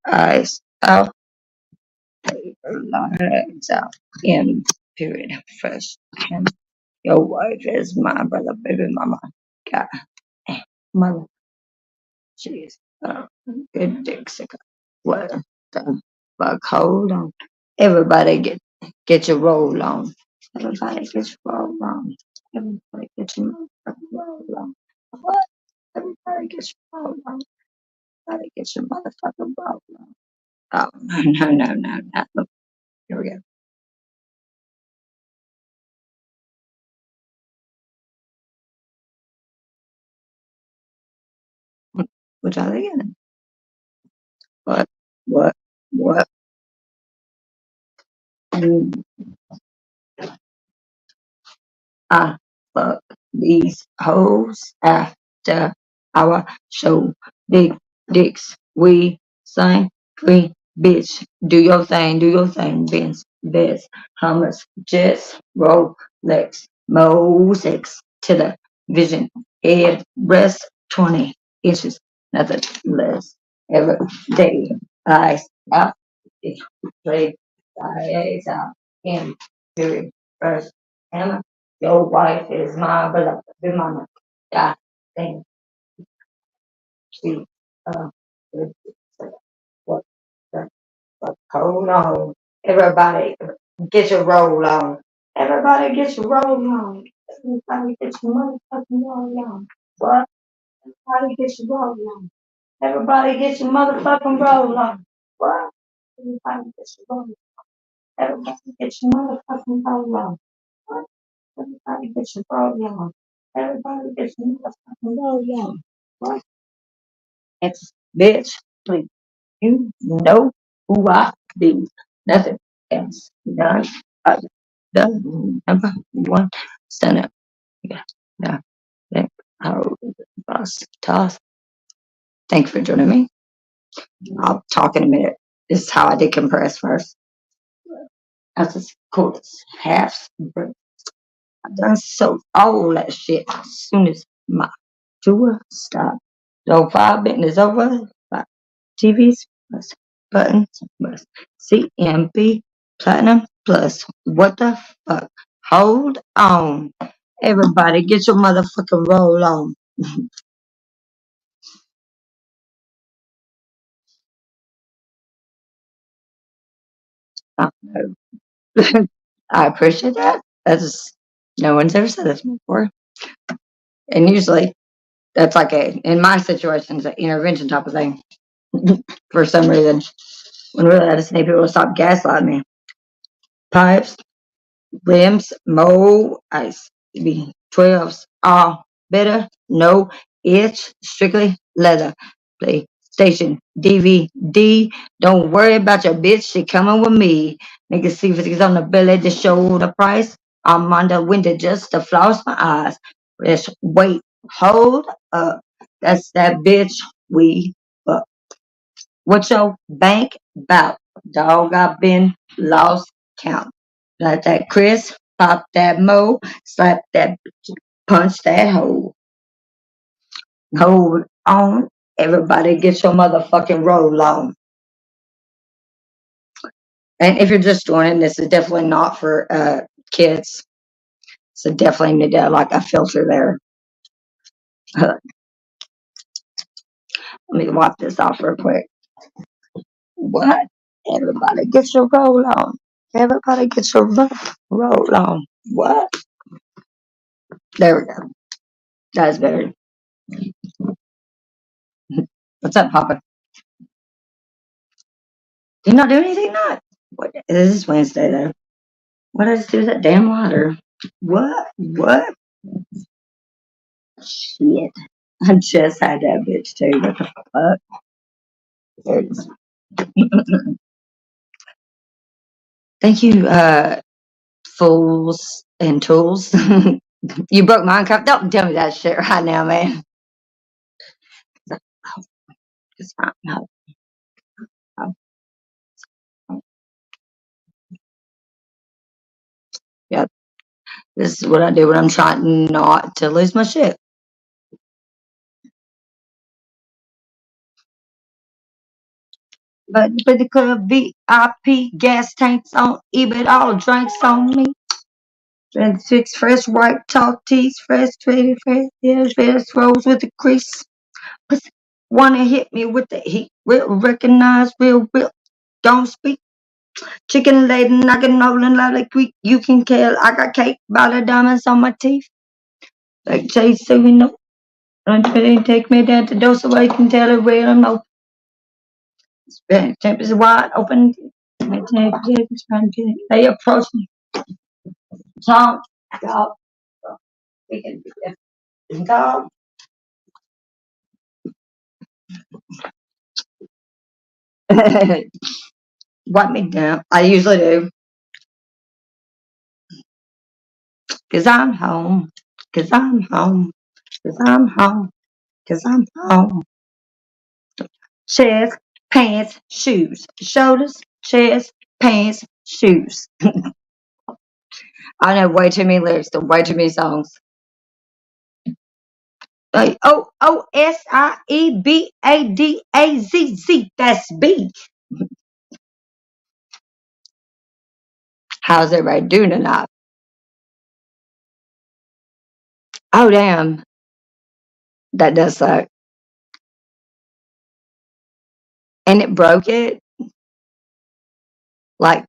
eyes out, legs out, in period, fresh. And your wife is my brother, baby mama. God, mother, jeez, good dick sick. What the fuck? Hold on. Everybody get your roll on. Everybody get your roll on. Everybody get your motherfucking roll on. What? Everybody get your roll on. Everybody get your motherfucking roll on. Oh, no. Look, here we go. What are they getting? What? What? What? Mm, I fuck these hoes after our show. Big dicks, we sing free. Bitch, do your thing, Vince. Best, hummus, jets, Rolex, Mosaics to the vision, head, breast, 20 inches, nothing less. Every day, eyes out, play, eyes out, in, period, first, hammer. Your wife is my beloved mama. God damn, she, uh, what the fuck? Hold on. Everybody, get your roll on. Everybody get your roll on. Everybody get your motherfucking roll on. What? Everybody get your roll on. Everybody get your motherfucking roll on. What? Everybody get your roll on. Everybody get your motherfucking roll on. What? Everybody get your roll on. Everybody get your motherfucking roll on. What? It's bitch, please. You know who I be. Nothing else. None other. The number one center. Yeah. Yeah. Yeah. Our boss toss. Thank you for joining me. I'll talk in a minute. This is how I decompress first. That's as cool as half. I've done so all that shit as soon as my tour stopped. So 5 minutes is over. TVs plus buttons plus CMB Platinum plus what the fuck? Hold on. Everybody get your motherfucking roll on. I know. I appreciate that. That's no one's ever said this before. And usually that's like in my situation, it's an intervention type of thing. For some reason. When really I just need people to stop gaslighting me. Pipes, rims, mold, ice, B12s, all better, no itch, strictly leather. PlayStation, DVD, don't worry about your bitch, she coming with me. Nigga see if it's on the belly to show the price. I'm on the window just to floss my eyes. Just wait, hold up. That's that bitch we fuck. What's your bank about? Dog, I've been lost count. Like that Chris, pop that mo, slap that, punch that hole. Hold on. Everybody get your motherfucking roll on. And if you're just joining, this is definitely not for kids. So definitely need to like a filter there. Let me wipe this off real quick. What? Everybody get your roll on. Everybody get your roll on. What? There we go. That's better. What's up, Papa? You not doing anything, not? What? This is Wednesday, though. What did I just do with that damn water? What? What? Shit. I just had that bitch, too. What the fuck? There it is. Thank you, fools and tools. You broke my cup. Don't tell me that shit right now, man. It's fine. No, no, no. Yeah, this is what I do when I'm trying not to lose my shit. But the club VIP gas tanks on EBIT, all drinks on me. And six fresh white tall tees, fresh traded, fresh, yeah, fresh rolls with the crease. Pussy wanna hit me with the heat, real recognize, real, don't speak. Chicken lady knocking over and loud like you can tell. I got cake by the diamonds on my teeth. Like Jay so we know. Take me down to door so I can tell her where I'm open. Temp is wide open. They approach me. Tom, dog, we can do that. Dog, wipe me down. I usually do. Cause I'm home. Cause I'm home. Cause I'm home. Cause I'm home. Chest, pants, shoes. Shoulders, chest, pants, shoes. I know way too many lyrics to way too many songs. Like OOSIEBADAZZ. That's B. How's everybody doing tonight? Oh damn, that does suck. And it broke it. Like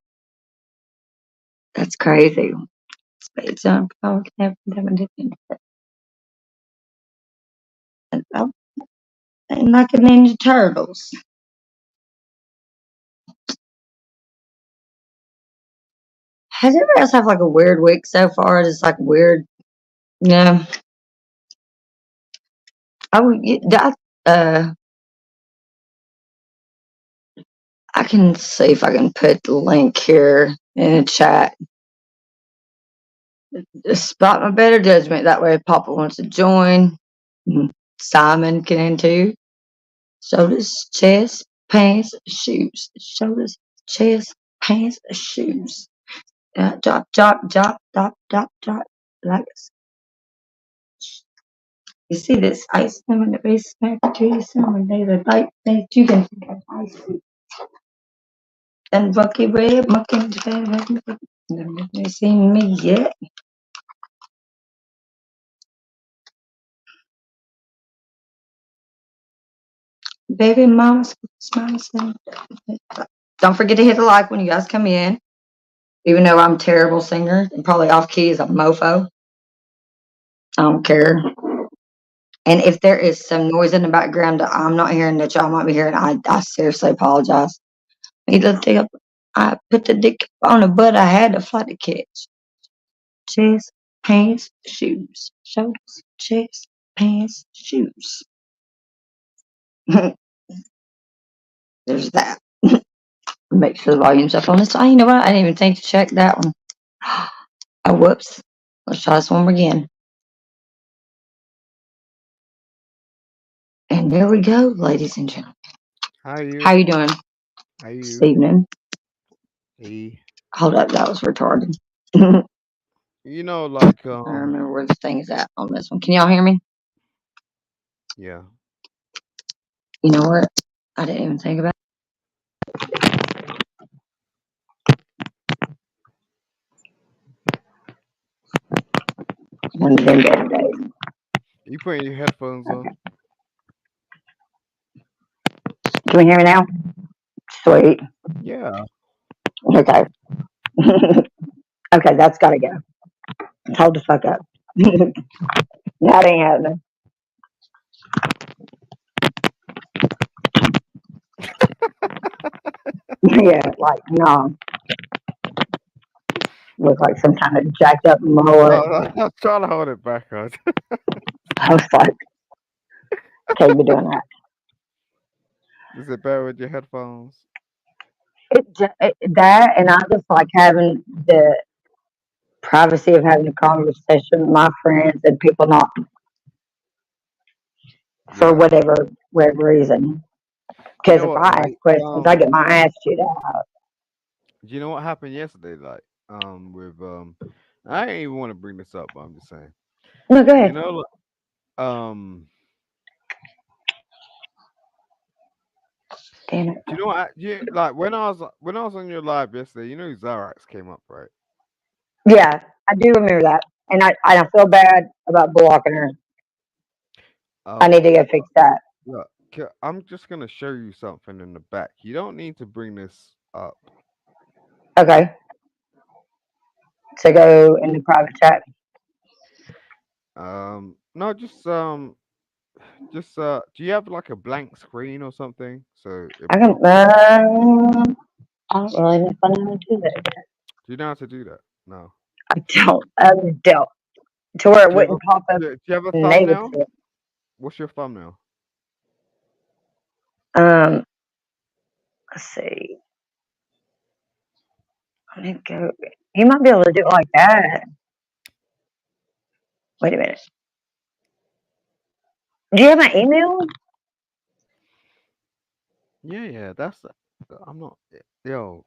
that's crazy. Spades on and like a Ninja Turtles. Has everybody else have like a weird week so far? Just like weird, yeah. Uh, I can see if I can put the link here in the chat. Spot my better judgment. That way, if Papa wants to join, Simon can too. Shoulders, chest, pants, shoes. Shoulders, chest, pants, shoes. Drop. Like you see this ice cream in the base smack to you summer day the light that you can think of ice cream. And Bucky Red, Mucky, never seen me yet. Baby mama, smile, don't forget to hit the like when you guys come in. Even though I'm a terrible singer and probably off key as a mofo, I don't care. And if there is some noise in the background that I'm not hearing that y'all might be hearing, I seriously apologize. I put the dick on the butt I had to fly to catch. Chest, pants, shoes. Shoulders, chest, pants, shoes. There's that. Make sure the volume's up on this. Oh, you know what? I didn't even think to check that one. Oh, whoops. Let's try this one again. And there we go, ladies and gentlemen. How How you? you doing How this you? evening? Hey. Hold up, that was retarded. I You know, like remember where this thing is at on this one. Can y'all hear me? yeah. You know what? I didn't even think about one of them better days. You putting your headphones on? Okay. Can we hear me now? Sweet. Yeah. Okay. Okay, that's gotta go. Hold the fuck up. That ain't happening. Yeah, like no. Look like some kind of jacked up No, mullet. no, I'm trying to hold it back on. I was like, can't be doing that. Is it better with your headphones? That and I just like having the privacy of having a conversation with my friends and people not for Yeah. whatever reason. You Because know if what? I ask Like, questions, I get my ass chewed out. you know what happened yesterday? Like, with I ain't even want to bring this up, but I'm just saying. No, go You ahead. know, um, Damn it. Do you know what? Like when I was on your live yesterday, you know Zarax came up, right? Yeah, I do remember that. And I feel bad about blocking her. I Um, need to go fix that. look, I'm just gonna show you something in the back. You don't need to bring this up. Okay. So go in the private chat. No, just do you have like a blank screen or something so it I can, pops up? I don't really know if I know how to do that. Do you know how to do that? No. I don't. To where it Do you have a wouldn't pop up do you have a thumbnail? negative. What's your thumbnail? Um, let's see. Let me go. You might be able to do it like that. Wait a minute. Do you have my email? Yeah, I'm not. Yo,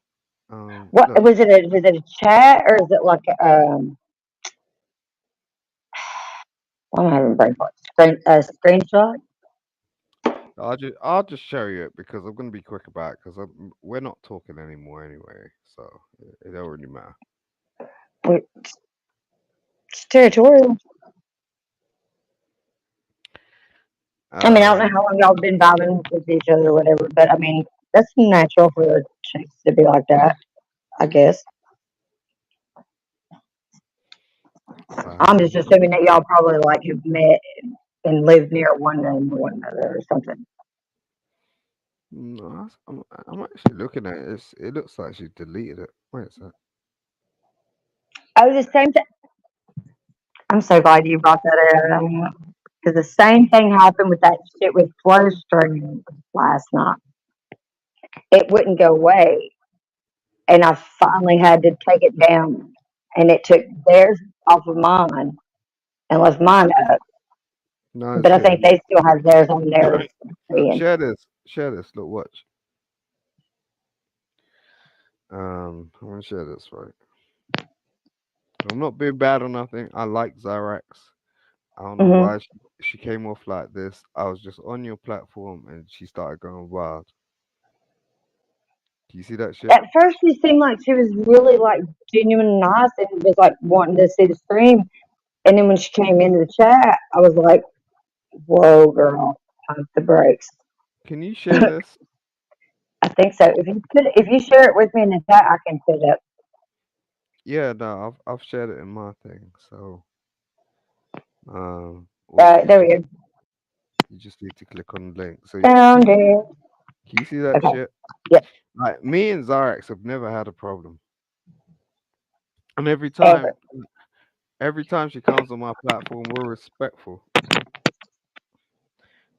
What look, was it? Was it a chat or is it like why am I having brain fart? A screenshot? I'll just show you it because I'm gonna be quick about it because we're not talking anymore anyway, so it don't really matter. Wait, it's territorial. I mean, I don't know Um, how long y'all been vibing with each other or whatever, but I mean, that's natural for the chicks to be like that, I guess. I'm just um, assuming that y'all probably like have met and lived near one another or something. no, I'm actually looking at it. It looks like she deleted it. Wait a sec. Oh, the same thing. I'm so glad you brought that up because the same thing happened with that shit with Flow Stream last night. It wouldn't go away, and I finally had to take it down, and it took theirs off of mine and left mine up. No, it's But I here. think they still have theirs on theirs. Look, And share this. Share this. Look, watch. I'm gonna share this right. I'm not being bad or nothing. I like Zyrax. I don't know hmm why she came off like this. I was just on your platform and she started going wild. Do you see that shit? at first, she seemed like she was really like genuine and nice, and was like wanting to see the stream. And then when she came into the chat, I was like, "Whoa, girl, pump the brakes." Can you share this? I think so. If you share it with me in the chat, I can put it up. Yeah, no, I've shared it in my thing. So, all There we go. you just need to click on the link. So, Found it. can you see that Okay. shit? Yep. Like me and Zyrax have never had a problem, and Ever. every time she comes on my platform, we're respectful.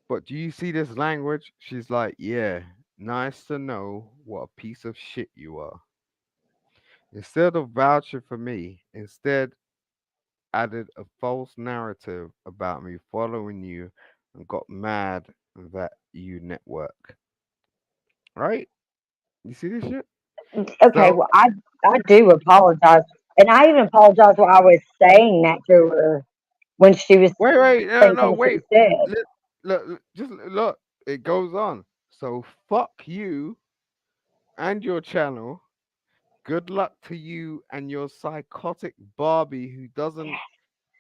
But do you see this language? She's like, yeah, nice to know what a piece of shit you are. Instead of vouching for me, instead added a false narrative about me following you and got mad that you network. Right? You see this shit? Okay. So Well, I do apologize, and I even apologize while I was saying that to her when she was wait, no, saying no, some shit wait. she said. Just look. It goes on. So fuck you and your channel. Good luck to you and your psychotic Barbie who doesn't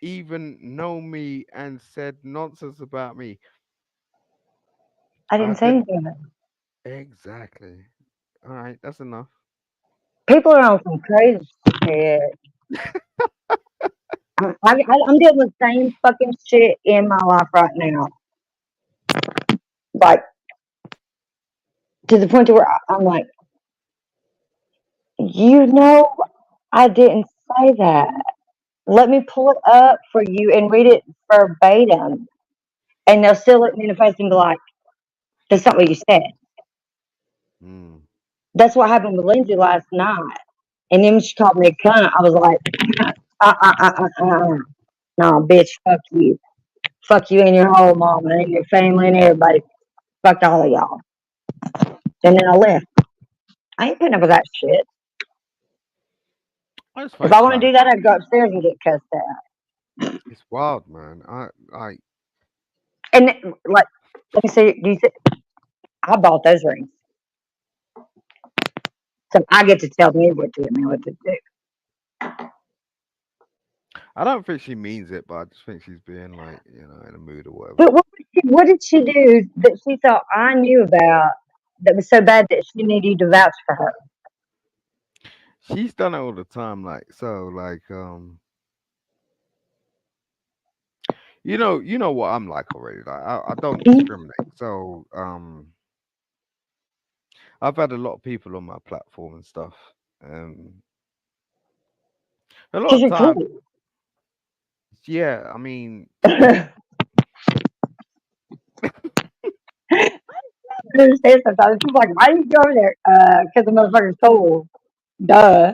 even know me and said nonsense about me. I I didn't say did anything. exactly. All right, that's enough. People are on some crazy shit. I'm dealing with the same fucking shit in my life right now. Like, to the point to where I'm like, you know, I didn't say that. Let me pull it up for you and read it verbatim. And they'll still look me in the face and be like, that's not what you said. Mm. That's what happened with Lindsay last night. And then when she called me a cunt, I was like, no, bitch, fuck you. Fuck you and your whole mama and your family and everybody. Fuck all of y'all. And then I left. I ain't putting up with that shit. I just If find I it want to kind do of that, I'd go upstairs and get cussed out. it's wild, man. I And like, let me see. Do you think I bought those rings? So I get to tell me what to do and what to do. I don't think she means it, but I just think she's being like, in a mood or whatever. But what did she do that she thought I knew about that was so bad that she needed you to vouch for her? She's done it all the time, like you know what I'm like already. Like I don't Mhm. discriminate. So I've had a lot of people on my platform and stuff. Um a lot 'Cause of you're cool. time, yeah, I mean, I understand sometimes. People like, why do you go over there? Because the motherfucker's cool. Duh.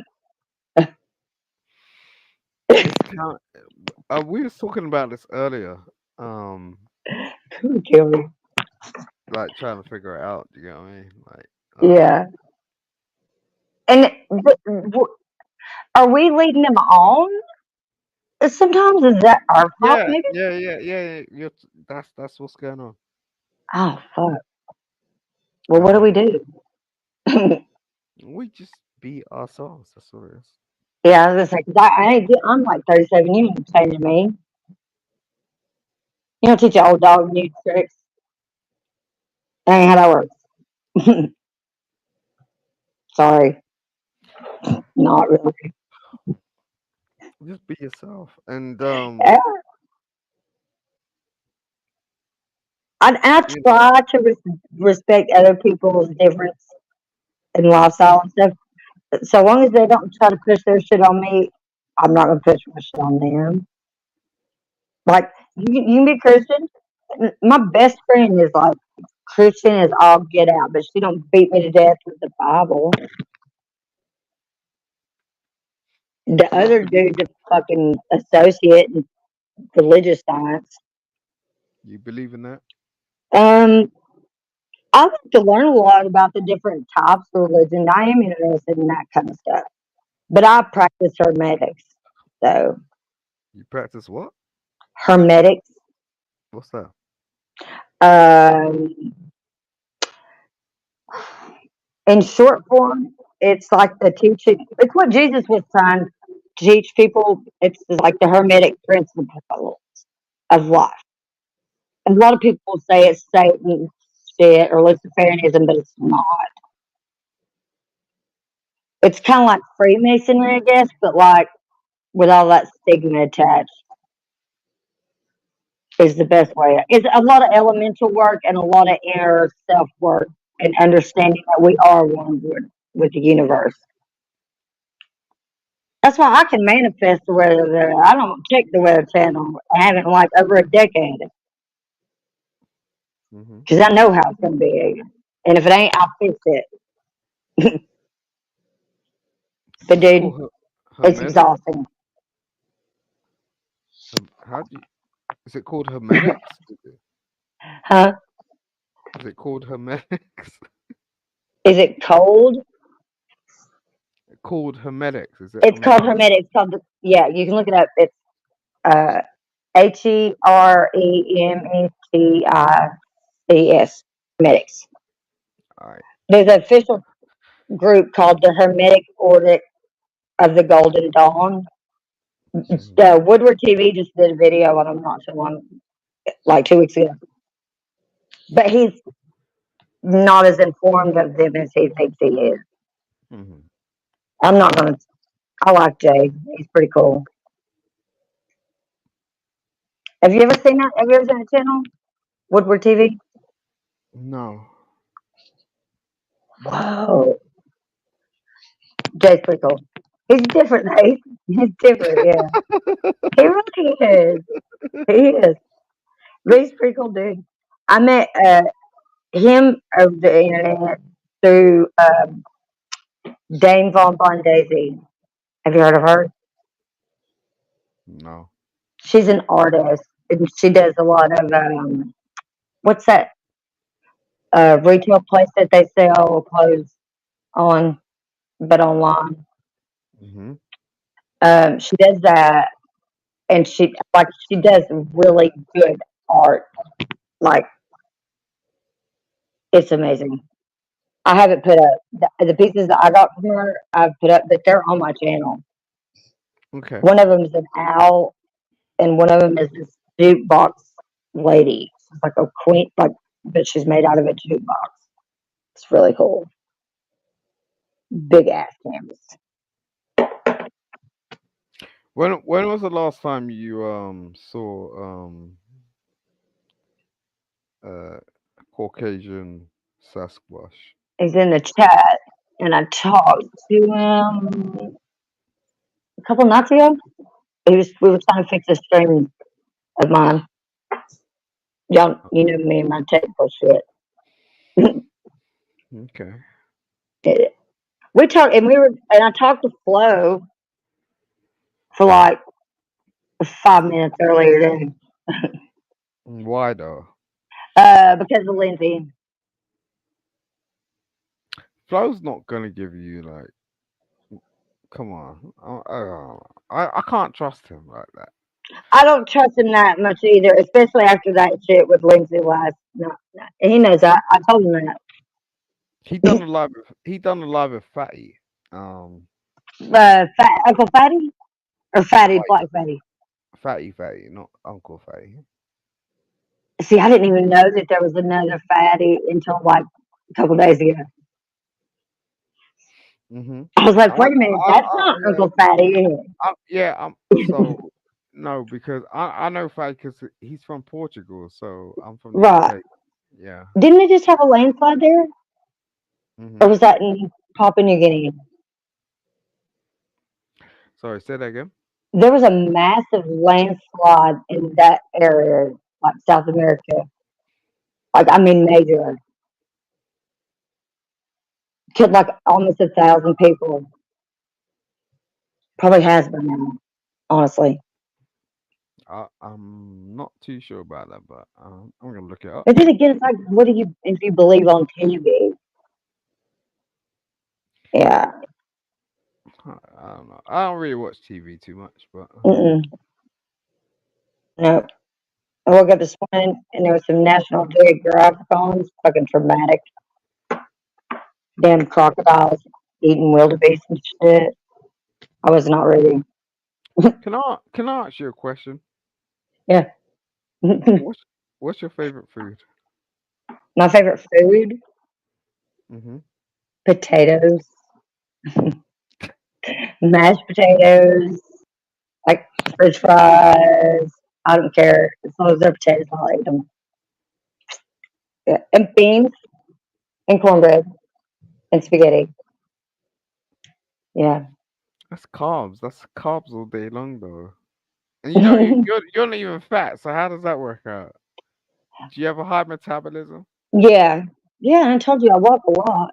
it's kind we was talking about this earlier. Um Cool, kill me. like trying to figure it out, you know what I mean? Like Yeah. And are we leading them on? Sometimes is that our fault, yeah, maybe? yeah. That's what's going on. Oh fuck. Well, what do we Um do? we just be ourselves. That's what it is. Yeah, I was gonna say 'cause I'm like 37. You ain't changing me. You don't teach your old dog new tricks. That ain't how that works. Sorry, not really. Just be yourself. And Yeah, I you know, try to respect other people's difference in lifestyle and stuff. So long as they don't try to push their shit on me, I'm not gonna push my shit on them. Like you can be Christian. My best friend is like Christian as all get out, but she don't beat me to death with the Bible. The other dude's a fucking associate in religious science. you believe in that? Um, I like to learn a lot about the different types of religion. I am interested in that kind of stuff. But I practice hermetics. So You practice what? hermetics. What's that? Um, in short form, it's like the teaching. It's what Jesus was trying to teach people. It's like the hermetic principle of life. And a lot of people say it's Satan shit or Luciferianism, but it's not. It's kind of like Freemasonry, I guess, but like with all that stigma attached is the best way. It's a lot of elemental work and a lot of inner self work and understanding that we are one with the universe. That's why I can manifest the weather there. I don't check the weather channel. I haven't in like over a decade Mm-hmm. because I know how it's going to be. And if it ain't, I'll fix it. But It's dude, called it's hermetic. exhausting. How do you? Is it called hermetics? Huh? Is it called hermetics? Is it cold? Called hermetics? Is it? I It's mean, called hermetic. It's called, yeah, you can look it up. It's uh, HEREMETICS, hermetics. all right. There's an official group called the Hermetic Order of the Golden Dawn. Mm-hmm. Woodward TV just did a video on him not so long, like 2 weeks ago. But he's not as informed of them as he thinks he is. Mm-hmm. I'm not gonna. I like Jay. He's pretty cool. Have you ever seen that? Have you ever seen the channel Woodward TV? No. Whoa, Jay's pretty cool. He's different, though. He's different. Yeah, he really is. He is. But he's a pretty cool dude. I met him over the internet through Dame Von Daisy. Have you heard of her? No. She's an artist and she does a lot of what's that retail place that they sell clothes on, but online. Mm-hmm. She does that, and she does really good art. Like it's amazing. I haven't put up the pieces that I got from her. I've put up, but they're on my channel. Okay. One of them is an owl, and one of them is this jukebox lady. It's like a queen, like, but she's made out of a jukebox. It's really cool. Big ass canvas. When was the last time you saw uh Caucasian Sasquatch? He's in the chat, and I talked to him a couple nights ago. We were trying to fix a stream of mine. Y'all, you know me and my technical shit. Okay. We talked, and I talked to Flo for like 5 minutes earlier today. Why though? Because of Lindsay. Flo's not gonna give you like. Come on, I can't trust him like that. I don't trust him that much either, especially after that shit with Lindsay last night. And he knows that. I told him that. He done a live with Fatty. Um, Uncle Fatty? Or Fatty, like Black Fatty? Fatty, not Uncle Fatty. See, I didn't even know that there was another Fatty until like a couple days ago. Mm-hmm. I was like, wait a minute, that's not Uncle Fatty. Yeah. So no, because I know Fatty because he's from Portugal, so I'm from the Right. UK. Yeah. Didn't they just have a landslide there? Mm-hmm. Or was that in Papua New Guinea? Sorry, say that again. There was a massive landslide in that area, like South America. Like, I mean, major. Killed like almost 1,000 people. Probably has been now, honestly. I'm not too sure about that, but I'm gonna look it up. But then again, it's like, what do you, if you believe on TV? Yeah. I don't know. I don't really watch TV too much, but Mm-mm. No. I woke up this morning and there was some National Geographic on. It's fucking traumatic. Damn crocodiles eating wildebeest and shit. I was not ready. can I ask you a question? Yeah. What's what's your favorite food? My favorite food, Mm-hmm. potatoes, mashed potatoes, like french fries. I don't care. As long as they're potatoes, I'll eat them. Yeah. And beans and cornbread and spaghetti. Yeah. That's carbs. That's carbs all day long, though. And you know you're not even fat, so how does that work out? Do you have a high metabolism? Yeah. Yeah, I told you I walk a lot.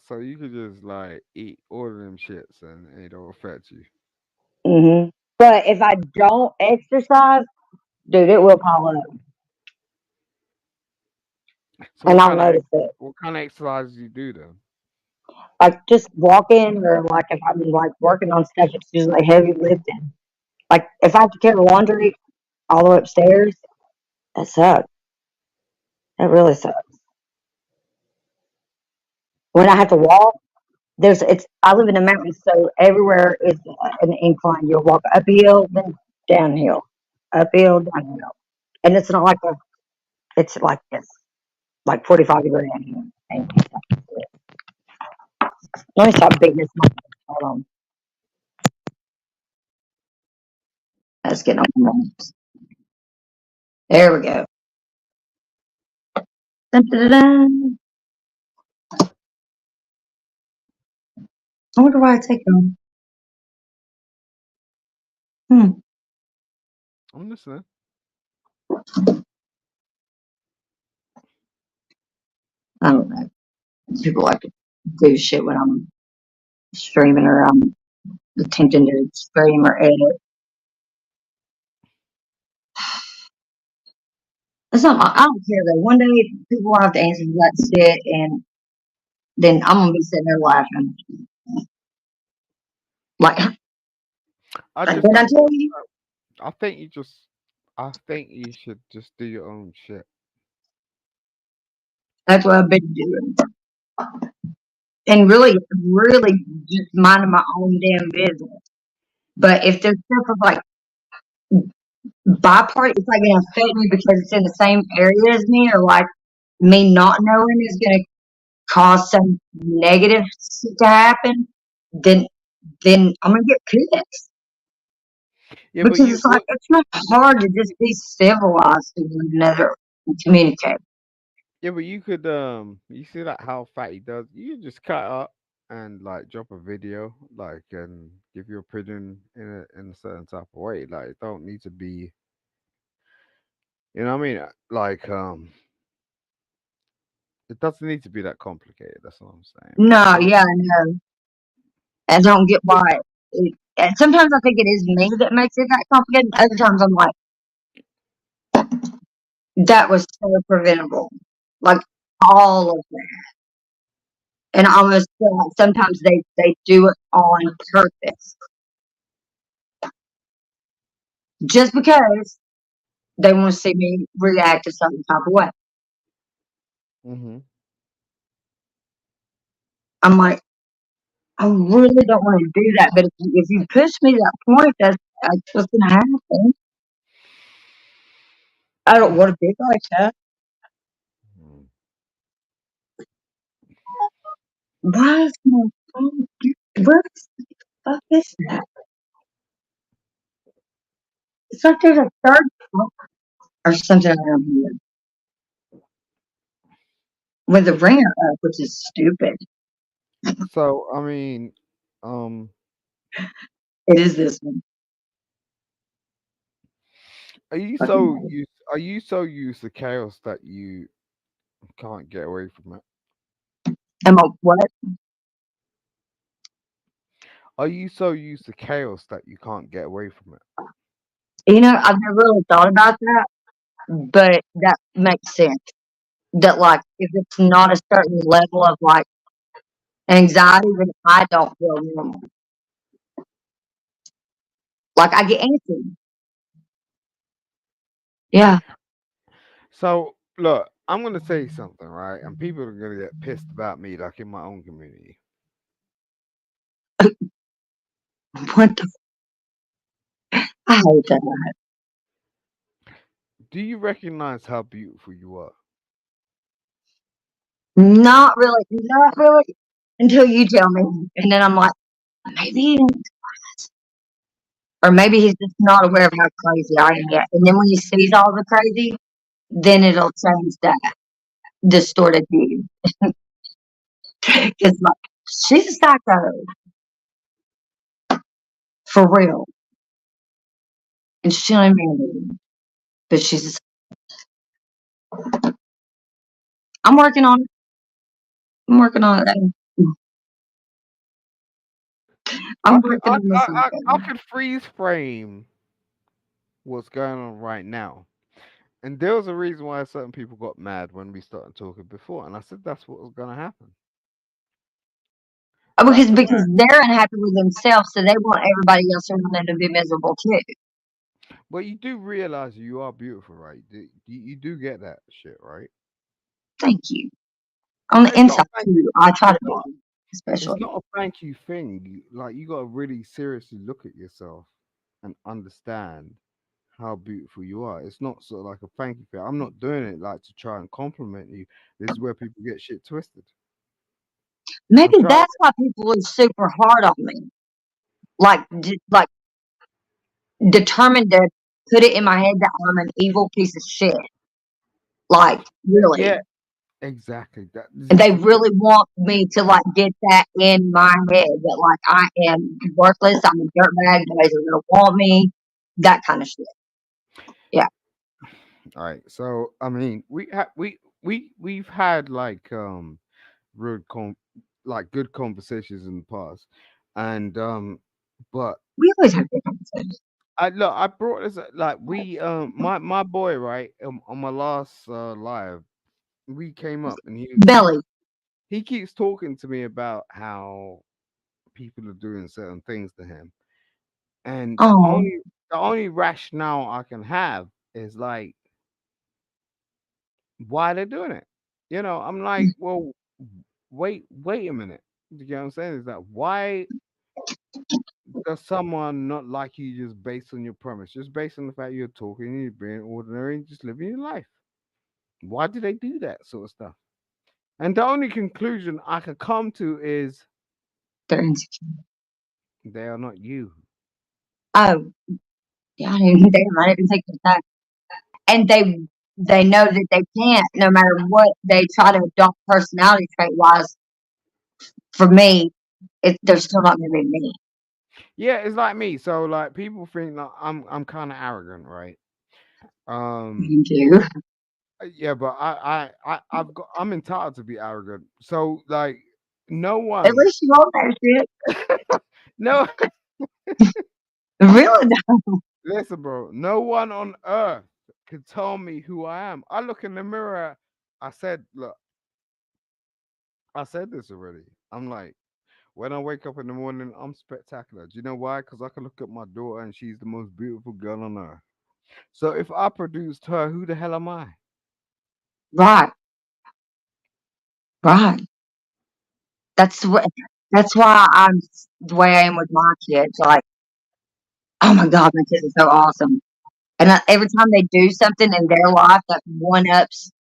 So you could just like eat all of them shits and it don't affect you. But if I don't exercise, dude, it will pile up. So And I'll notice it. what kind of exercise do you do then? Like just walking or like if I'm like working on stuff, it's usually heavy lifting. Like if I have to carry laundry all the way upstairs, that sucks. That really sucks. When I have to walk, I live in the mountains, so everywhere is an incline. You'll walk uphill, then downhill, uphill, downhill, and it's not like it's like this, like 45-degree angle. Let me stop beating this mic. Hold on, let's get on. There we go. Dun, dun, dun, dun. I wonder why I take them. Hmm. I'm listening. I don't know. People like to do shit when I'm streaming or I'm attempting to stream or edit. It's not I don't care though. One day people will have to answer to that shit, and then I'm gonna be sitting there laughing. Like, I like just when I don't. tell you, I think you just. I think you should just do your own shit. that's what I've been doing. and really just minding my own damn business. But if there's stuff of like byproduct, it's like gonna affect me because it's in the same area as me, or like me not knowing is gonna cause some negative shit to happen, then I'm gonna get pissed. Yeah, but Because you it's like what? it's not hard to just be civilized to one another and communicate. Yeah, but you could you see that how Fatty does. You could just cut up and like drop a video, like and give your opinion in a certain type of way. Like it don't need to be, you know what I mean? Like it doesn't need to be that complicated. That's what I'm saying. But No, some yeah, I know. I don't get why. And sometimes I think it is me that makes it that complicated. Other times I'm like, that was so preventable. Like all of that. And I almost feel like sometimes they do it on purpose. Just because they want to see me react a certain type of way. hmm I'm like, I really don't want to do that. But if you push me to that point, that's what's going to happen. I don't want to be like that. Why is my phone? Where the fuck is that? It's like there's a third phone or something around here with a ringer up, which is stupid. So I mean, um, It is this one. Fucking are you so used to chaos that you can't get away from it? am I what? Are you so used to chaos that you can't get away from it? I've never really thought about that, but that makes sense. That like if it's not a certain level of like anxiety, then I don't feel normal. Like I get antsy. Yeah. So look, I'm gonna say something, right? And people are gonna get pissed about me, like in my own community. What the I hate that. Do you recognize how beautiful you are? Not really until you tell me. And then I'm like, maybe he didn't, or maybe he's just not aware of how crazy I am yet. And then when he sees all the crazy, then it'll change that distorted view. Because like, she's a psycho for real. And she don't even know it, but I'm working on it. I'm working on it. I'm working on I something. could freeze frame what's going on right now. And there was a reason why certain people got mad when we started talking before, and I said that's what was gonna happen. Because That's why. they're unhappy with themselves, so they want everybody else around them to be miserable too. But you do realize you are beautiful, right? You do get that shit, right? Thank you. On the It's not inside a thank. too, I try to It's be, not. It's especially. not a thank you thing. Like you got to really seriously look at yourself and understand how beautiful you are. It's not sort of like a thank you thing. I'm not doing it like to try and compliment you. This is where people get shit twisted. I'm Maybe trying. that's why people are super hard on me. Like determined to put it in my head that I'm an evil piece of shit. Like Yeah, really. exactly. That And this they is the really want me to like get that in my head that like I am worthless, I'm a dirtbag, nobody's gonna want me, that kind of shit. Yeah. all right. So I mean, we've had like real like good conversations in the past, and but We always have good conversations. I brought this like we my boy, right, on my last live, we came up and Belly. he keeps talking to me about how people are doing certain things to him, and Oh. the only rationale I can have is like why they're doing it. I'm like, well, wait a minute. You get what I'm saying? Is that why does someone not like you just based on your premise, just based on the fact you're talking, you're being ordinary, and just living your life? Why do they do that sort of stuff? And the only conclusion I could come to is They're insecure. they are not you. Oh, yeah, I didn't, they might even take the time. And they know that they can't, no matter what they try to adopt personality trait wise. For me, they're still not going to be me. Yeah, it's like me. So like people think that I'm kind of arrogant, right? Um, You do. yeah, but I'm entitled to be arrogant. So like no At one, least you own that shit. no, Really? Though. listen, bro, no one on earth can tell me who I am. I look in the mirror. I said, look, I said this already. I'm like, when I wake up in the morning, I'm spectacular. Do you know why? Because I can look at my daughter and she's the most beautiful girl on earth. So if I produced her, who the hell am I? Right, right. That's what. That's why I'm the way I am with my kids. Like, oh my god, my kids are so awesome. And every time they do something in their life that one ups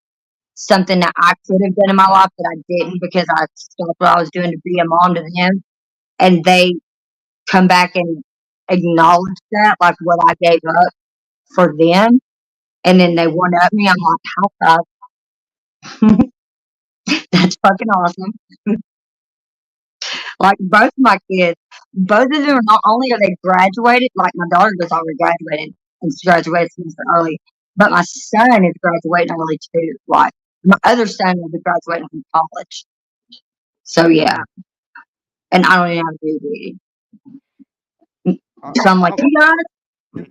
something that I could have done in my life that I didn't because I stopped what I was doing to be a mom to them, and they come back and acknowledge that, like what I gave up for them, and then they one up me. I'm like, how five? That's fucking awesome. Like both of my kids, both of them are not only are they graduated, like my daughter was already graduated and she graduated semester early, but my son is graduating early too. Like my other son will be graduating from college. So yeah, Mm. and I don't even have a degree. I, So I'm like, I, you guys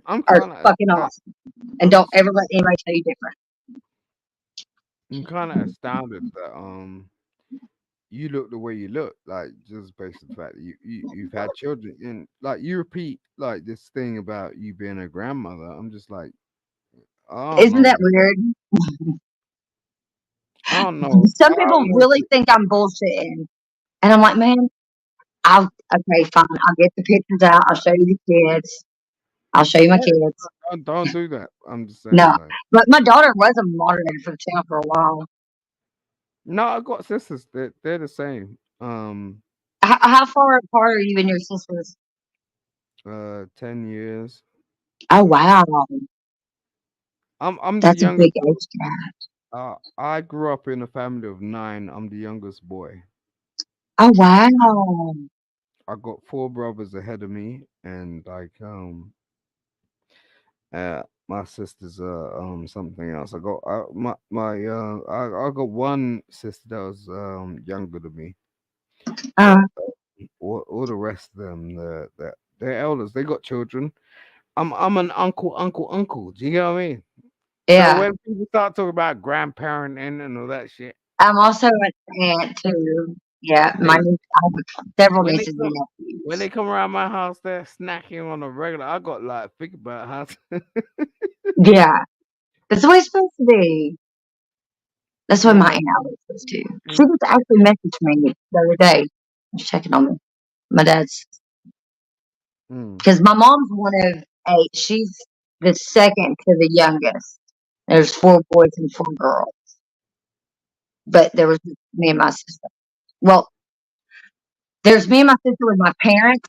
I'm are kind of fucking awesome, and I'm don't just ever let anybody tell you different. I'm kind of astounded that you look the way you look, like just based on the fact that you've had children, and like you repeat like this thing about you being a grandmother. I'm just like, I don't Isn't know, that weird? I don't know, I Some don't people know. really think I'm bullshitting, and I'm like, man, I'll okay, fine. I'll get the pictures out. I'll show you the kids. I'll show you my Yeah, kids. don't do that. I'm just saying, No, like, but my daughter was a moderator for the channel for a while. no, I got sisters. They're the same. How far apart are you and your sisters? 10 years. Oh wow, I'm the that's a big youngest. age gap. I grew up in a family of nine. I'm the youngest boy. Oh wow, I got four brothers ahead of me, and like my sister's something else. I got I got one sister that was younger than me, uh, but all the rest of them they're elders. They got children. I'm an uncle. Do you get what I mean? So yeah. when people start talking about grandparenting and all that shit, I'm also an aunt too. Yeah, my hey, niece, I have several when they nieces come and when nephews. they come around my house, they're snacking on a regular. I got like think about how. Yeah, that's the way it's supposed to be. That's what my Yeah. aunt Alex was too. She just actually messaged me the other day, was checking on me. My dad's Mm. because my mom's one of eight. She's the second to the youngest. There's four boys and four girls, but there was me and my sister. Well, there's me and my sister with my parents,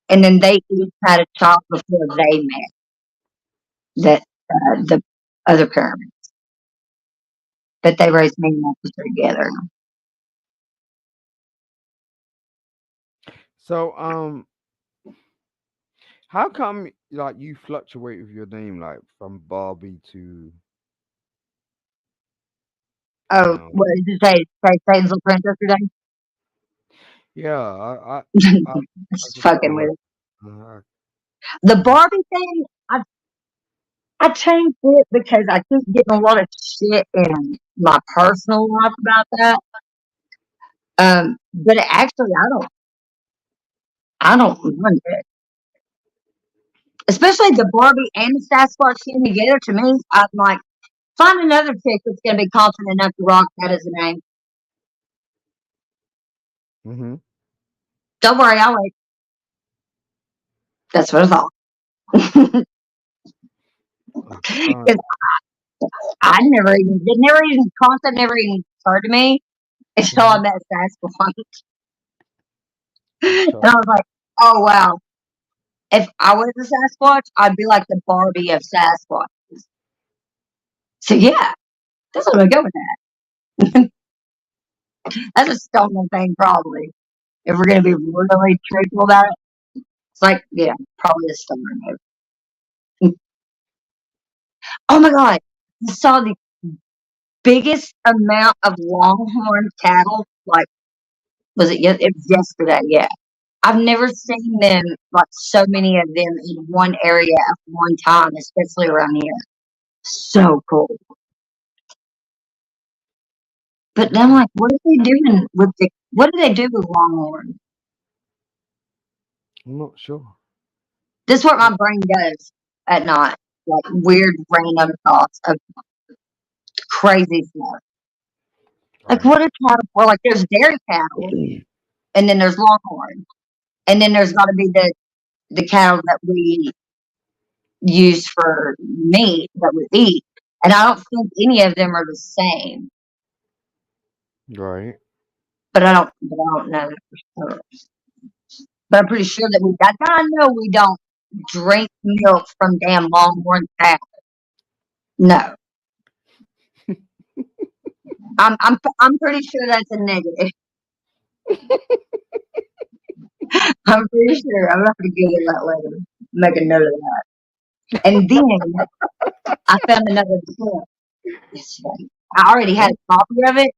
and then they each had a child before they met. That the other parent, but they raised me and my sister together. So how come like you fluctuate with your name, like from Barbie to Oh, um what did you say? Say Satan's little princess today? yeah, I Just just fucking with it. uh, The Barbie thing, I changed it because I keep getting a lot of shit in my personal life about that. But actually, I don't mind it. Especially the Barbie and the Sasquatch thing together. To me, I'm like, find another chick that's gonna be confident enough to rock that as a name. Mm-hmm. Don't worry, I'll wait. That's what I thought. Because I'm trying. I never even, it never even, concept never even occurred to me until I Mm-hmm. met Sasquatch. I'm And trying. I was like, oh wow. If I was a Sasquatch, I'd be like the Barbie of Sasquatch. So yeah, that's what I'm gonna go with that. That's a stolen thing, probably. If we're gonna be really truthful about it, it's like, yeah, probably a stolen move. Oh my god, I saw the biggest amount of longhorn cattle. Like, was it? It was yesterday. Yeah, I've never seen them like so many of them in one area at one time, especially around here. So cool. But then I'm Okay. like, what are they doing with the? What do they do with longhorn? I'm not sure. This is what my What? brain does at night. Like weird random thoughts of crazy stuff. Like Right. what are cattle for? Like there's dairy cattle and then there's longhorn. And then there's gotta be the cattle that we use for meat that we eat. And I don't think any of them are the same. Right. But I don't know for sure. But I'm pretty sure that I know we don't drink milk from damn longhorn cow. No. I'm pretty sure that's a negative. I'm pretty sure. I'm gonna have to Google that later. Make a note of that. And then I found another book yesterday. I already had a copy of it,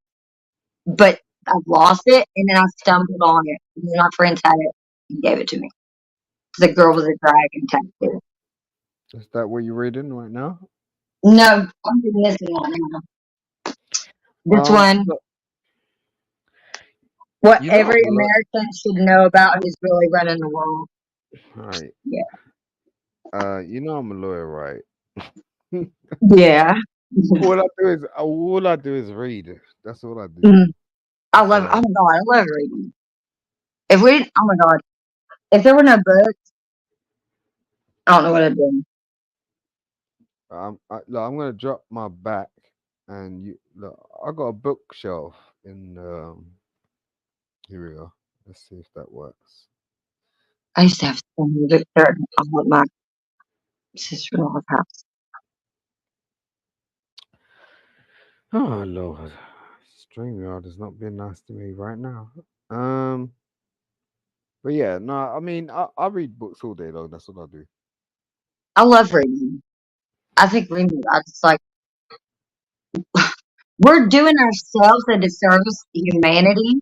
but I lost it, and then I stumbled on it. And then my friends had it and gave it to me. The girl was a dragon tattoo. Is that what you're reading right now? No, I'm reading this one now. This one, So, what you know, every American should know about who's really running the world. right. Yeah. You know, I'm a lawyer, right? Yeah. all I do is read. That's all I do. Mm. I That's love, all oh I. my God, I love reading. Oh my God, if there were no books, I don't know what I'd do. Look, I'm gonna drop my back, and you look. I got a bookshelf in. Here we go. Let's see if that works. I used to have so many books there at my sister-in-law's house. Oh Lord, StreamYard has not been nice to me right now. Um, but yeah, no, I mean, I read books all day long. That's what I do. I love reading. I think reading, I just like, we're doing ourselves a disservice to humanity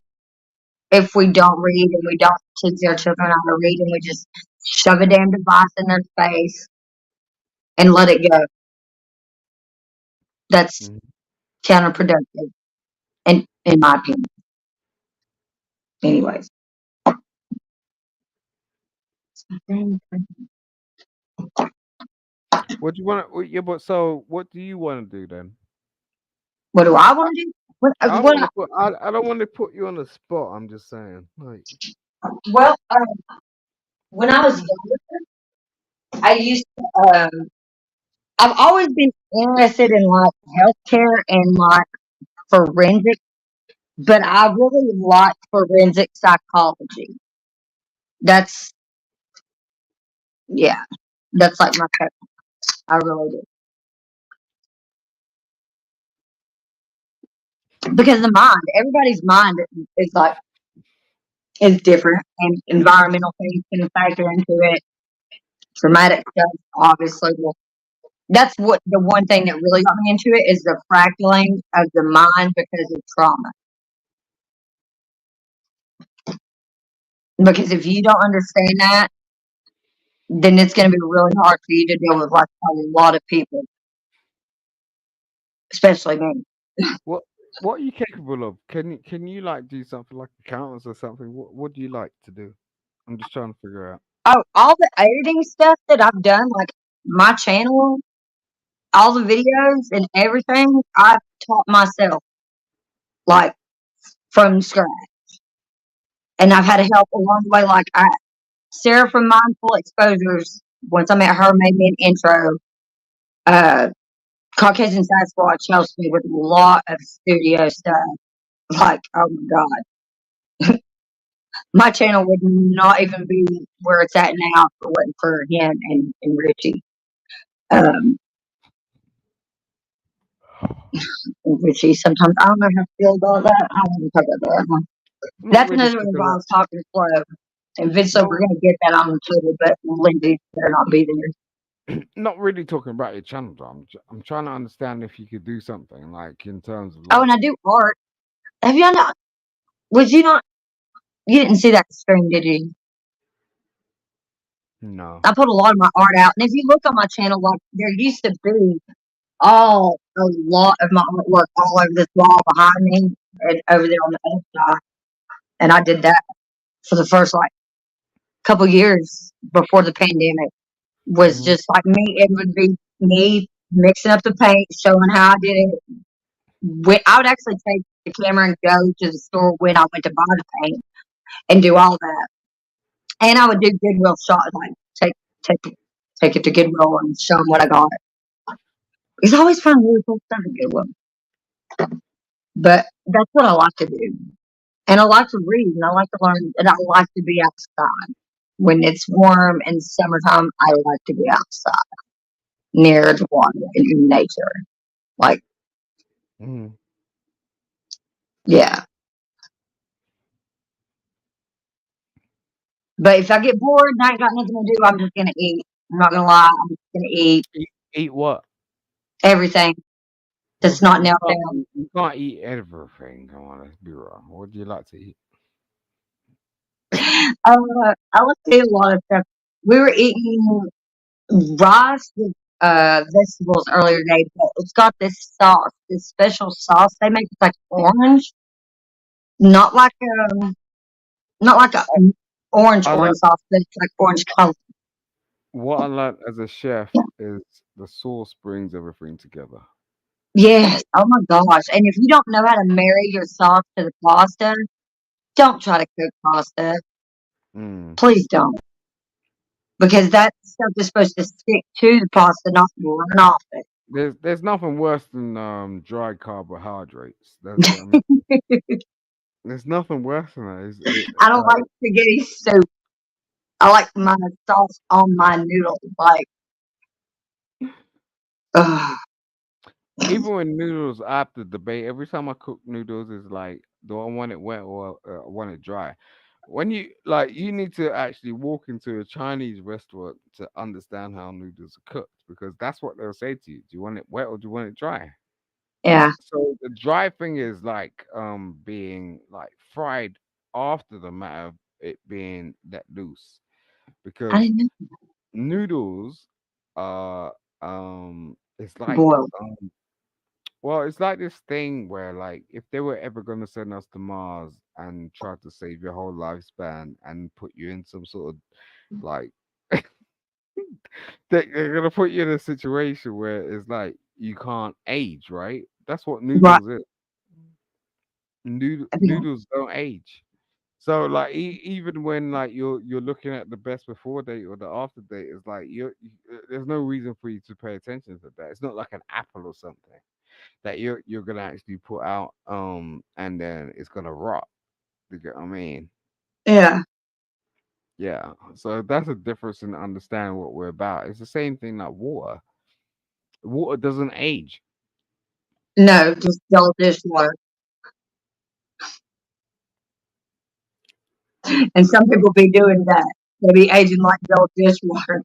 if we don't read and we don't teach our children how to read and we just shove a damn device in their face and let it go. That's Mhm. counterproductive, in my opinion. Anyways. What do you want to? Yeah, but so what do you want to do then? What do I want to do? I don't want to put. I don't want to put you on the spot. I'm just saying. Like, Well, when I was younger, I used to, I've always been interested in like healthcare and like forensic, but I really like forensic psychology. That's, yeah, that's like my pet. I really do. Because the mind, everybody's mind is like, is different and environmental things can factor into it. Traumatic stuff, obviously. Well, that's what the one thing that really got me into it is the fractaling of the mind because of trauma. Because if you don't understand that, then it's going to be really hard for you to deal with like a lot of people, especially me. what what are you capable of? Can you like do something like accountants or something? What do you like to do? I'm just trying to figure out. Oh, all the editing stuff that I've done, like my channel, all the videos and everything, I've taught myself like from scratch. And I've had help along the way. Like Sarah from Mindful Exposures, once I met her, made me an intro. Uh, Caucasian Sasquatch helps me with a lot of studio stuff. Like, oh my God. My channel would not even be where it's at now if it wasn't for him and Richie. Um, and Richie, sometimes I don't know how to feel about that. I don't want to talk about that. Not That's really another reason talking why I about. was talking slow. And eventually Not we're going to get that on the table, but Lindsay better not be there. not really talking about your channel. Though. I'm trying to understand if you could do something like in terms of Oh, like and I do art. Have you not? Was you not? You didn't see that stream, did you? no. I put a lot of my art out, and if you look on my channel, like there used to be a lot of my artwork all over this wall behind me and over there on the other side, and I did that for the first like couple years before the pandemic. Was Hmm. just like me. It would be me mixing up the paint, showing how I did it. I would actually take the camera and go to the store when I went to buy the paint and do all that. And I would do Goodwill shots, like take take it to Goodwill and show them what I got. It's always fun really cool stuff at Goodwill. But that's what I like to do. And I like to read and I like to learn and I like to be outside. When it's warm in summertime, I like to be outside near the water and in nature. Like, Hmm. yeah. But if I get bored and I ain't got nothing to do, I'm just gonna eat. I'm not gonna lie, I'm just gonna eat Eat what? everything that's not nailed down. You can't eat everything. Come on, let's be wrong. What do you like to eat? I like to eat a lot of stuff. We were eating rice with vegetables earlier today, but it's got this sauce, this special sauce they make. It's like orange, not like not like a orange I orange like sauce, but it's like orange color. what I like as a chef is the sauce brings everything together. Yes. Oh my gosh. And if you don't know how to marry your sauce to the pasta, don't try to cook pasta. Mm. Please don't. Because that stuff is supposed to stick to the pasta, not run off There's nothing worse than dry carbohydrates. I mean, it. there's nothing worse than that. I don't like spaghetti soup. I like my sauce on my noodles. Like, ugh. Even when noodles, I have to debate. Every time I cook noodles, is like, do I want it wet or I want it dry? When you like, you need to actually walk into a Chinese restaurant to understand how noodles are cooked because that's what they'll say to you. Do you want it wet or do you want it dry? Yeah. So the dry thing is like being like fried after the matter of it being let loose I because didn't know. noodles are it's like Boiled. well, it's like this thing where, like, if they were ever going to send us to Mars and try to save your whole lifespan and put you in some sort of like, they're going to put you in a situation where it's like you can't age, right? That's what Right. noodles is. Yeah. Noodles don't age. So, like, even when like you're looking at the best before date or the after date, it's like there's no reason for you to pay attention to that. It's not like an apple or something that you're gonna actually put out and then it's gonna rot. You get what I mean? Yeah. Yeah. So that's a difference in understanding what we're about. It's the same thing like water. Water doesn't age. No, just dull dishwater. And some people be doing that. They be aging like dull dishwater,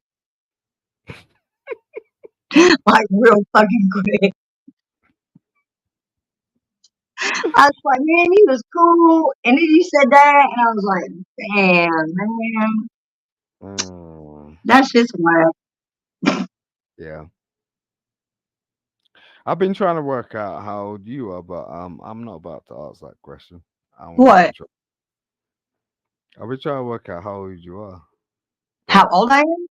like real fucking quick. I was like, man, he was cool. And then you said that, and I was like, damn, man, Mm, that's just whack. yeah. I've been trying to work out how old you are, but I'm not about to ask that question. I've been What? trying. I've been trying to work out how old you are, How but old I am?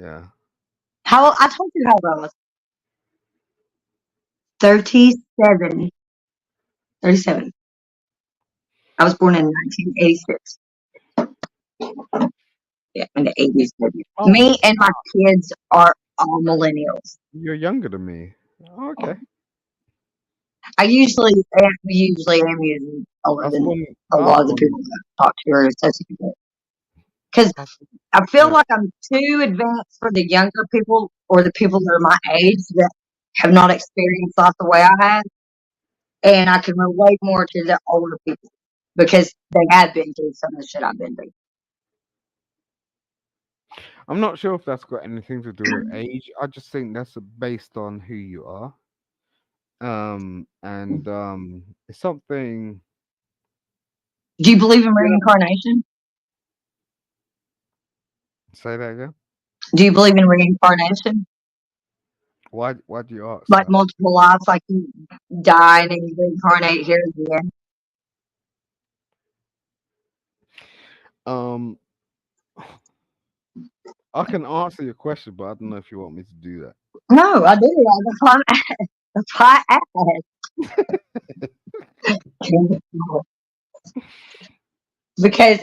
yeah. How old? I told you how old I was. 37. 37. I was born in 1986. Yeah, in the 80s. Oh, Me and my kids are all millennials. you're younger than me. Okay. I usually am using older I was than born. a I was lot of the born. people that I talk to or associate with. Because I was, I feel yeah. like I'm too advanced for the younger people or the people that are my age that have not experienced life the way I have. And I can relate more to the older people because they have been through some of the shit I've been through. I'm not sure if that's got anything to do with age. I just think that's based on who you are. And it's something. Do you believe in You know. reincarnation? Say that again. Do you believe in reincarnation? Why? Why do you ask Like that? multiple lives, like you die and then you reincarnate here again? Um, I can answer your question, but I don't know if you want me to do that. No, I do. That's why I asked. Because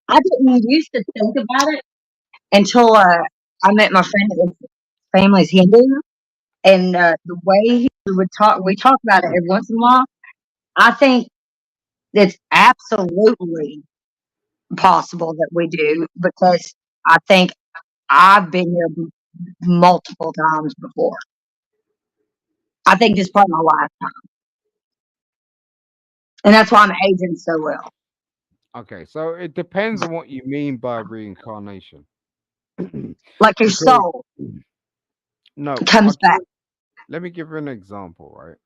I didn't used to think about it until I met my friend that his family's Hindu, and the way he would talk, we talk about it every once in a while. I think it's absolutely possible that we do because I think I've been here multiple times before. I think this is part of my lifetime, and that's why I'm aging so well. Okay, so it depends on what you mean by reincarnation. Like your Because soul no, comes back. let me give you an example, right?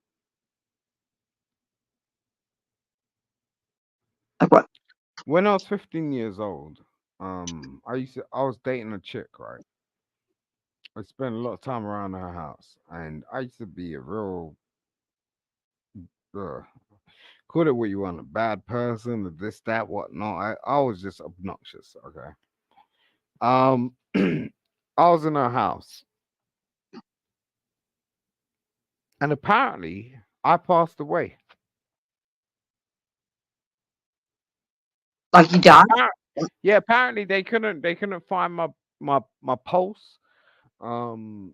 Like what? When I was 15 years old, I was dating a chick, right? I spent a lot of time around her house, and I used to be a real, uh, call it what you want, a bad person, or this, that, whatnot. I was just obnoxious. Okay. Um, I was in her house, and apparently I passed away. Like you die? Appar- yeah, apparently they couldn't find my pulse. Um,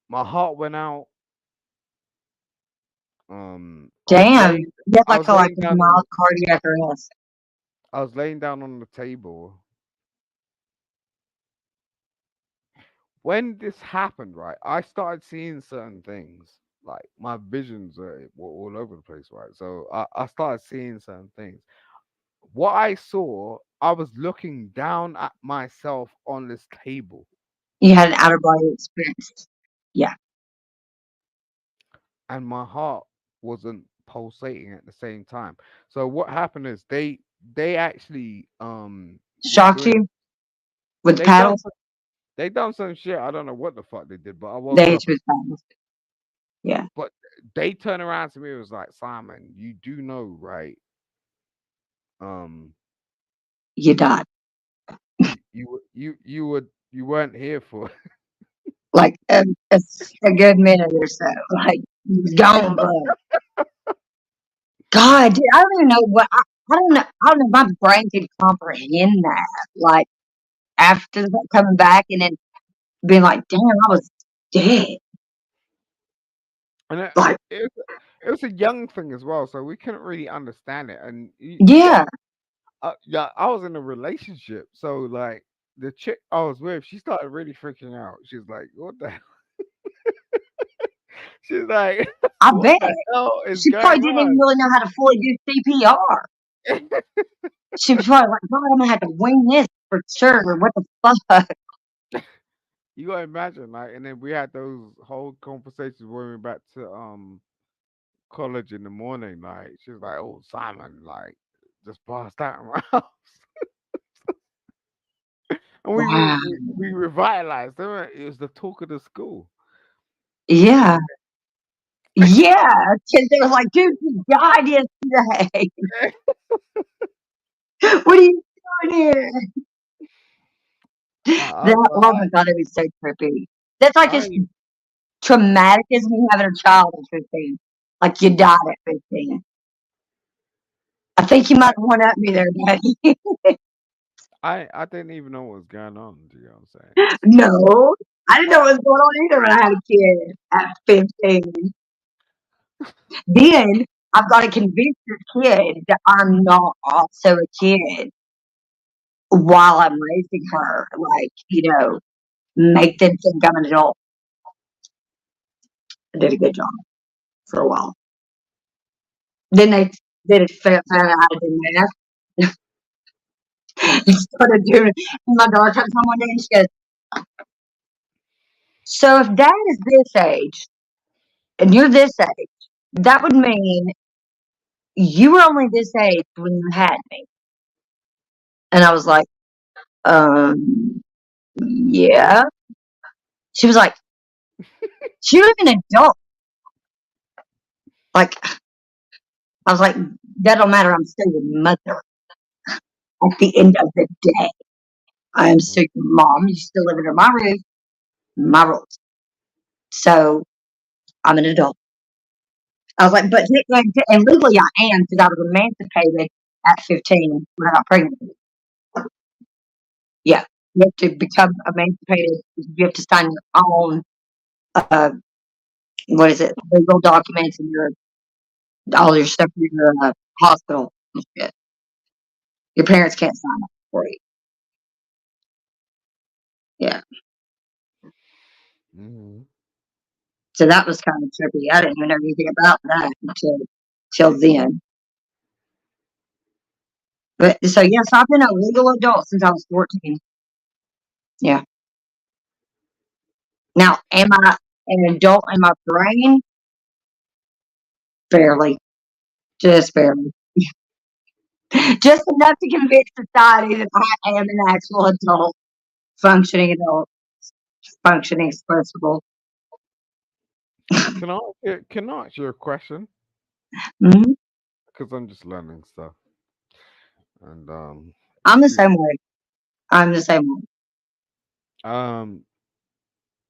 my heart went out. I was Damn. laying You had I was like laying a down on mild cardiac arrest. I was laying down on the table. When this happened, right, I started seeing certain things. Like my visions were all over the place, right? So I started seeing certain things. What I saw, I was looking down at myself on this table, You had an outer body experience. Yeah. and my heart wasn't pulsating at the same time. So what happened is they actually were Shocked doing you with the they done paddles? some, they done some shit. I don't know what the fuck they did, but I They woke hit up. you with paddles. Yeah. But they turned around to me and was like, Simon, you do know, right? Um, You died. you weren't here for. Like a good minute or so. Like you was gone, bud. God, dude, I don't even know what I don't know. I don't know if my brain could comprehend that. Like after coming back and then being like, damn, I was dead. And Like, it was a young thing as well, so we couldn't really understand it. And you got yeah. yeah, I was in a relationship, so like the chick I was with, she started really freaking out. She's like, "What the?" She's like, I "What bet. the hell is She probably going didn't even on?" really know how to fully do CPR. She was probably like, God, I'm gonna have to wing this for sure. What the fuck? You gotta imagine, like, and then we had those whole conversations when we went back to college in the morning. Like, she was like, "Oh, Simon, like, just passed out in my house," and Wow. we revitalized. It was the talk of the school. Yeah. Yeah. Because they were like, dude, you died yesterday. What are you doing here? That, oh my God, it was so trippy. That's like I as traumatic as me having a child at 15. Like you died at 15. I think you I might one up me there, Daddy. I didn't even know what was going on. You know what I'm saying? It's fine. No, I didn't know what was going on either when I had a kid at 15. Then I've got to convince this kid that I'm not also a kid while I'm raising her. Like, make them think I'm an adult. I did a good job for a while. Then they did it, found out how to do math. Started doing it. My daughter comes home one day and she goes, "So if dad is this age and you're this age, that would mean you were only this age when you had me." And I was like, yeah. She was like, "You're an adult." Like, I was like, "That don't matter. I'm still your mother at the end of the day. I am Mm, still your mom. You still live under my roof, my rules. So I'm an adult." I was like, "But and legally I am because I was emancipated at 15 when I got pregnant." Yeah, you have to become emancipated. You have to sign your own, uh, what is it, legal documents and all your stuff for your hospital and shit. Your parents can't sign it for you. Yeah. mm, So that was kind of trippy. I didn't even know anything about that until then. But so yes, I've been a legal adult since I was 14. Yeah. Now, am I an adult in my brain? Barely. Just barely. Just enough to convince society that I am an actual adult, functioning, expressible. can I ask you a question? Hmm. Because I'm just learning stuff. And I'm the excuse same way. I'm the same way. um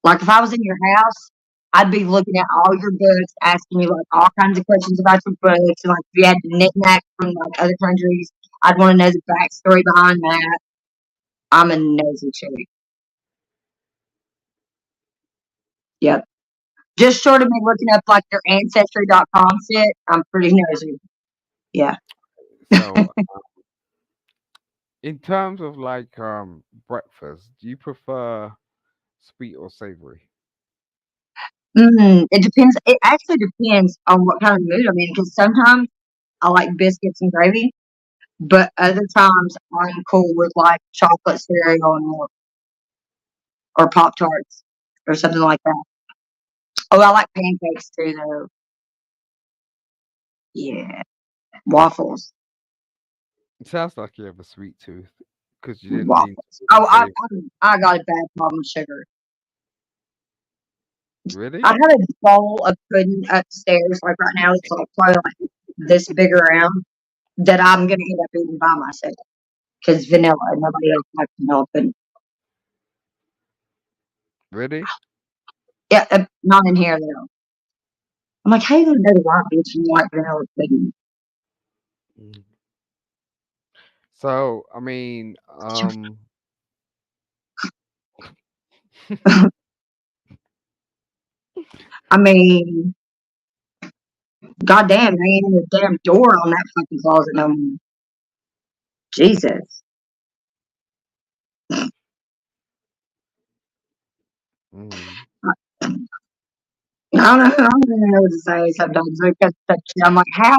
Like if I was in your house, I'd be looking at all your books, asking you like all kinds of questions about your books, and like if you had knickknacks from like other countries, I'd want to know the backstory behind that. I'm a nosy chick. Yep. Just short of me looking up like your ancestry.com shit, I'm pretty nosy. Yeah. so in terms of like breakfast, do you prefer sweet or savory? It depends. It actually depends on what kind of mood I'm in because sometimes I like biscuits and gravy, but other times I'm cool with like chocolate cereal and or Pop Tarts or something like that. Oh, I like pancakes too, though. Yeah, waffles, It sounds like you have a sweet tooth because you didn't lean waffles. towards Oh, savory. I got a bad problem with sugar. I Really? have a bowl of pudding upstairs, like right now. It's like probably like this big around that I'm gonna end up eating by myself because vanilla. Nobody else likes vanilla pudding. Really? Yeah, not in here though. I'm like, how you gonna know the white bitch and like vanilla pudding? Mm. So I mean, I mean, goddamn, there ain't even a damn door on that fucking closet no more. Jesus. mm, I don't even know what to say sometimes because I'm like, how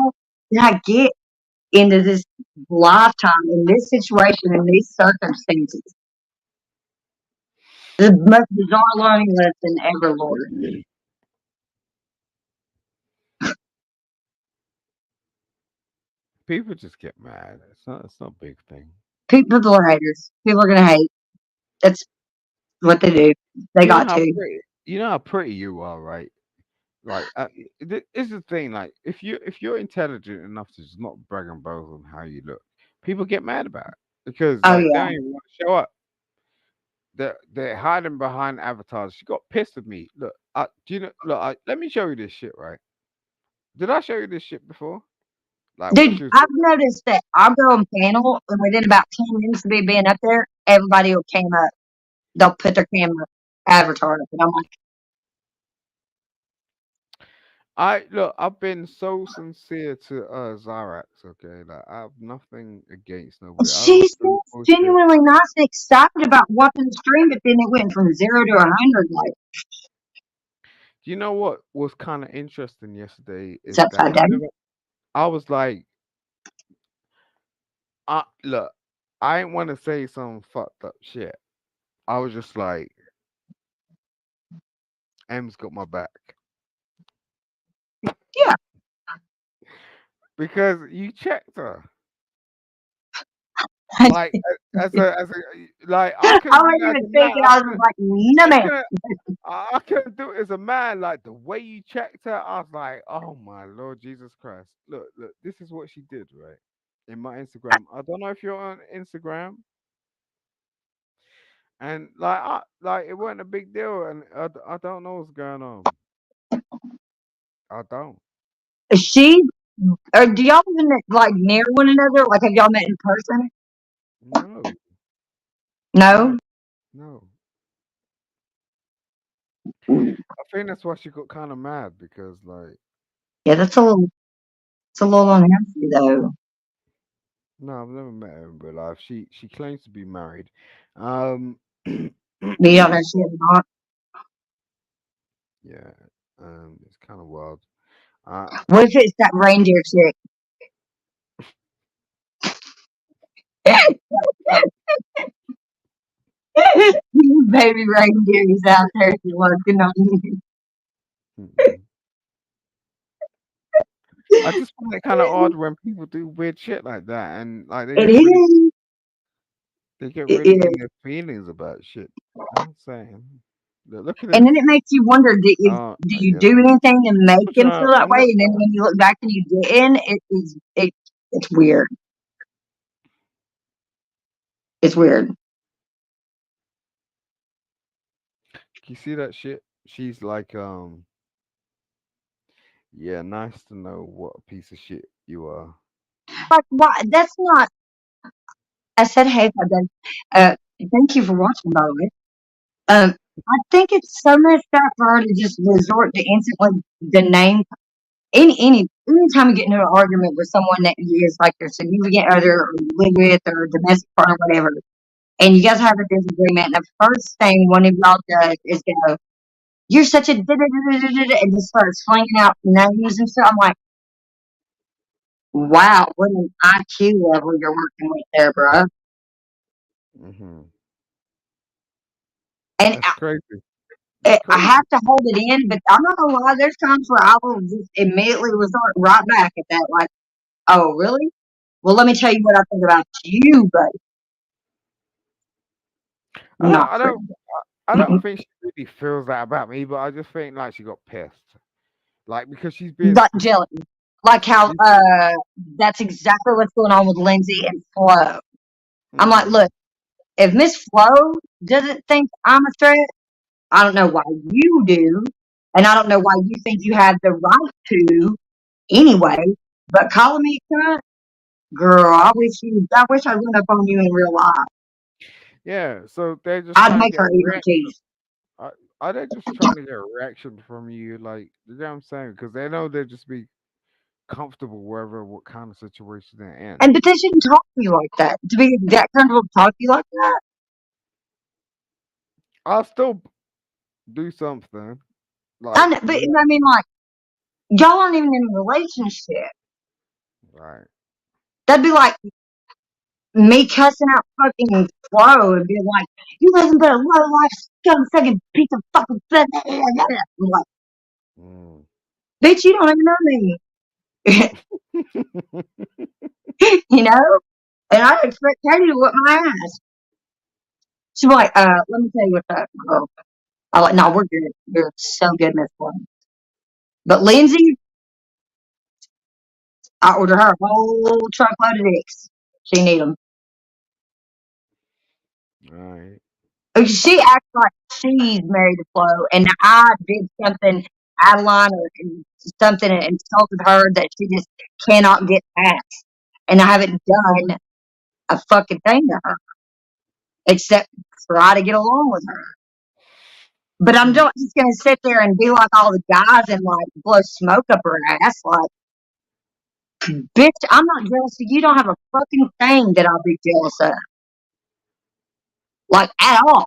did I get into this lifetime, in this situation, in these circumstances? The most bizarre learning lesson ever, Lord. people just get mad. It's not a big thing. People are haters. People are gonna hate. That's what they do. They got to. You know how pretty you are, right? Like this is the thing. Like if you're intelligent enough to just not brag and boast on how you look, people get mad about it because Oh like they yeah. don't even want to show up. They're hiding behind avatars. She got pissed with me. Look, do you know? Look, let me show you this shit. Right? Did I show you this shit before? Like what Dude, she was I've doing. noticed that I'll go on panel, and within about 10 minutes of me being up there, everybody will came up. They'll put their camera avatar up, and I'm like, I look, I've been so sincere to Zarax, okay? Like I have nothing against nobody. I she don't do seems bullshit. genuinely nice and excited about watching the stream, but then it went from 0 to 100. Like, Do you know what was kind of interesting yesterday it's is that upside down. I was like, look, I ain't want to say some fucked up shit. I was just like, M's got my back Yeah. because you checked her. I Like like I couldn't wasn't do it as even a man. thinking. I was just like, no, I man. couldn't I couldn't do it as a man. Like the way you checked her, I was like, oh my Lord Jesus Christ. Look, this is what she did, right? In my Instagram. I don't know if you're on Instagram. And like it wasn't a big deal and I don't know what's going on. I don't. She, or do y'all even like near one another? Like, have y'all met in person? No. No. No. No. I think that's why she got kind of mad because like Yeah, it's a little unhealthy though. no, I've never met her in real life. She claims to be married. Um But you don't know she is not. yeah, it's kind of wild. Uh, What if it's that reindeer chick? Baby reindeers out there looking on you. mm-mm. I just find it kind of odd when people do weird shit like that, and like It is. they get It really in is. their feelings about shit. I'm saying, look at And this. then it makes you wonder: do you You do know, anything to make him feel that I'm way? not And then trying. when you look back and you didn't, it's weird. It's weird. You see that shit? She's like, yeah, nice to know what a piece of shit you are. Like, why? That's not. I said, hey, I've done. Thank you for watching, by the way. I think it's so messed up for her to just resort to instantly the name. Anytime you get into an argument with someone that is like your significant other or you live with or domestic partner, whatever, and you guys have a disagreement, and the first thing one of y'all does is go, "You're such a," and just starts flinging out names and stuff. I'm like, wow, what an IQ level you're working with there, bro. Hmm. And That's crazy. That's I crazy. have to hold it in, but I'm not gonna lie. There's times where I will just immediately resort right back at that, like, "Oh, really? Well, let me tell you what I think about you, buddy. I don't. Not I don't. pretty." I don't think she really feels that about me, but I just think like she got pissed, like because she's being Like jealous. Like how she's being. that's exactly what's going on with Lindsay and Flo. I'm like, Hmm. look, if Miss Flo doesn't think I'm a threat, I don't know why you do, and I don't know why you think you have the right to anyway. But calling me a cunt, girl, I wish I went up on you in real life. Yeah, so they're just I'd trying to make get her a eat her reaction. teeth. Are they just trying to get a reaction from you? Like, you know what I'm saying? Because they know they'll just be comfortable wherever, what kind of situation they're in. And but they shouldn't talk to you like that. To be that comfortable to talk to you like that. I'll still do something. I Like, know, but yeah, I mean, like, y'all aren't even in a relationship. right. That'd be like me cussing out fucking Flo and being like, "You nothing but a low life scum sucking piece of fucking shit." I'm like, Mm. bitch, you don't even know me. You know? And I expect Katie to whip my ass. She's like, let me tell you what's up, girl. I'm like, no, we're good. You're so good, Miss Flo. But Lindsay, I ordered her a whole truckload of dicks. She need them. Right. She acts like she's married to Flo, and I did something Adeline or something and insulted her that she just cannot get past. And I haven't done a fucking thing to her except try to get along with her. But I'm Mm, not just gonna sit there and be like all the guys and like blow smoke up her ass. Like, bitch, I'm not jealous of you. Don't have a fucking thing that I'll be jealous of. Like, at all.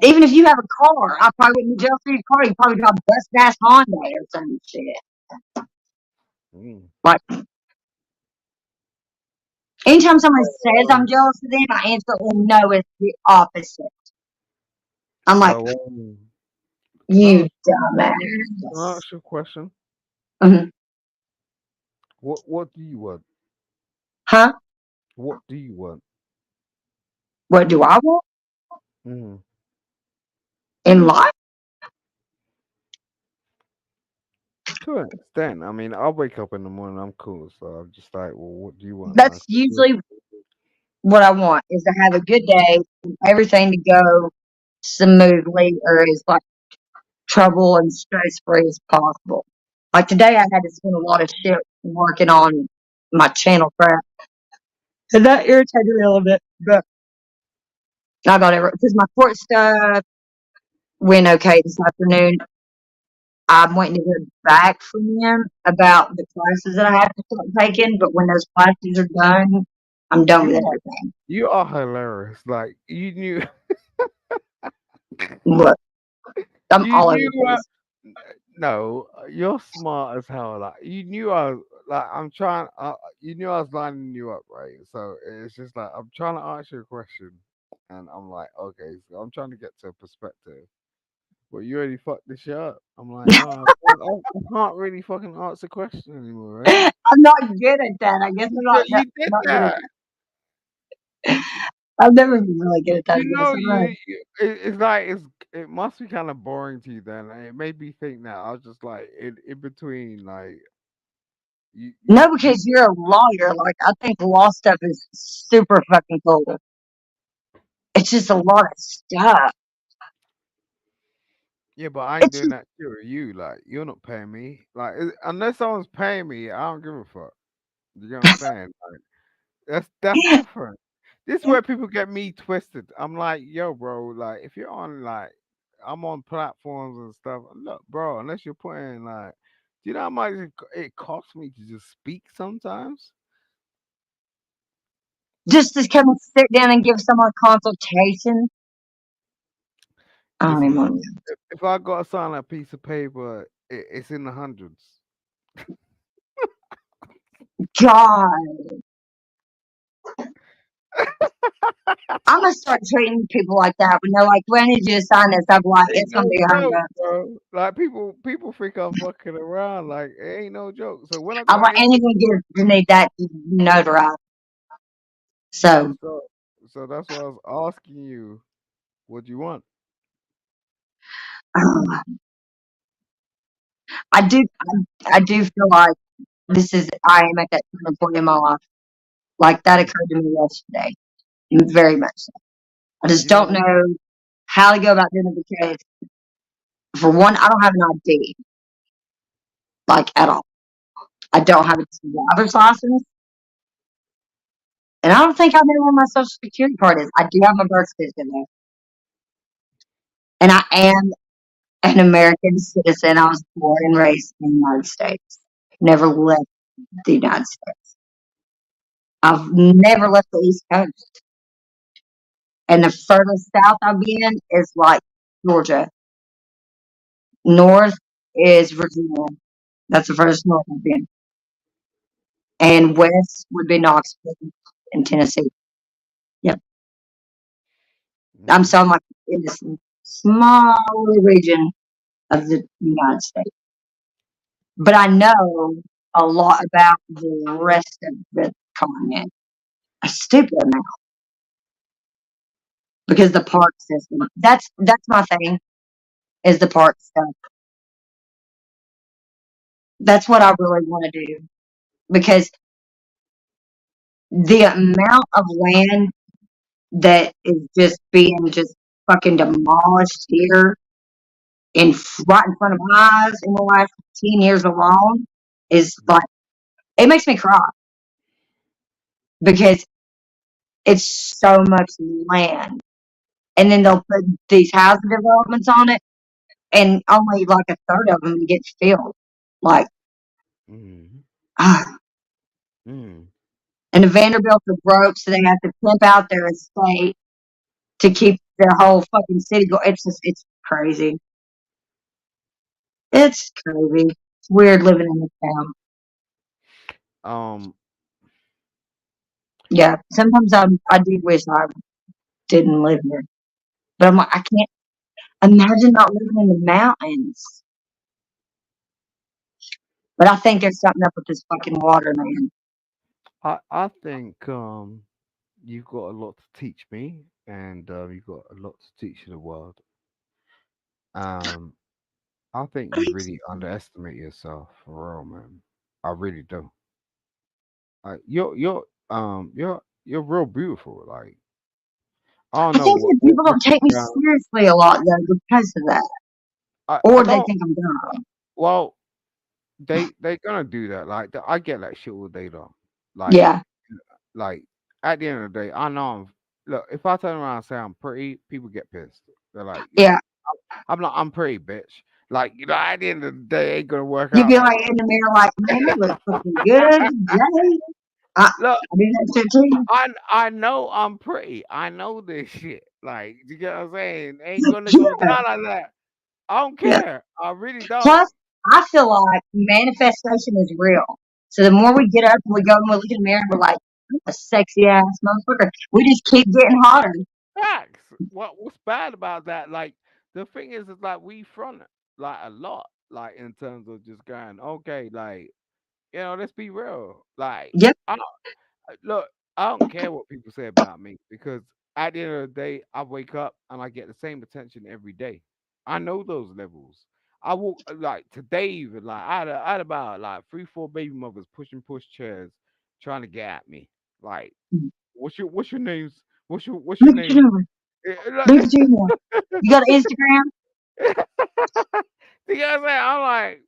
Even if you have a car, I probably wouldn't be jealous of your car. You probably got a bust ass Honda or some shit. mm. Like, anytime somebody says So, I'm jealous of them, I instantly know it's the opposite. I'm like, so can I you ask, can I dumbass. ask you a question? Mhm. What do you want? Huh? What do you want? What do I want Mm. in life? To an extent, I mean, I'll wake up in the morning, I'm cool, so I'm just like, well, what do you want? Like, That's usually what I want is to have a good day, everything to go smoothly or as like trouble and stress free as possible. Like today, I had to spend a lot of shit working on my channel crap, and that irritated me a little bit. But I got it because my court stuff went okay this afternoon. I'm waiting to hear back from them about the classes that I have to start taking. But when those classes are done, I'm done with you everything. you are hilarious. Like you knew Look, I'm you all over knew the place. no, you're smart as hell. Like you knew I was like I'm trying. You knew I was lining you up, right? So it's just like I'm trying to ask you a question, and I'm like, okay, so I'm trying to get to a perspective. But you already fucked this shit up. I'm like, oh, I can't really fucking answer a question anymore, right? I'm not good at that. I guess I'm not. You did Not good at that. that. I've never been really good at that. I You guess. know, I'm not. it's like it must be kind of boring to you then. And it made me think that I was just like in between, like No, you because you're a lawyer. Like I think law stuff is super fucking cool. It's just a lot of stuff. yeah, but I ain't It's doing just that shit with you. Like you're not paying me. Like unless someone's paying me, I don't give a fuck. You know what I'm saying? Like that's different. This is where people get me twisted. I'm like, yo, bro, like if you're on like I'm on platforms and stuff. Look, bro, unless you're putting like do you know how much it costs me to just speak sometimes? just to come and sit down and give someone a consultation. I don't even Listen, want bro, if I got to sign a piece of paper, it's in the hundreds. to. God, I'm gonna start treating people like that when they're like, "When did you sign this?" I'm like, Ain't "It's gonna no be joke, $100." bro. Like people think I'm fucking around. Like it ain't no joke. So when I I'm got like, this, "And you're gonna need that notarized." So so so that's why I was asking you, what do you want? I do, I do feel like this is I am at that turning point in my life. Like that Mm. occurred to me yesterday, very much so. I just You know don't what? know how to go about doing it because, for one, I don't have an ID, like at all. I don't have a driver's license, and I don't think I know where my social security card is. I do have my birth certificate though, and I am an American citizen. I was born and raised in the United States. Never left the United States. I've never left the East Coast, and the furthest south I've been is like Georgia. North is Virginia. That's the furthest north I've been. And west would be Knoxville in Tennessee. Yep. I'm Mm. so I'm like in this small region of the United States. But I know a lot about the rest of the continent. A stupid amount because the park system. That's my thing is the park stuff. That's what I really want to do because the amount of land that is just being just fucking demolished here right in front of my eyes in the last 10 years alone is like, it makes me cry because it's so much land. And then they'll put these housing developments on it, and only like a third of them get filled. Like, Mm, ah. mm. And the Vanderbilts are broke, so they have to pimp out their estate to keep their whole fucking city going. It's crazy. It's crazy. It's weird living in this town. Um, Yeah, sometimes I do wish I didn't live here, but I'm like, I can't imagine not living in the mountains. But I think there's something up with this fucking water, man. I think you got a lot to teach me, and you got a lot to teach the world. Um, I think you really underestimate yourself, for real, man. I really do. You're real beautiful. Like I don't I know think that people what don't take me you got. seriously a lot though because of that, I or they don't. think I'm dumb. Well, they gonna do that. Like I get that shit all day long. Like Yeah, like at the end of the day, I know look. If I turn around and say I'm pretty, people get pissed. They're like, yeah. I'm not. I'm pretty, bitch. Like at the end of the day, it ain't gonna work You'd out be like like in the mirror, like, man, you look fucking good today. look. I do that shit too. I know I'm pretty. I know this shit. Like you get what I'm saying? Ain't gonna go Yeah, down like that. I don't yeah. care. I really don't. Plus, I feel like manifestation is real. So the more we get up and we go and we look in the mirror and we're like, I'm a sexy ass motherfucker. We just keep getting hotter. Facts. What's bad about that? Like the thing is like we front it like a lot, like in terms of just going, okay, like let's be real. Like Yep. I look, I don't care what people say about me because at the end of the day, I wake up and I get the same attention every day. I know those levels. I walk like today even like I had about like 3, 4 baby mothers pushing push chairs trying to get at me. Like, what's your names? What's your Look at name? you. Eh, Look at you. You got an Instagram? like, you know what I'm saying? I'm like,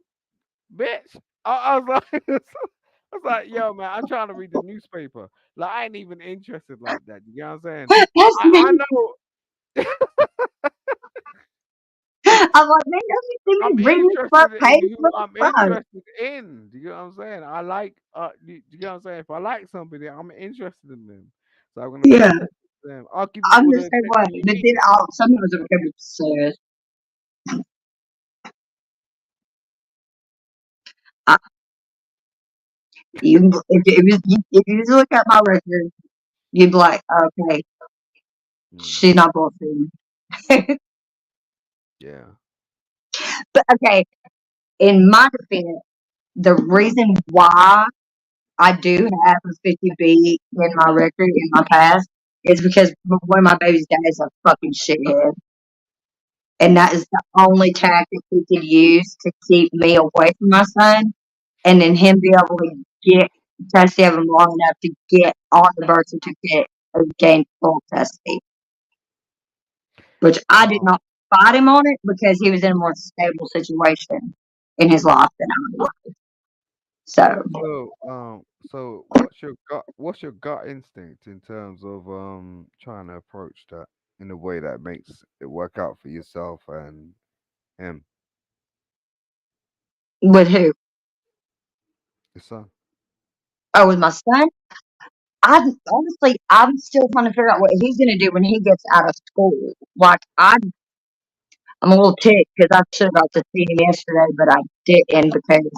bitch. I was like, I was like, yo, man, I'm trying to read the newspaper. Like, I ain't even interested like that. You know what I'm saying? That's I me. know I'm like, man, don't you see I'm me reading this front interested in page? who What the I'm fuck? interested in. Do you know what I'm saying? I like, you know what I'm saying? If I like somebody, I'm interested in them. So I'm gonna pay Yeah, attention to them. I'll give you I'm all the the same way. attention you But then need. sometimes it becomes obsessed. I, if you just look at my record, you'd be like, okay, Mm, she's not bullshitting. yeah. But okay, in my defense, the reason why I do have a 50B in my record in my past is because one of my baby's dad is a fucking shithead. And that is the only tactic he could use to keep me away from my son. And then him be able to get custody of him long enough to get on the birth certificate and gain full custody. Which I did Um, not fight him on it because he was in a more stable situation in his life than I was. So so what's your gut instinct in terms of trying to approach that in a way that makes it work out for yourself and him, with who? your son? Oh, with my son? I honestly, I'm still trying to figure out what he's going to do when he gets out of school. Like, I'm a little ticked because I should have got to see him yesterday, but I didn't because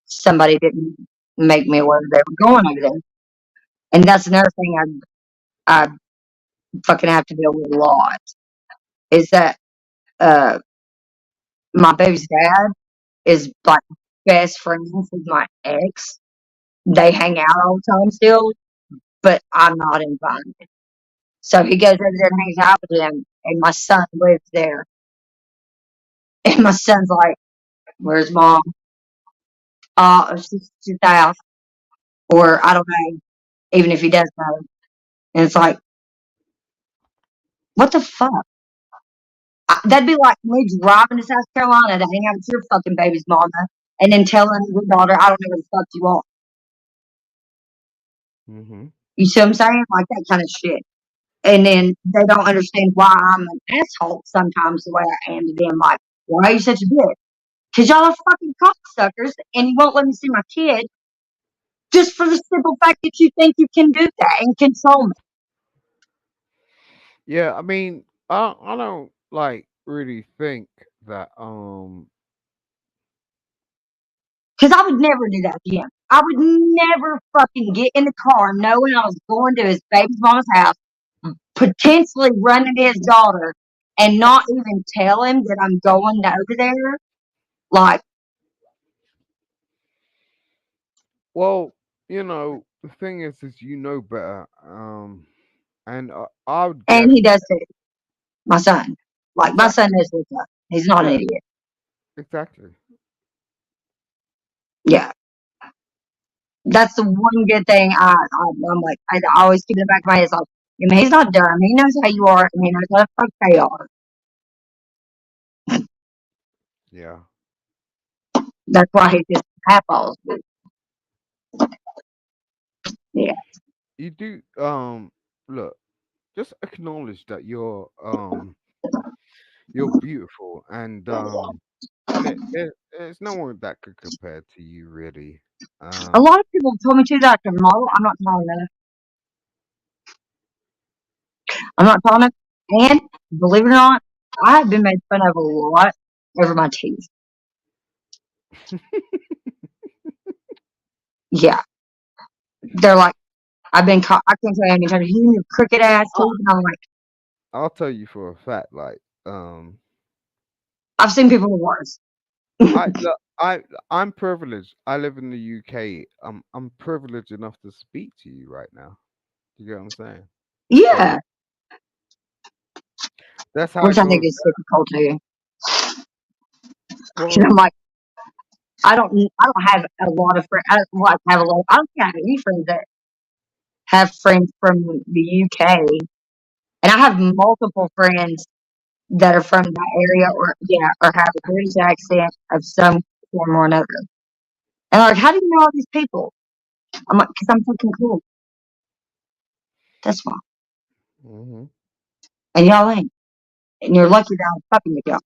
somebody didn't make me aware they were going over there. And that's another thing I fucking have to deal with a lot is that uh my baby's dad is like best friends with my ex. They hang out all the time still, but I'm not invited. So he goes over there and hangs out with him, and my son lives there. And my son's like, "Where's mom? She's out." Or I don't know, even if he does know. And it's like, what the fuck? That'd be like me driving to South Carolina to hang out with your fucking baby's mama and then telling your daughter, I don't know where the fuck you are. Mhm. You see what I'm saying? Like that kind of shit. And then they don't understand why I'm an asshole sometimes the way I am to them. Like, why are you such a bitch? Because y'all are fucking cocksuckers and you won't let me see my kid just for the simple fact that you think you can do that and control me. Yeah, I mean, I don't like really think that Because I would never do that to him. I would never fucking get in the car knowing I was going to his baby's mama's house, potentially running to his daughter, and not even tell him that I'm going over there. Like, well, the thing is you know better. And I would and guess he does too. My son. Like, my son exactly. knows what's up. He's not an Yeah, idiot. exactly. Yeah. That's the one good thing I'm like, I always keep in the back of my head. It's like, I mean, he's not dumb. He knows how you are, and he knows how the fuck they are. Yeah. That's why he just half balls. Yeah. You do look, just acknowledge that you're beautiful and there's no one that could compare to you really. A Um lot of people told me too that I can model. I'm not tall enough. I'm not tall enough. And believe it or not, I have been made fun of a lot over my teeth. Yeah. They're like, I've been caught. I can't tell you how many times you crooked ass I, teeth. And I'm like, I'll tell you for a fact, like I've seen people worse. I look, I'm privileged. I live in the UK. I'm privileged enough to speak to you right now. You get what I'm saying? So Yeah. that's how Which it I think goes. is difficult too. And Well, I'm like, I don't have a lot of friends. I don't like have a lot. I don't think I have any friends that have friends from the UK, and I have multiple friends that are from that area, or yeah, or have a British accent of some form or another. And like, how do you know all these people? I'm like, because I'm fucking cool. That's why. hmm And y'all ain't. And you're lucky that I'm fucking with y'all.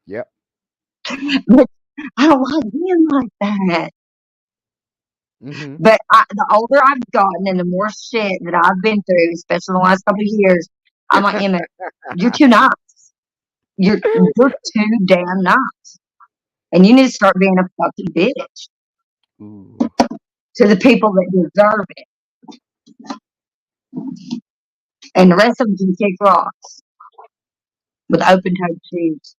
yep. But I don't like being like that. hmm But the older I've gotten and the more shit that I've been through, especially in the last couple of years, I'm like, Emmett, you're too nice. You're too damn nice. And you need to start being a fucking bitch Ooh. to the people that deserve it. And the rest of them can kick rocks with open toed shoes.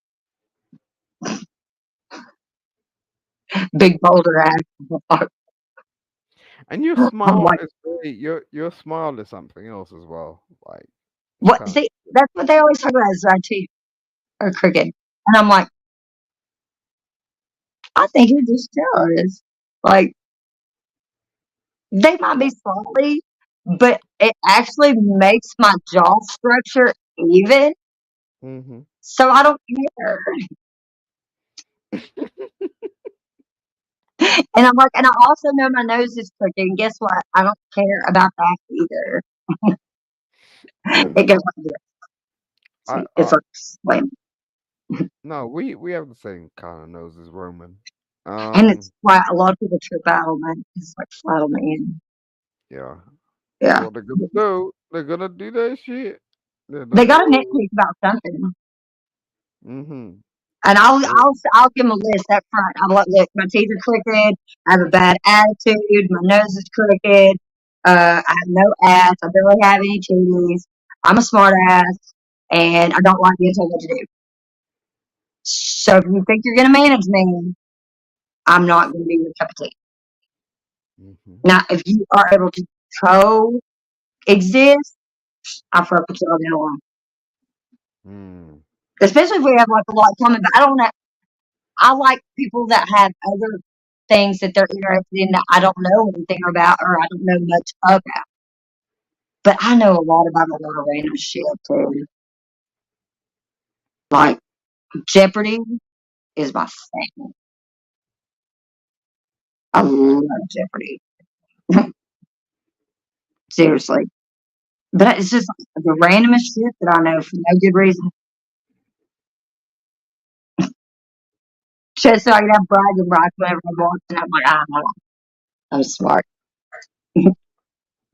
Big boulder ass. And your I'm smile like, is very your smile is something else as well. Like it's what? kind of See, that's what they always talk about is my teeth are crooked. And I'm like, I think you're just jealous. Like, they might be slightly, but it actually makes my jaw structure even. hmm So I don't care. And I'm like, and I also know my nose is crooked. And guess what? I don't care about that either. It goes like this. I See, it's like, wait. no, we have the same kind of nose as Roman. And it's Um, flat. A lot of people trip out on that. It's like flat on the end. yeah. That's Yeah. what they're gonna do. They're gonna do that shit. They're They like, got to oh, nitpick about something. mm-hmm. And I'll give them a list up front. I'm like, look, my teeth are crooked. I have a bad attitude. My nose is crooked. I have no ass. I barely have any titties. I'm a smart ass, and I don't like being told what to do. So if you think you're gonna manage me, I'm not gonna be your cup of tea. Mm-hmm. Now, if you are able to coexist, I fuck with you all day long. Mm. Especially if we have like a lot coming. But I don't know. I like people that have other things that they're interested in that I don't know anything about or I don't know much about. But I know a lot about a lot of random shit too. Like Jeopardy is my thing. I I, love Jeopardy. Seriously. But it's just the randomest shit that I know for no good reason. Just so I can have bragging rights whenever I walk and I'm like, ah, I'm smart.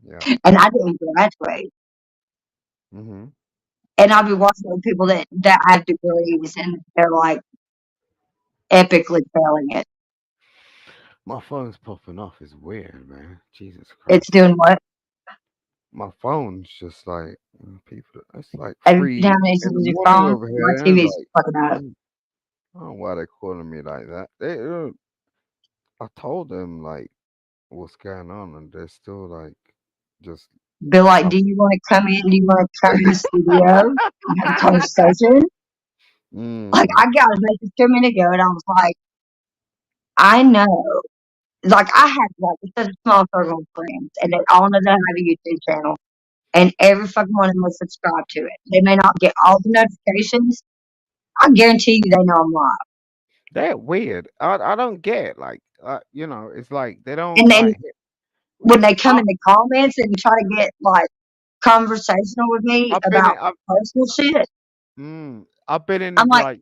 yeah. And I didn't graduate. Hmm. And I've been watching with people that have degrees and they're like epically failing it. My phone's popping off. It's weird, man. Jesus It's Christ. doing what? My phone's just like people. It's like Have you been three having in the issues with your morning phone? over My here. TV's Like fucking I up. don't know why they're calling me like that. I told them like what's going on, and they're still like just Be like, up. do you want to come in? Do you want to come in the studio and have a conversation? Like, Mm, I got a message 2 minutes ago and I was like, I know. Like, I had like such a small circle of friends and they all know that I have a YouTube channel and every fucking one of them is subscribed to it. They may not get all the notifications. I guarantee you they know I'm live. they're weird. I don't get it. Like it's like they don't And then like. when they come I, in the comments and try to get like conversational with me I've been about in. I've, personal shit, I've been I'm in like,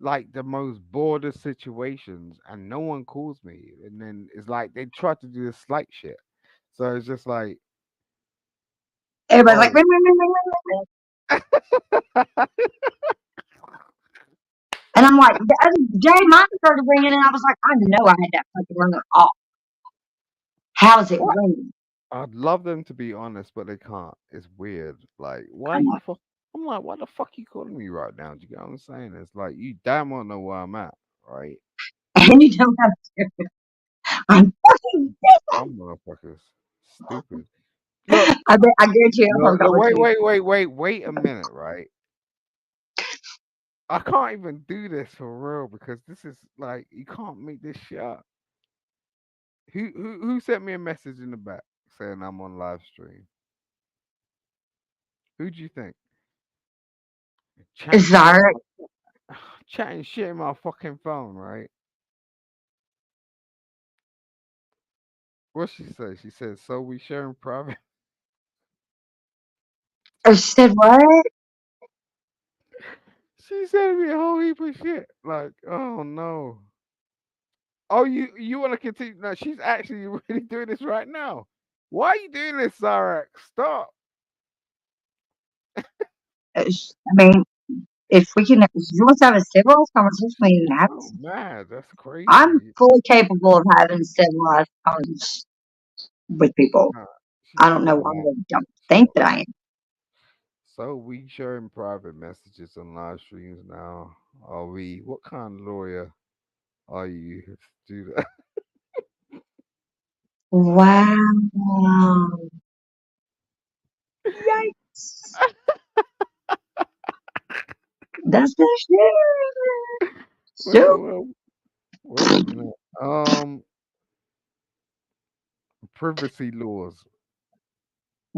like the most border situations, and no one calls me, and then it's like they try to do this slight shit. So it's just like, everybody's like, oh, "Ring, ring, ring, ring, ring, ring, ring." And I'm like, the other day mine started ringing and I was like, I know I had that fucking ringer off. How's it what? ringing? I'd love them to be honest, but they can't. It's weird. Like, why I'm you like, fuck? I'm like, why the fuck you calling me right now? Do you get what I'm saying? It's like you damn well know where I'm at, right? and you don't have to. I'm fucking. Some motherfuckers, stupid. Look, I guarantee you, I'm look, look, calling wait, you. wait, wait, wait, wait a minute, right? I can't even do this for real because this is like you can't make this shit up. Who sent me a message in the back saying I'm on live stream? Who do you think? Chatting shit, Sorry. chatting shit in my fucking phone, right? What she say? She said, "So we sharing private." Or she said, what? She sent me a whole heap of shit. Like, oh no. Oh, you want to continue? No, she's actually really doing this right now. Why are you doing this, Zarek? Stop. I mean, if we can, if you want to have a civilized conversation, we She's can have so it. mad. That's I'm crazy. fully capable of having civilized conversations with people. Nah, I she's don't know so why mad. they don't think So that I am. So we sharing private messages on live streams now. Are we? What kind of lawyer are you to do that? Wow. Yikes. That's the shit. Wait, So, wait a minute. Privacy laws.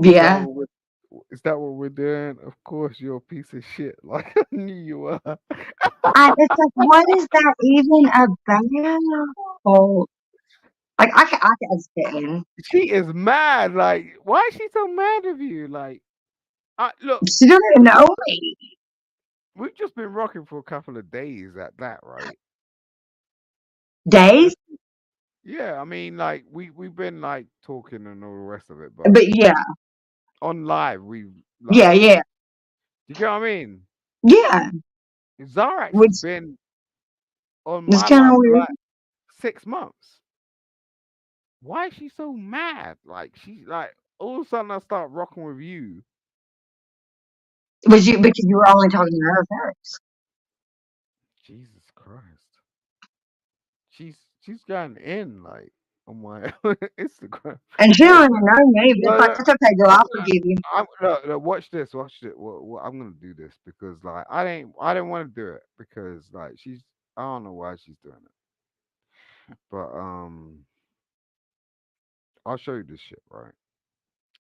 Is that yeah. what is that what we're doing? Of course, you're a piece of shit. Like I knew you were. It's like, what is that even about? Oh, like, I can understand. She is mad. Like, why is she so mad with you? Like, look, She doesn't even know me. we've just been rocking for a couple of days at that, right? Days? Yeah, I mean, like we've been like talking and all the rest of it, but But yeah. on live we Yeah, like, yeah. you get what I mean? Yeah. Zarax has Which been on is my kind of live for weird. like 6 months. Why is she so mad? Like she's like all of a sudden I start rocking with you. Was you because you were only talking to her first. Jesus Christ. She's gotten in like on my Instagram. And she Wait, don't even know me, but it's no, like, no, it's okay, girl, I'm I'll gonna, forgive you. no, watch this, watch it. I'm gonna do this because like I didn't want to do it because like I don't know why she's doing it, but I'll show you this shit, right?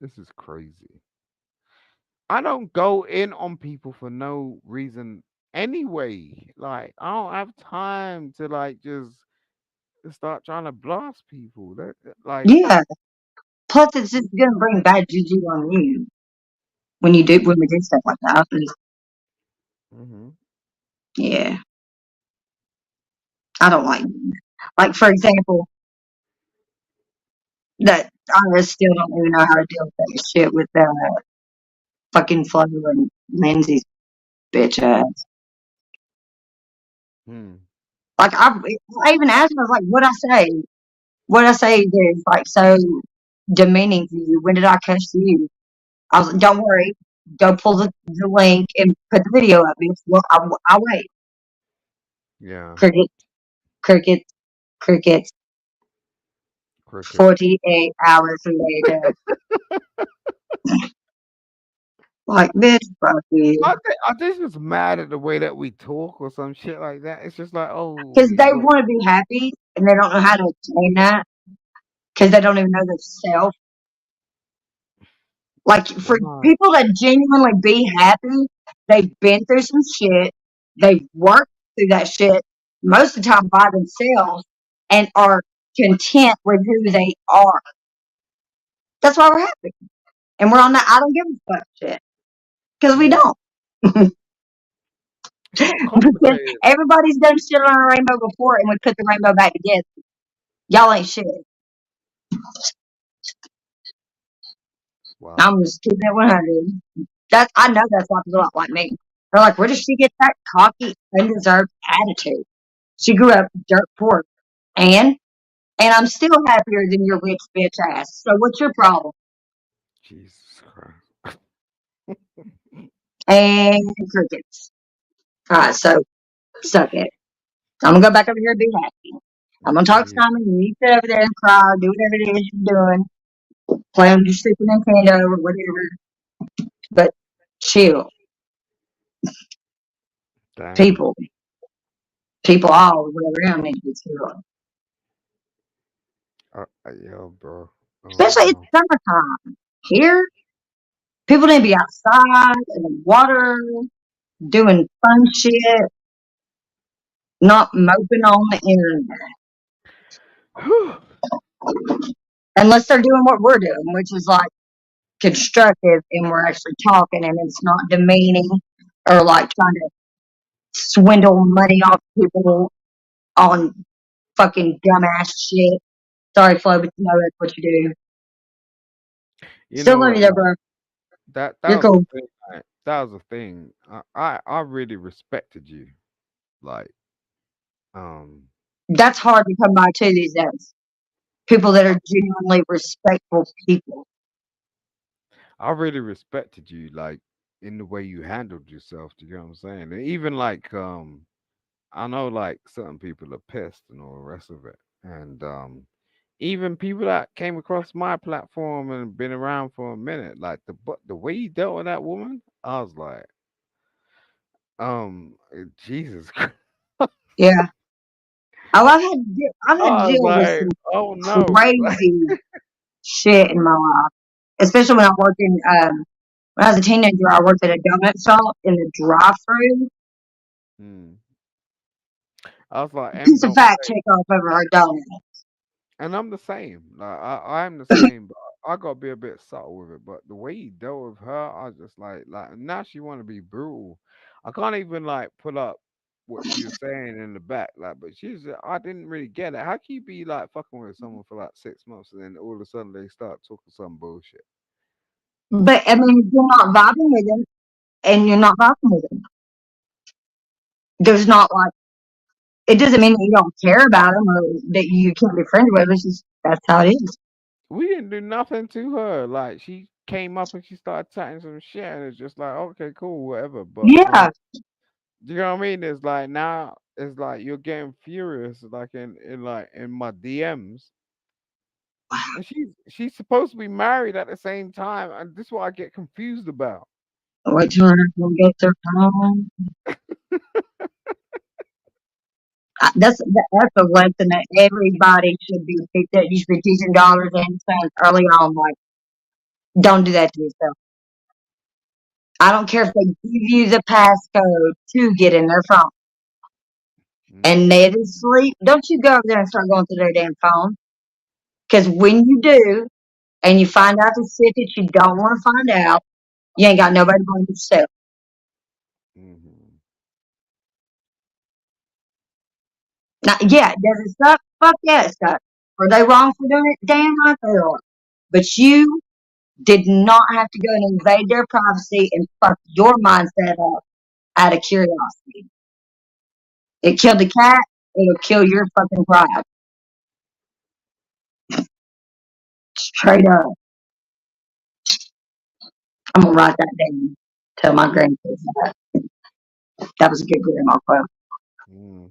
This is crazy. I don't go in on people for no reason anyway. Like I don't have time to like just start trying to blast people. Like, Yeah. Plus, it's just gonna bring bad juju on you when we do stuff like that. hmm Yeah, I don't like for example that I just still don't even know how to deal with that shit with fucking Flo and Lindsay's bitch ass. hmm. Like I even asked him, I was like, "What I say? What I say is like so demeaning to you? When did I cuss you?" I was like, "Don't worry, go pull the link and put the video up, bitch. Well, I'll wait." Yeah, Cricket, cricket, cricket. crickets. 48 hours later, like bitch, fuck you. I think just mad at the way that we talk or some shit like that. It's just like, oh, Because they want to be happy and they don't know how to obtain that because they don't even know themselves. Like for why? people that genuinely be happy, they've been through some shit. They've worked through that shit most of the time by themselves and are content with who they are. That's why we're happy. And we're on that I don't give a fuck shit. Because we Yeah, don't. it's not Because complicated. everybody's done shit on a rainbow before and we put the rainbow back together. Y'all ain't shit. Wow. I'm just keeping it 100. I know that's why people don't like me. They're like, where does she get that cocky, undeserved attitude? She grew up dirt poor, and I'm still happier than your rich bitch ass. So what's your problem? Jesus Christ. And crickets. All right, so suck it. I'm gonna go back over here and be happy. I'm gonna talk Jeez. Simon. You sit over there and cry, do whatever it is you're doing, play on your Super Nintendo or whatever. But chill, Damn. people, people all the way around need to be chill. Yo, bro. Oh Especially it's no. summertime. Here, people need to be outside in the water, doing fun shit, not moping on the internet. Whew. Unless they're doing what we're doing, which is like constructive and we're actually talking and it's not demeaning or like trying to swindle money off people on fucking dumbass shit. Sorry, Flo, but you know that's what you do. You Still know love you what? though, Like, bro. that You're was the cool. thing. Like, that was the thing. I really respected you. Like, um, That's hard to come by too these days. People that are genuinely respectful people. I really respected you. Like in the way you handled yourself. Do you know what I'm saying? And even like, I know like certain people are pissed and all the rest of it, and even people that came across my platform and been around for a minute, like the way you dealt with that woman, I was like, Jesus Christ. Yeah. Oh, I've had to I was deal with like, some oh no. crazy shit in my life, especially when I worked in when I was a teenager. I worked at a donut shop in the drive-through. Hmm. I was like, M Piece of don't fat play. take off over her donut. And I'm the same. Like I'm the same, but I gotta be a bit subtle with it. But the way he dealt with her, I was just like now she wanna be brutal. I can't even like pull up what she was saying in the back, like, but I didn't really get it. How can you be like fucking with someone for like 6 months and then all of a sudden they start talking some bullshit? But I mean, if you're not vibing with him, and you're not vibing with him, there's not like it doesn't mean that you don't care about him or that you can't be friends with him. It's just that's how it is. We didn't do nothing to her. Like she came up and she started chatting some shit and it's just like, okay, cool, whatever. But Yeah, you know what I mean? It's like now it's like you're getting furious, like in like in my DMs, and she's supposed to be married at the same time, and this is what I get confused about. wait till I get their phone. That's a lesson that everybody that you should be teaching daughters and sons early on. Like, don't do that to yourself. I don't care if they give you the passcode to get in their phone. And Mm-hmm. Ned is asleep. Don't you go over there and start going through their damn phone. Because when you do, and you find out the shit that you don't want to find out, you ain't got nobody to blame yourself. Mm-hmm. Now, yeah, does it suck? Fuck yeah, it sucks. Are they wrong for doing it? Damn right they are. But you did not have to go and invade their privacy and fuck your mindset up out of curiosity. It killed the cat, it'll kill your fucking pride. Straight up. I'm gonna write that down. Tell my grandkids that. That was a good grandma quote. Mm-hmm.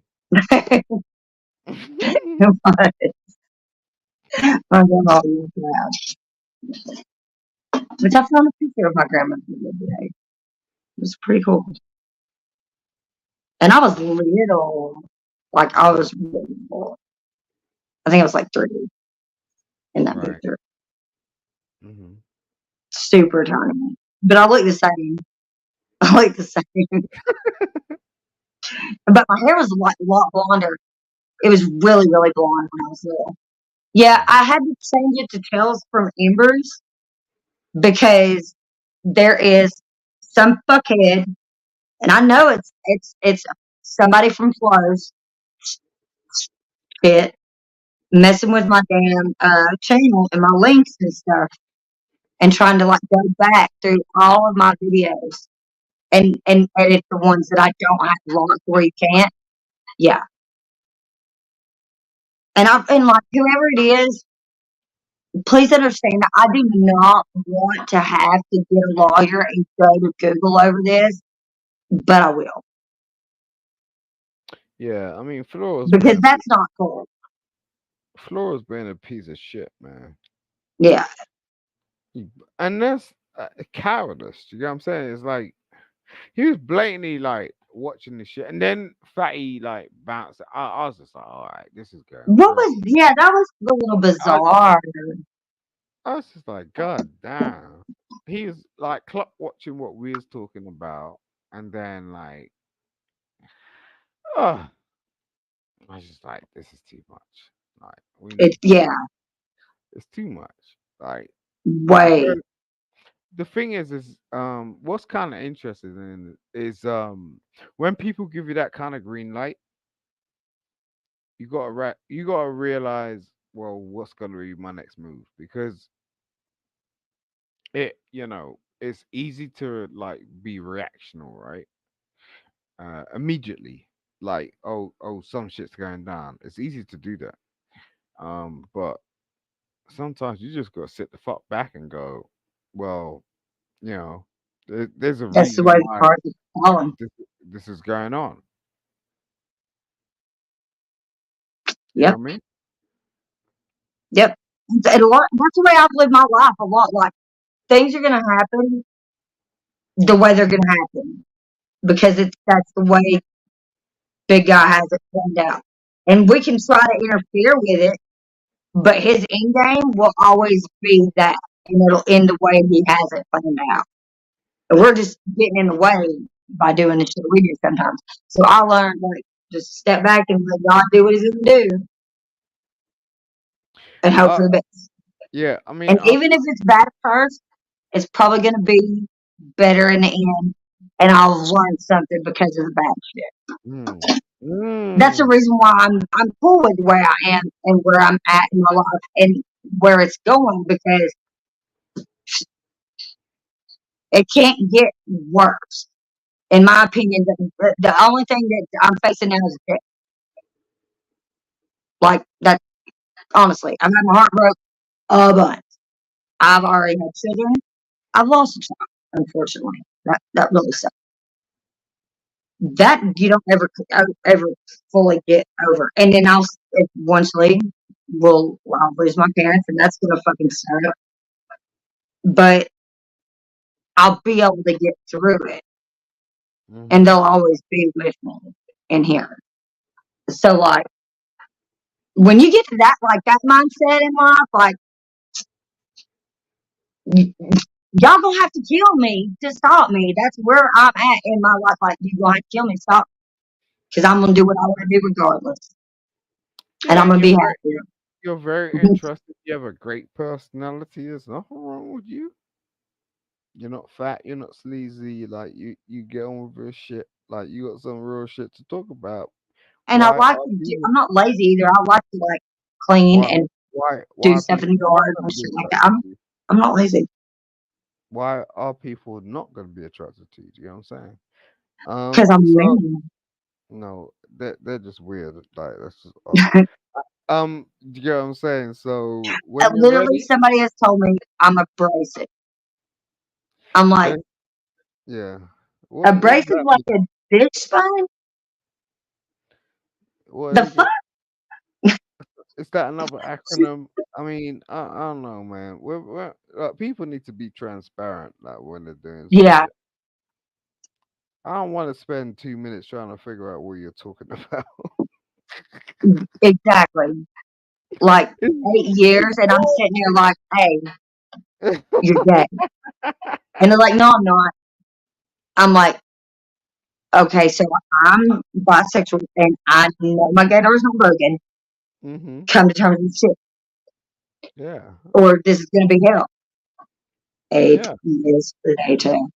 My grandma was proud. Which I found a picture of my grandma the other day. It was pretty cool. And I was little. Like I was really little. I think I was like 3 in that Right. picture. Mm-hmm. Super tiny. But I look the same. I look the same. But my hair was a lot blonder. It was really, really blonde when I was little. Yeah, Mm-hmm. I had to change it to Tails from Embers because there is some fuckhead, and I know it's somebody from Flows shit messing with my damn channel and my links and stuff, and trying to like go back through all of my videos and edit the ones that I don't have locked where you can't. Yeah, and I've been like whoever it is, please understand that I do not want to have to get a lawyer and go to Google over this, but I will Yeah, I mean, Flora's been because a that's not cool. piece of shit, man. Yeah, And that's cowardice. You know what I'm saying? It's like he was blatantly like watching the shit, and then Fatty like bounced. I was just like, all right, this is going what real. was yeah that was a little I bizarre. I was just like, God damn. He was like clock watching what we was talking about, and then like, oh, I was just like, this is too much. Like, we It need to. yeah It's too much. Like, way because the thing is what's kind of interesting in is when people give you that kind of green light, you gotta realize, well, what's gonna be my next move, because it's easy to like be reactional, right? Immediately, like, oh, some shit's going down. It's easy to do that. But sometimes you just gotta sit the fuck back and go, well, you know, there's a that's the way reason the why cards are falling. this this is going on. You know Yep, what I mean? yep. And a lot, that's the way I've lived my life a lot. Like things are gonna happen the way they're gonna happen because that's the way big guy has it planned out. And we can try to interfere with it, but his end game will always be that, and it'll end the way he has it planned out. And we're just getting in the way by doing the shit we do sometimes. So I learned like just step back and let God do what He's gonna do, and hope Uh, for the best. yeah. I mean, And even if it's bad at first, it's probably gonna be better in the end, and I'll learn something because of the bad shit. mm, That's the mm, reason why I'm cool with where I am and where I'm at in my life and where it's going because it can't get worse. In my opinion, the only thing that I'm facing now is death. Like that. Honestly, I've had my heart broke a bunch. I've already had children. I've lost a child, unfortunately. That really sucks. That you don't ever fully get over. And then eventually I'll lose my parents, and that's gonna fucking suck. But I'll be able to get through it, and mm-hmm. they'll always be with me in here. So like when you get to that like that mindset in life, like Y'all gonna have to kill me to stop me. That's where I'm at in my life. Like, you gonna have to kill me to stop, because I'm gonna do what I want to do regardless, and Yeah, I'm and gonna be happy. you're very interested. You have a great personality. There's nothing wrong with you. You're not fat. You're not sleazy. Like you get on with your shit. Like you got some real shit to talk about. And I Why like are to do. people? I'm not lazy either. I like to like clean Why and why do are stuff in people the not yard going and to be shit like that. attracted to you? I'm not lazy Why are people not going to be attracted to you? Do you know what I'm saying? because I'm So mean. no, they're just weird. Like that's just odd. You get what I'm saying? So when you're Literally, ready, somebody has told me I'm abrasive. I'm like, then yeah. What does abrasive that like mean? a bitch spine? What The is fuck? it? Is that another acronym? I mean, I don't know, man. People need to be transparent, like when they're doing some Yeah, shit. I don't want to spend 2 minutes trying to figure out what you're talking about. exactly. Like It's, 8 years, it's and I'm sitting there like, hey, you're gay. And they're like, no, I'm not. I'm like, okay, so I'm bisexual and I know my gay door is not broken. hmm. Come to terms with shit, Yeah, or this is going to be hell. It yeah. is the day too.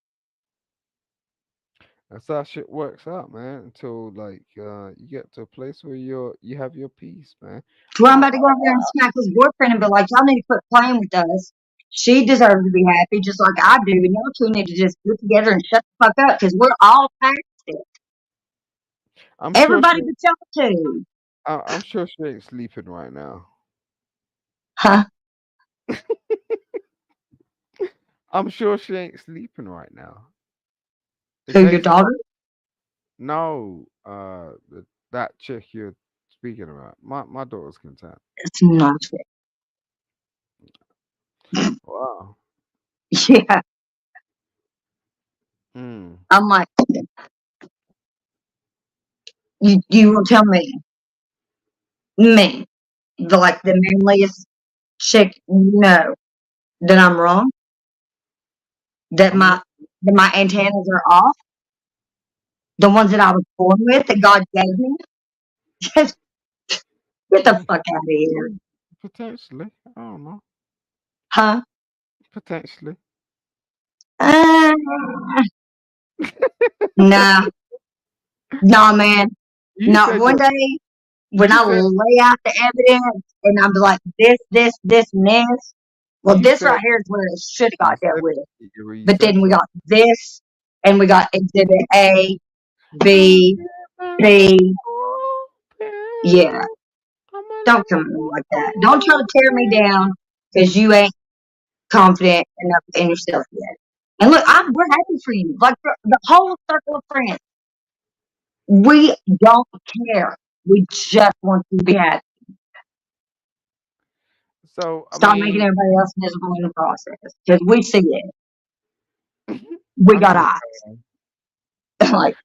That's how shit works out, man. Until like you get to a place where you have your peace, man. Well, I'm about to go over there and smack his boyfriend and be like, y'all need to quit playing with us. She deserves to be happy just like I do. And y'all two need to just get together and shut the fuck up because we're all past it. I'm sure Everybody she. but y'all two. I'm sure she ain't sleeping right now. Huh? I'm sure she ain't sleeping right now. It Who, your takes a lot. daughter? No, that chick you're speaking about. My daughter's content. It's not it. Wow. Yeah. Mm. I'm like, you will tell me, like the manliest chick you know, that I'm wrong, that I'm my listening. that my antennas are off, the ones that I was born with, that God gave me. Just get the fuck out of here. Potentially. I don't know. Huh? Potentially. Uh, nah, nah, man. You Not said one your. day when You I said. lay out the evidence and I'm like, this, and this. Well, You this said. right here is where it should have You got dealt said. with. You But said then we something. got this, and we got exhibit A, I B, get my C. Yeah, open. I'm a don't come at me like that. Don't try to tear me down because you ain't confident enough in yourself yet. And look, we're happy for you. Like the whole circle of friends, we don't care. We just want you to be happy. So I Stop making mean, everybody else miserable in the process because we see it. We I'm got just eyes. saying. Like,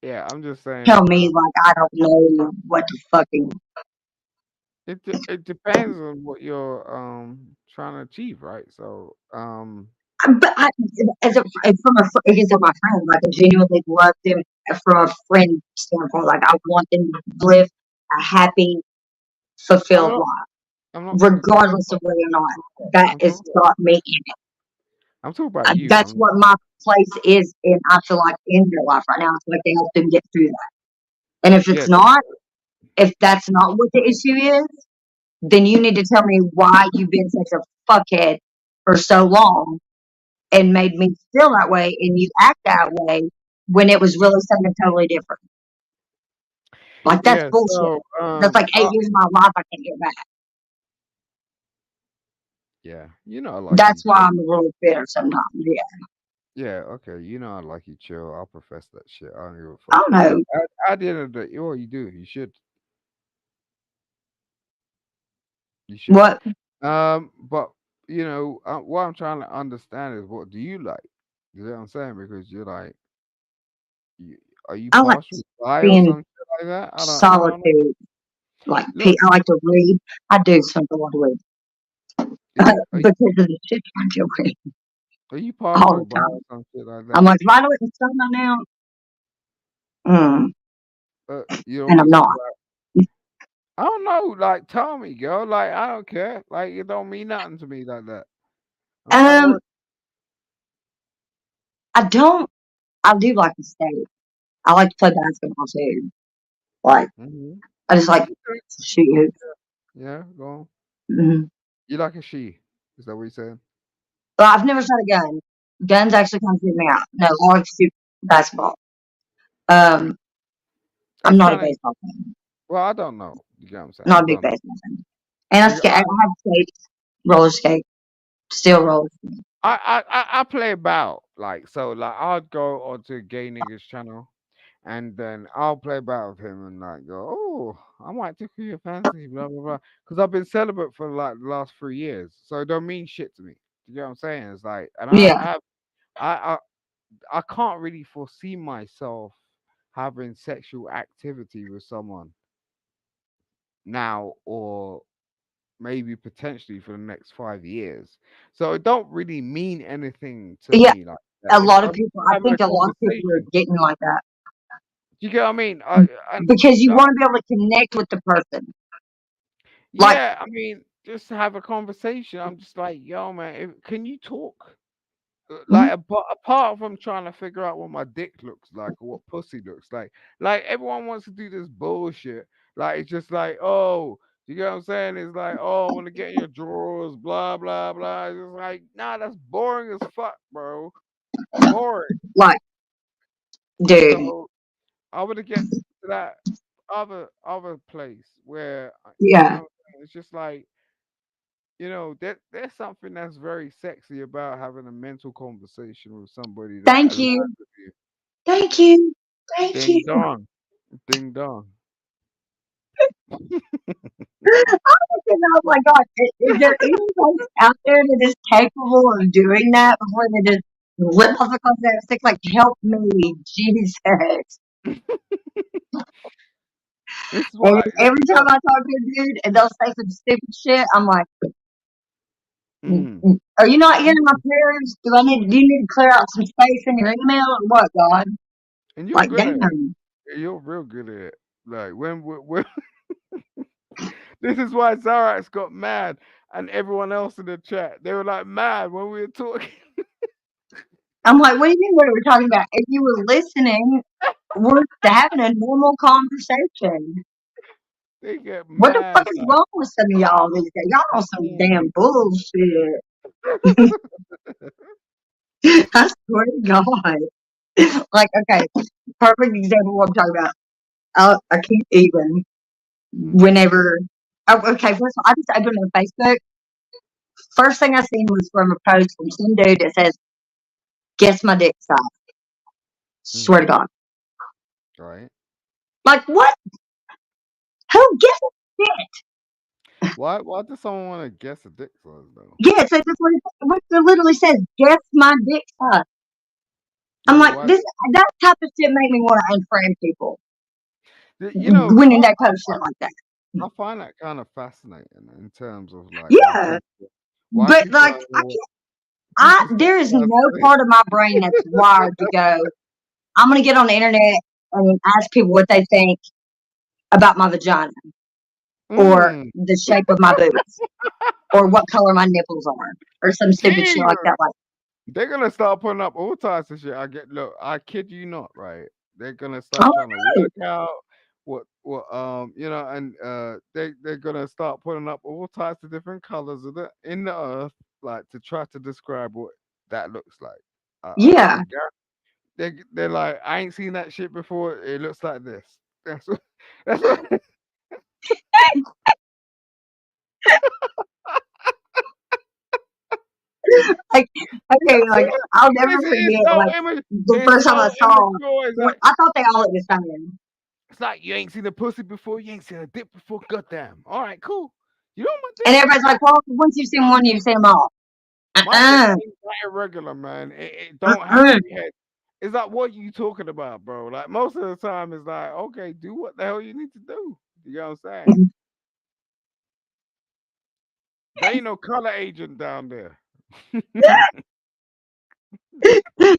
Yeah, I'm just saying. tell me, like, I don't know what the fucking. It depends on what you're trying to achieve, right? So But from against my friend, like, I genuinely love them from a friend standpoint. Like, I want them to live a happy, I'm fulfilled not life, I'm not talking about regardless of whether or not that I'm has talking about got me in it. I'm talking about you. That's what my place is in. I feel like in their life right now. It's like they help them get through that. And if Yeah, it's not, if that's not what the issue is, then you need to tell me why you've been such a fuckhead for so long and made me feel that way and you act that way when it was really something totally different. Like, that's yeah. bullshit. So That's like 8 years of my life I can't get back. yeah, I like you That's why chill. I'm a little bitter sometimes. Yeah. Yeah, okay, I like you chill. I'll profess that shit. I don't give a I fuck. don't know. At the end of the day, what you do, you should. What But what I'm trying to understand is what do you like? You know what I'm saying? Because you're like, you, are you I like partial guy or being some shit like that? I don't know. solitude. Like, Look, I like to read. I do spend a lot of read do you? Are you because of the shit I deal with. Are you passed all her the by or time. some shit like I'm that? like, if I don't stop my now, mm, You don't and I'm want to not. talk about. I don't know. Like, tell me, girl. Like, I don't care. Like, it don't mean nothing to me like that. I'm trying to Um, work. I don't. I do like to skate. I like to play basketball too. Like, Hmm. I just like Okay. shoot hoops. Yeah, go on. Mm-hmm. You like a she? Is that what you said? But I've never shot a gun. Guns actually kind of freak me out. No, I like to shoot basketball. Um, I'm That's not a kind of. baseball fan. Well, I don't know. You get what I'm saying? Not I a big don't know. baseball fan. And I skate. I I, have skates, roller skate, steel roller. I play about like so. Like, I'd go onto a gay nigga's channel, and then I'll play about with him and like go, oh, I might tickle your fancy, blah blah blah. Because I've been celibate for like the last 3 years, so it don't mean shit to me. You get what I'm saying? It's like, and Yeah, I I can't really foresee myself having sexual activity with someone now or maybe potentially for the next 5 years. So it don't really mean anything to yeah. me like that. A It's lot of I'm people. I having a think a lot of people are conversation. getting like that Do you get what I mean? And because you want to be able to connect with the person. Like, yeah, I mean, just to have a conversation. I'm just like, yo, man, can you talk? mhm, Like, apart from trying to figure out what my dick looks like or what pussy looks like everyone wants to do this bullshit. Like, it's just like, oh, you get what I'm saying? It's like, oh, I want to get in your drawers, blah blah blah. It's just like, nah, that's boring as fuck, bro. Boring. like, dude. So I would get to that other place where you Yeah. know it's just like there's something that's very sexy about having a mental conversation with somebody that Thank you. aligns with you. Thank you. Thank Ding you. dong, ding dong. Oh my God. Is there anyone out there that is capable of doing that before they just rip off the clothes and stick? Like, help me, Jesus. This is And why. every time I talk to a dude and they'll say some stupid shit, I'm like, Mm, are you not hearing my prayers? Do you need to clear out some space in your email or what, God? and you're Like, good at it. damn. You're real good at it. Like when this is why Zarax got mad and everyone else in the chat. They were like mad when we were talking. I'm like, what do you mean? What are we talking about? If you were listening, we're having a normal conversation. They get What the fuck mad. is wrong with some of y'all these days? Y'all on some Mm. damn bullshit. I swear to God. Like, okay, perfect example of what I'm talking about. I can't even. Mhm. Whenever. Oh, okay, first of all, I just opened up Facebook. First thing I seen was from a post from some dude that says, guess my dick size. Swear to Mhm. God. Right. Like, what? Who guesses shit? Why does someone want to guess a dick size though? Yeah, so that's what it literally says. Guess my dick size. I'm Yeah, like, why? this that type of shit make me want to unfriend people You know, when they post shit like that. I find that kind of fascinating in terms of like Yeah, why but people like, are I more can't. people say, There is no part of my brain that's wired to go. I'm gonna get on the internet and ask people what they think about my vagina or mm, the shape of my boobs or what color my nipples are or some stupid shit like Jesus. that. Like, They're gonna start putting up all types of shit. Look, I kid you not, right? They're gonna start oh trying to no, work out what and they're gonna start putting up all types of different colors of the in the earth, like to try to describe what that looks like. I yeah. they're like, I ain't seen that shit before. It looks like this. That's what that's what Like, okay, that's like what I'll never it's forget so like the it's first time I so saw immature. one. I thought they all looked the same. It's like you ain't seen a pussy before, you ain't seen a dick before. Goddamn. All right, cool. You know my And dick? everybody's like, well, once you've seen one, you've seen them all. My dick Uh-uh. ain't that irregular, man. It don't have Uh-uh. three heads. It's like, what you talking about, bro? Like most of the time, it's like, okay, do what the hell you need to do. You know what I'm saying? There ain't no color agent down there.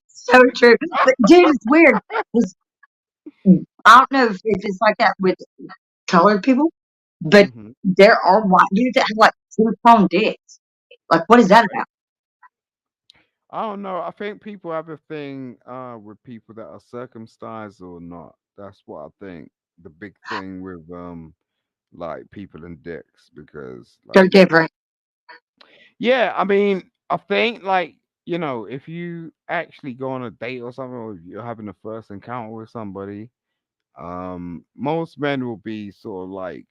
So true. But dude, it's weird. 'Cause I don't know if it's like that with colored people, but Hmm. there are white dudes that have like two-tone dicks. Like, what is that Right. about? I don't know. I think people have a thing with people that are circumcised or not. That's what I think. The big thing with like people and dicks because They're like different. yeah, I mean, I think like if you actually go on a date or something, or if you're having a first encounter with somebody, most men will be sort of like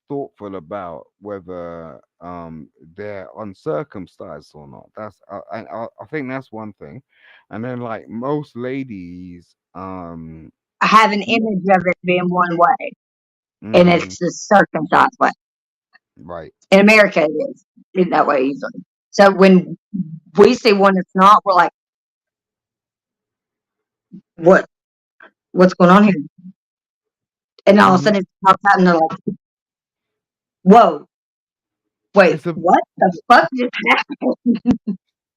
thoughtful about whether they're uncircumcised or not. I think that's one thing, and then like most ladies, I have an yeah, image of it being one way, and mm-hmm, it's the circumcised way. right. In America, it is in that way usually. So when we see one that's not, we're like, what? What's going on here? And all of a Mm-hmm. sudden, it pops out, and they're like, whoa, wait, It's a what the fuck just happened?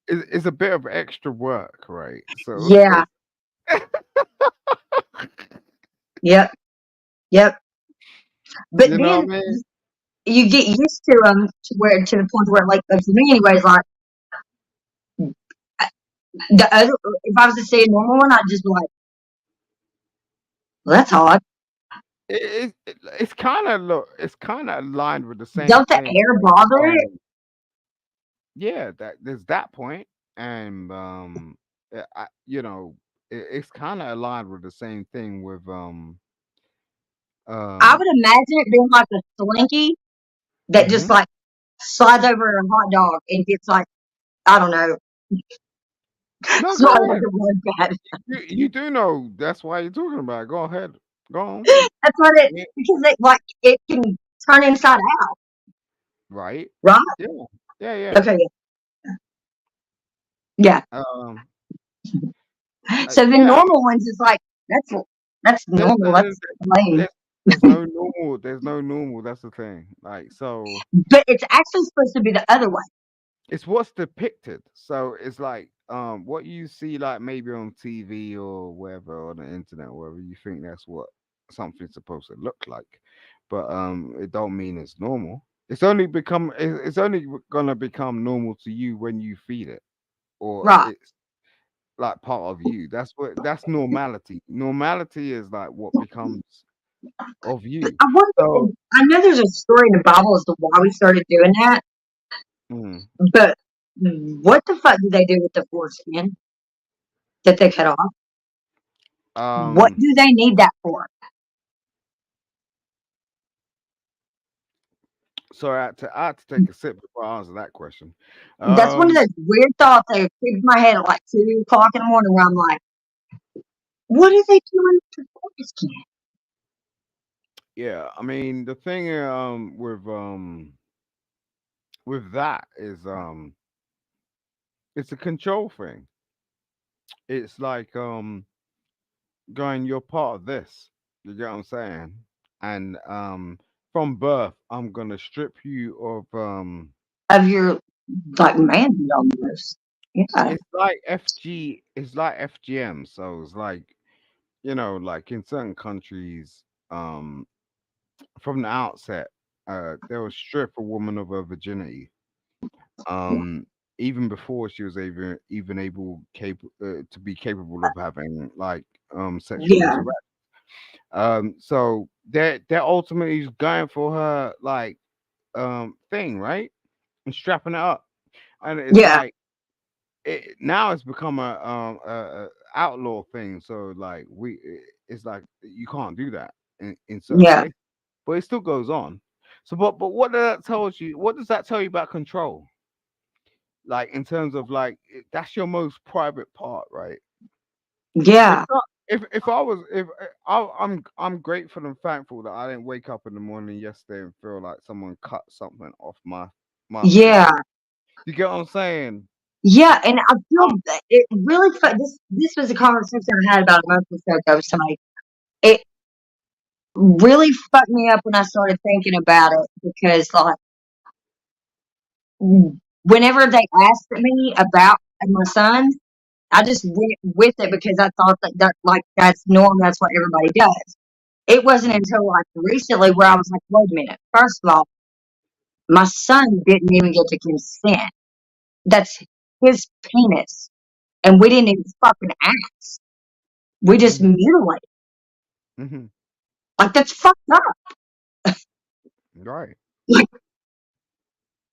it's a bit of extra work, right? So Yeah, yep, yep. But you know then what I mean? you get used to them to the point where, like for me, anyways, like the other, if I was to see a normal one, I'd just be like, well, that's odd. It's kind of look, it's kind of aligned with the same Don't the thing. air bother it? Yeah, that there's that point, and it's kind of aligned with the same thing with I um. would imagine it being like a slinky that just Mhm. like slides over a hot dog and gets like, I don't know, No, go swallowed like ahead. a really bad. You do know that's why you're talking about it. Go ahead. Go on. That's what it, Yeah. because it like it can turn inside out, Right. right? Yeah. Yeah. Yeah. Okay, yeah. Um. So the Yeah. normal ones is like that's There's normal. there's That's lame. there's there's no normal. There's no normal. That's the thing. Like so. But it's actually supposed to be the other way. It's what's depicted. So it's like what you see like maybe on TV or wherever on the internet, wherever you think that's what something's supposed to look like. But it don't mean it's normal. It's only gonna become normal to you when you feed it or Right. it's like part of you. That's normality. Normality is like what becomes of you. I So wonder. I know there's a story in the Bible as to why we started doing that, mm, but what the fuck do they do with the foreskin that they cut off? What um do they need that for? so I had to take a sip before I answer that question. That's one of Um those weird thoughts that creeps my head at like 2 o'clock in the morning where I'm like, what are they doing with the foreskin? Yeah, I mean the thing with that is it's a control thing. It's like going you're part of this. You get what I'm saying? And from birth I'm gonna strip you of Of your like manhood almost. Yeah. it's like FGM. So it's like like in certain countries from the outset they will strip a woman of her virginity um even before she was even to be capable of having like sexual Yeah. interaction. So they're ultimately going for her like thing, right? And strapping it up. And it's Yeah. like now it's become a outlaw thing. So like it's like you can't do that in certain Yeah. places, but it still goes on. So but what does that tell you? What does that tell you about control? Like in terms of like that's your most private part, right? If Yeah. not, if I was if I'm grateful and thankful that I didn't wake up in the morning yesterday and feel like someone cut something off my Yeah. finger. You get what I'm saying? Yeah. And I feel Um, that it really, this was a conversation I had about a month or so ago with somebody. It really fucked me up when I started thinking about it because, like, whenever they asked me about my son, I just went with it because I thought that like that's normal. That's what everybody does. It wasn't Mm, until like recently where I was like, wait a minute. First of all, my son didn't even get to consent. That's his penis, and we didn't even fucking ask. We just mhm, mutilated. mhm. Like that's fucked up. Right. Like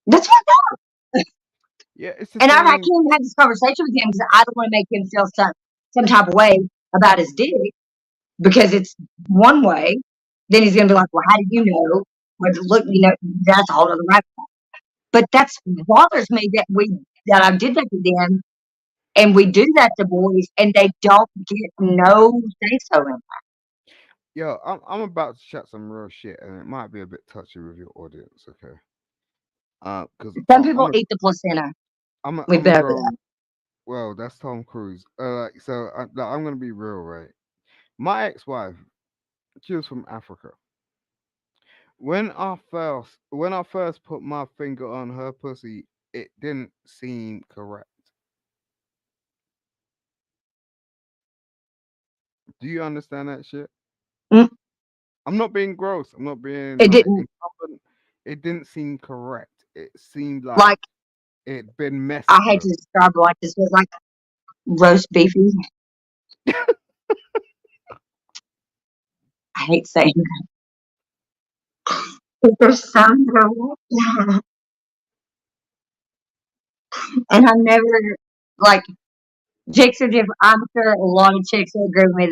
that's fucked up. Yeah, it's the And I can't same. even have this conversation with him because I don't want to make him feel some type of way about his dick because it's one way. Then he's gonna be like, "Well, how did you know?" But look, that's a whole other rabbit. But that's bothers me that I did that to them, and we do that to boys, and they don't get no say so. Yo, I'm about to chat some real shit, and it might be a bit touchy with your audience, okay? Because Some people eat the placenta. We've I'm a been over grown. that. Well, that's Tom Cruise. I'm gonna be real, right? My ex-wife, she was from Africa. When I first put my finger on her pussy, it didn't seem correct. Do you understand that shit? Mm, I'm not being gross. I'm not being it like didn't incumbent. It didn't seem correct. It seemed like like. it'd been I messed hate with. to describe it like this, but like roast beefy. I hate saying that. There's some girl, and I never like chicks are different. I'm sure a lot of chicks will agree with me.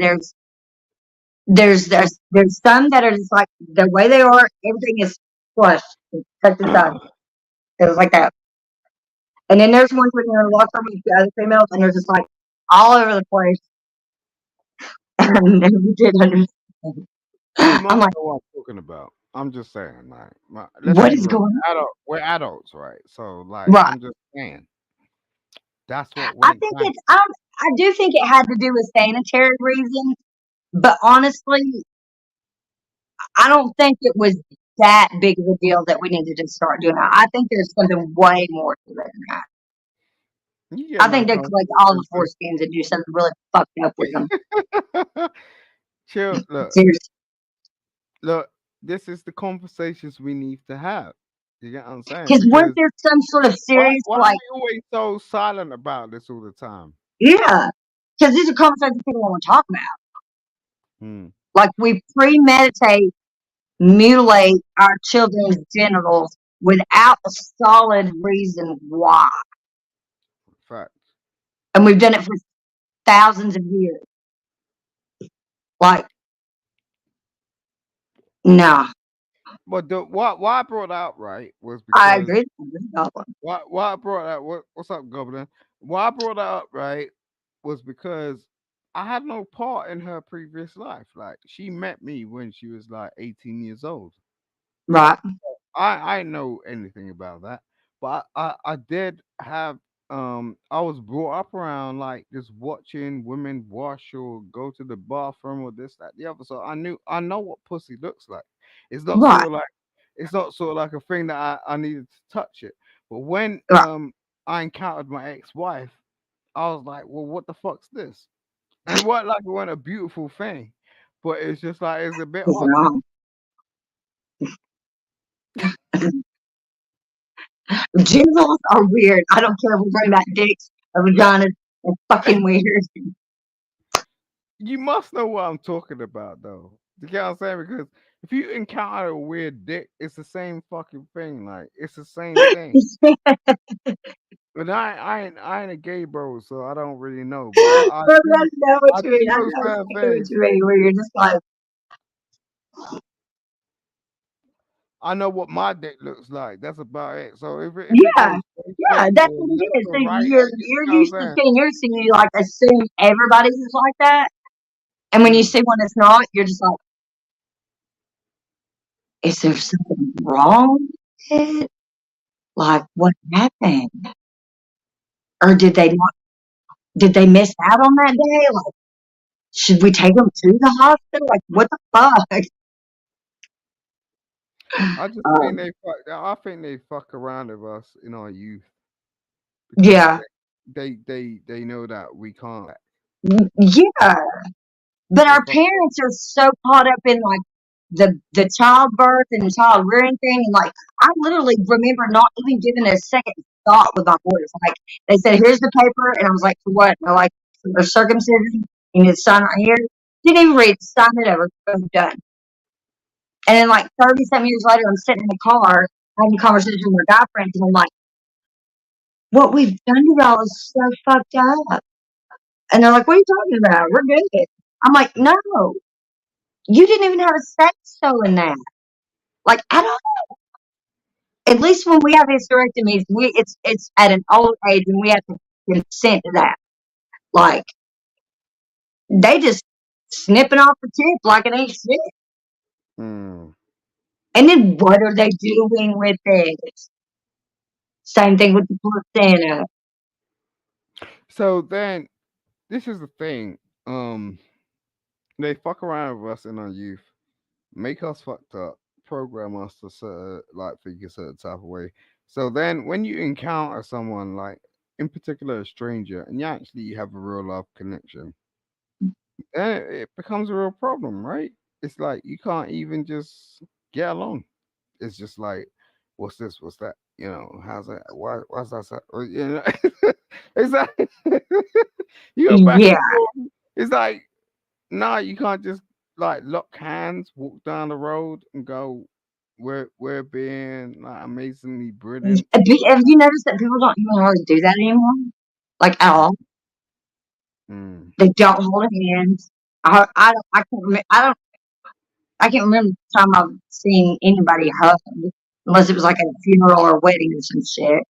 There's some that are just like the way they are. Everything is flush, cut to side. It was like that. And then there's ones when you're in a locker room with the other females, and they're just like all over the place. And then we did understand. You I'm must like, know what I'm talking about. I'm just saying, like, let's what be is real. going We're adults, right? So, on? like, Right. I'm just saying that's what I went think down. it's I do think it had to do with sanitary reasons, but honestly, I don't think it was that big of a deal that we needed to start doing that. I think there's something way more to it than that. You get I my think they point. collect all the foreskins and do something really fucked up with them. Chill. Look, Seriously. look. This is the conversations we need to have. You get what I'm saying? Because once Because there's some sort of serious, why are like, you always so silent about this all the time? yeah, because these are conversations people want to talk about. Hmm. Like, we premeditate, mutilate our children's genitals without a solid reason why. Facts. And we've done it for thousands of years. Like, nah, But why I brought out right was I because agree with that one. why I brought that what's up, Governor? Why I brought that up, right, was because I had no part in her previous life. Like she met me when she was like 18 years old. Right, I know anything about that, but I did have I was brought up around like just watching women wash or go to the bathroom or this that the other. So I know what pussy looks like. It's not right, sort of like it's not sort of like a thing that I needed to touch it. But when right. I encountered my ex-wife, I was like, well, what the fuck's this? And it wasn't a beautiful thing, but it's just like it's a bit It's odd. wrong. Genitals are weird. I don't care if we're talking about dicks or vaginas. They're fucking weird. You must know what I'm talking about, though. You get what I'm saying? Because if you encounter a weird dick, it's the same fucking thing. Like it's the same thing. But I ain't a gay bro, so I don't really know. But But I know what I you do mean. I know know certain exactly what things. you mean. Where you're just like, I know what my dick looks like. That's about it. So if it yeah, goes straight, yeah, straight that's or what it left is. or So right, you're you know what I'm used to saying? seeing yours, so you like assume everybody's is like that. And when you Mm. see one that's not, you're just like, is there something wrong with it? Like, what happened? Or did they not? Did they miss out on that day? Like, should we take them to the hospital? Like, what the fuck? I just think Um, they fuck. I think they fuck around with us in our youth because yeah, they know that we can't. Yeah, but They our fuck. parents are so caught up in like the childbirth and child rearing thing, and like I literally remember not even giving it a second thought with my boys. Like they said, "Here's the paper," and I was like, "For what?" And they're like, "For circumcision. You need to sign right here." Didn't even read, signed it over, boom, done. And then like 30 some years later, I'm sitting in the car having a conversation with my guy friends, and I'm like, "What we've done to y'all is so fucked up." And they're like, "What are you talking about? We're good." I'm like, "No, you didn't even have a say so in that. Like at all. At least when we have hysterectomies, it's at an old age and we have to consent to that. Like they just snipping off the tip like it ain't shit. Mm. And then what are they doing with it? Same thing with the placenta. So then this is the thing. Um, they fuck around with us in our youth, make us fucked up, program us to like think a certain type of way. So then when you encounter someone like in particular a stranger and you actually have a real love connection, then it becomes a real problem, right? It's like you can't even just get along. It's just like, what's this? What's that? You know, how's that? Why's that? Or, you know, it's like you go back Yeah, and forth. It's like, nah, you can't just like lock hands, walk down the road, and go, we're being like amazingly brilliant. have you noticed that people don't even hardly do that anymore? Like at all. Mm. They don't hold hands. I can't I can't remember the time I've seen anybody hug unless it was like at a funeral or a wedding or some shit.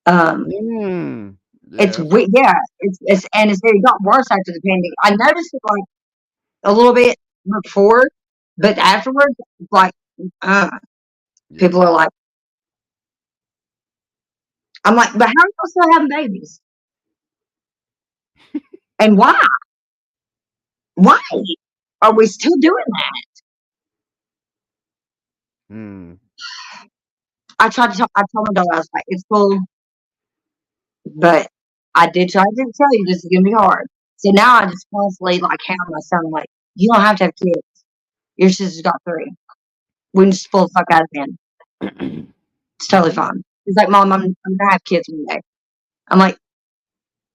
Um, Mm. Yeah, it's that's what. yeah, it got worse after the pandemic. I noticed it like a little bit before, but afterwards, like uh, Yeah. people are like, I'm like, but how are you still having babies? And why? Why are we still doing that? Mm. I told my daughter, I was like, it's cool, but I did try to tell you this is gonna be hard. So now I just constantly like hound my son, like, you don't have to have kids. Your sister's got three. We can just pull the fuck out of him. It's totally Mhm. fine. He's like, Mom, I'm gonna have kids one day. I'm like,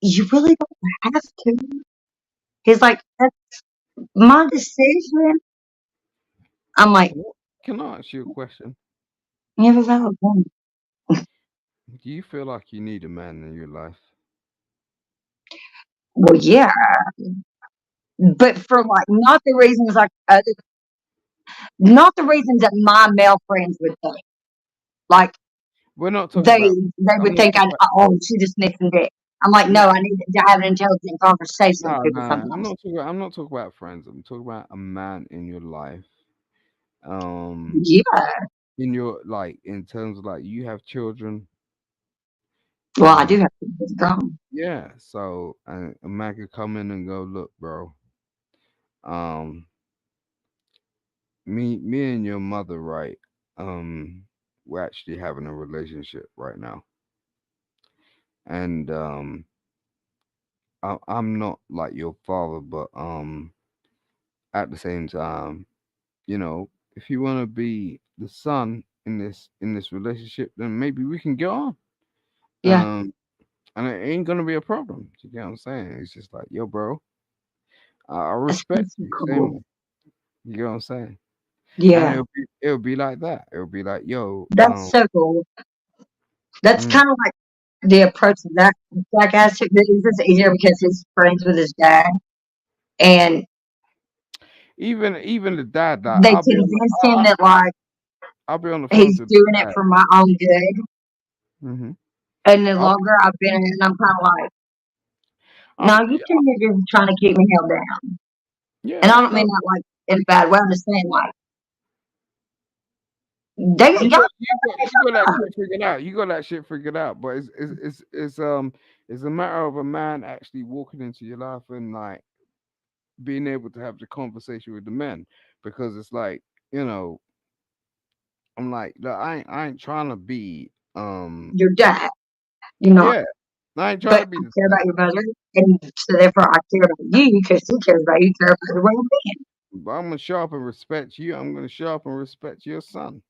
you really don't have to. He's like, that's my decision. I'm like, Can can I ask you a question? you have a valid point. Do you feel like you need a man in your life? Well, yeah, but for like not the reasons like not the reasons that my male friends would think. Like We're not talking they about. they I'm would not think talking about. oh, she just needs some dick. I'm like, No, no, I need to have an intelligent conversation with no, people no. sometimes. I'm not talking about friends. I'm talking about a man in your life. Um, Yeah. in your like in terms of like you have children. Well, I do Um, have to be strong. yeah. So a man could come in and go, look, bro. Um, me and your mother, right? We're actually having a relationship right now, and I'm not like your father, but at the same time, you know, if you want to be the son in this relationship, then maybe we can get on. Yeah, Um, and it ain't gonna be a problem. You get what I'm saying? It's just like, yo, bro, I that's respect so you, same cool. way. You get what I'm saying? And Yeah, it'll be like that. It'll be like, yo, that's so cool. That's mm, kind of like the approach that Jackass took. But it's just easier because he's friends with his dad, and even the dad, like, they convinced him that like I'll be on the phone he's to the doing it dad. for my own good. Hmm. And the I'll be, longer I've been in it, I'm kind of like, no, I'm, you two are just trying to keep me held down. And yeah, I don't mean no, that like in a bad way. I'm just saying like they y'all you got that shit figured out. You got that shit figured out. But it's a matter of a man actually walking into your life and like being able to have the conversation with the men because it's like you know I'm like look, I ain't trying to be your dad. You're not. yeah I ain't trying But to be I the care about same. your mother, and so therefore I care about you because she cares about you, care about the well-being. But I'm gonna show up and respect you. I'm gonna show up and respect your son.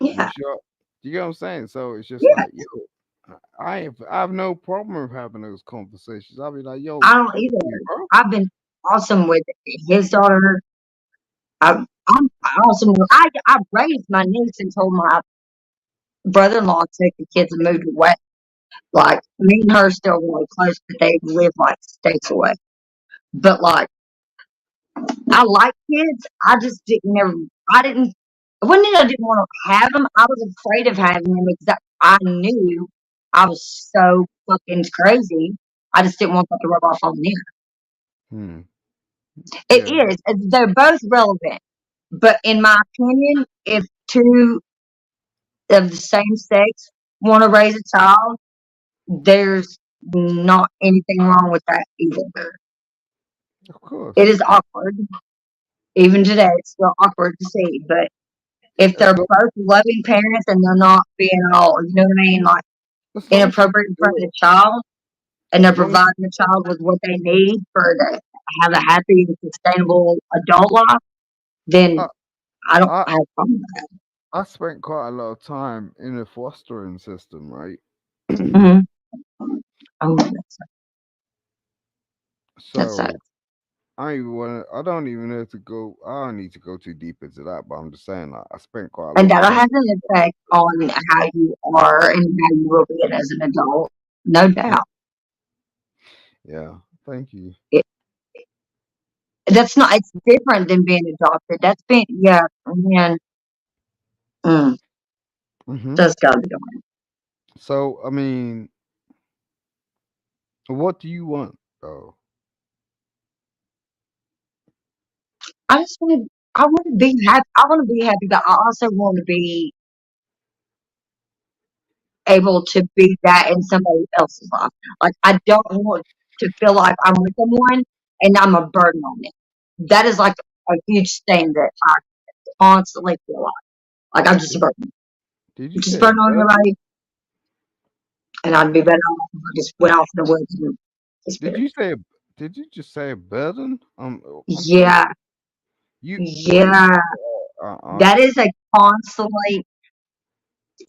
I'm gonna Yeah, show up. You get what I'm saying? So it's just yeah. like, yo, I have no problem with having those conversations. I'll be like, yo, I don't talk either. to me, bro. I've been awesome with his daughter. I'm awesome. I raised my niece and told my brother-in-law to take the kids and moved away. Like me and her still really close, but they live like states away. But like I like kids. I just didn't never. I didn't. It wasn't that I didn't want to have them. I was afraid of having them because I knew I was so fucking crazy. I just didn't want that to rub off on them. Hmm. It Yeah. is. They're both relevant. But in my opinion, if two of the same sex want to raise a child, there's not anything wrong with that either. Of course. It is awkward. Even today, it's still awkward to see. But if As they're long both loving parents and they're not being all, you know what I mean, like as long as you inappropriate in do front of it, the child, and they're as long as providing the child with what they need for to have a happy and sustainable adult life, then I I don't I have a problem with I spent quite a lot of time in the fostering system, right? that. Oh, that's sad. So I don't even know to go. I don't need to go too deep into that, but I'm just saying, like, I spent quite a And lot of that'll time. have an effect on how you are and how you will be as an adult. No doubt. Yeah. Thank you. It, that's not, it's different than being adopted. That's being, yeah, man, mm, Hmm. that's gotta be done. So I mean, what do you want though? I want to be happy. I want to be happy, but I also want to be able to be that in somebody else's life. Like, I don't want to feel like I'm with someone and I'm a burden on them. That is like a huge thing that I constantly feel like I'm just a Did, burden. did you I'm just a say a burden on burden? everybody, and I'd be better off if I just went off in the woods and Did disappeared. you say? Did you just say a burden? I'm trying to. Yeah, You. yeah. Uh. That is a constantly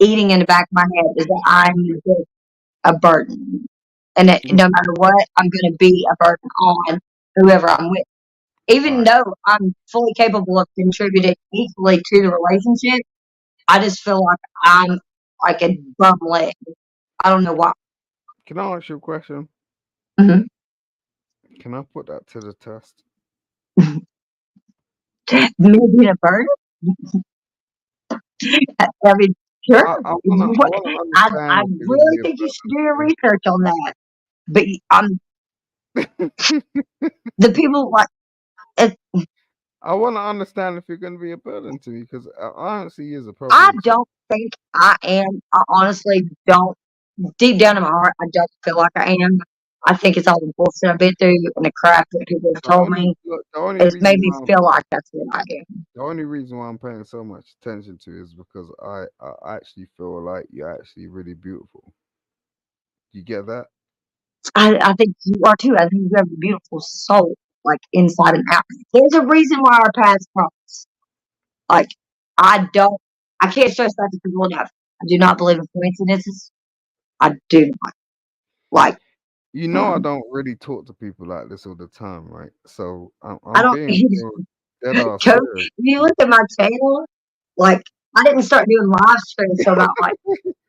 eating in the back of my head is that I'm just a burden. And that Mm, no matter what, I'm going to be a burden on whoever I'm with. all Even right. though I'm fully capable of contributing equally to the relationship, I just feel like I'm like a bum leg. I don't know why. Can I ask you a question? Mhm. Can I put that to the test? Me being a burden? I mean, sure. I wanna I understand if you're gonna really be a think you should do your burden research on that. But I'm to me. the people like it, I want to understand if you're going to be a burden to me because I don't see you as a I problem. So don't think I am. I honestly don't. Deep down in my heart, I don't feel like I am. I think it's all the bullshit I've been through and the crap that people have the told only me. look, the only It's made reason me why feel like that's what I am. I'm paying so much attention to is because I actually feel like you're actually really beautiful. You get that? I think you are too. I think you have a beautiful soul, like inside and out. There's a reason why our paths cross. Like, I don't, I can't stress that to people enough. I do not believe in coincidences. I do not. Like, You know I mm, don't really talk to people like this all the time, right? So I I'm don't, being real dead ass go, serious. you look at my channel, like, I didn't start doing live streams until about like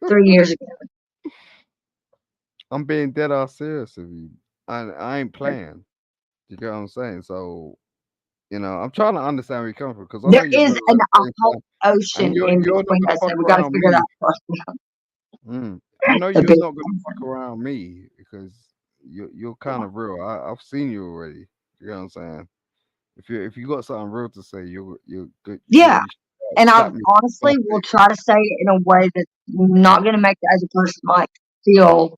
3 years ago. I'm being dead ass serious with you. I ain't playing. You get what I'm saying? So I'm trying to understand where you're coming from because I know There you're is real at a the same whole time, and ocean in you're not between gonna us, fuck and we got to around figure that me. out. I know The you're big not gonna fuck around me because you're kind of real. I've seen you already. You know what I'm saying? If you got something real to say, you're good. Yeah, You should and I slap me on honestly my will face. try to say it in a way that's not going to make the other person like feel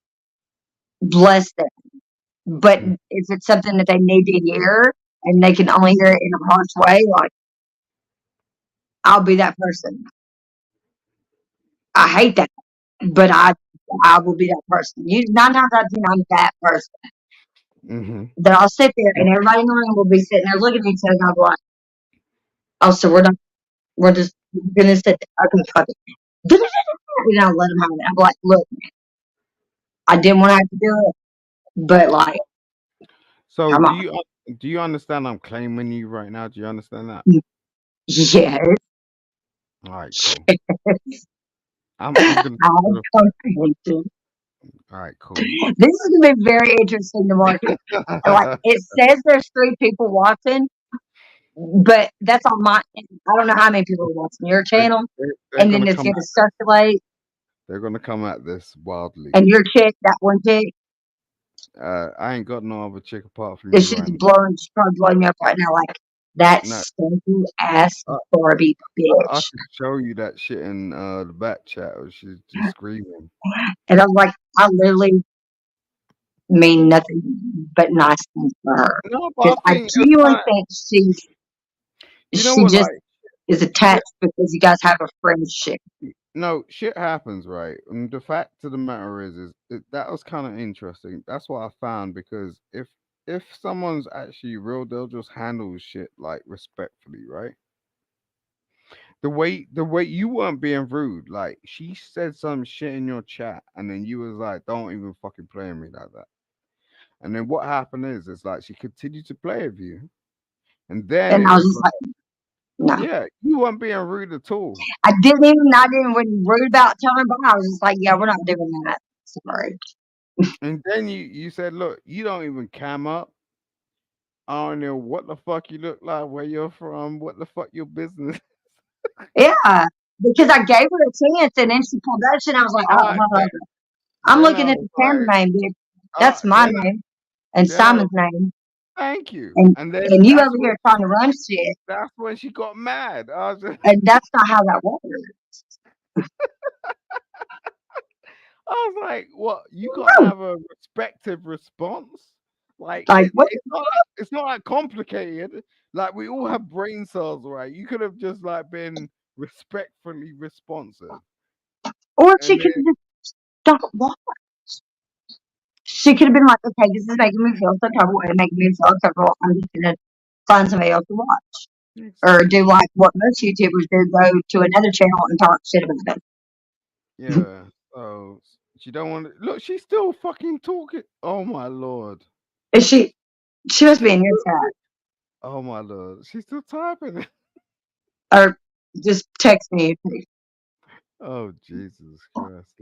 less than. But Mm. if it's something that they need to hear and they can only hear it in a harsh way, like I'll be that person. I hate that, but I I will be that person. You 9 times out of 10, I'm that person. Mm-hmm. That I'll sit there and everybody in the room will be sitting there looking at each other and I'll be like, oh, so we're just gonna sit there. Okay, fuck it. And I'll let them have it. I'm like, look, I didn't want to have to do it, but like, So come do on. you understand I'm claiming you right now? Do you understand that? Yes. All right, cool. Yes. I'm gonna I put comprehension. all right, cool. This is gonna be very interesting to watch. Like it says there's 3 people watching, but that's on my I don't know how many people are watching your they, channel. they're And then gonna it's come gonna at circulate they're gonna come at this wildly. and your chick, that one chick, I ain't got no other chick apart from is you she's right now. blowing me up right now like that No, stinky ass I, Barbie I bitch. can show you that shit in the back chat where she's just screaming. And I'm like, I literally mean nothing but nice things for her. No, but I Because I think it's genuinely kind of, think you know she what, just like is shit. attached because you guys have a friendship. No, shit happens, right? And the fact of the matter that was kind of interesting. That's what I found because if someone's actually real, they'll just handle shit like respectfully, right? The way you weren't being rude, like she said some shit in your chat, and then you was like, "Don't even fucking play with me like that." And then what happened is, it's like she continued to play with you, and then And it I was was just like, like, no. yeah, you weren't being rude at all. I didn't even rude about telling her, but I was just like, yeah, we're not doing that. Sorry. And then you said, "Look, you don't even cam up. I don't know what the fuck you look like, where you're from, what the fuck your business." Yeah. Because I gave her a chance and then she pulled that shit. I was like, I I'm then looking I at was the camera like, name, bitch. That's my then name and then I was Simon's name. thank you. And And then and you over here trying to run shit. that's when she got mad. I was just And that's not how that works. I was like, "What? You can't have a respective response? Like Like, what? it's not that complicated. Like we all have brain cells, right? You could have just like been respectfully responsive, Or she and could then have just don't watch. She could have been like, okay, this is making me feel some type of way, making me feel uncomfortable. I'm just going to find somebody else to watch. Or do exactly, like what most YouTubers do, go to another channel and talk shit about it. yeah. So she don't want to look. She's still fucking talking. Oh my lord. And she must be She's in your still, chat. oh my lord. She's still typing. Or just text me. Oh Jesus Christ.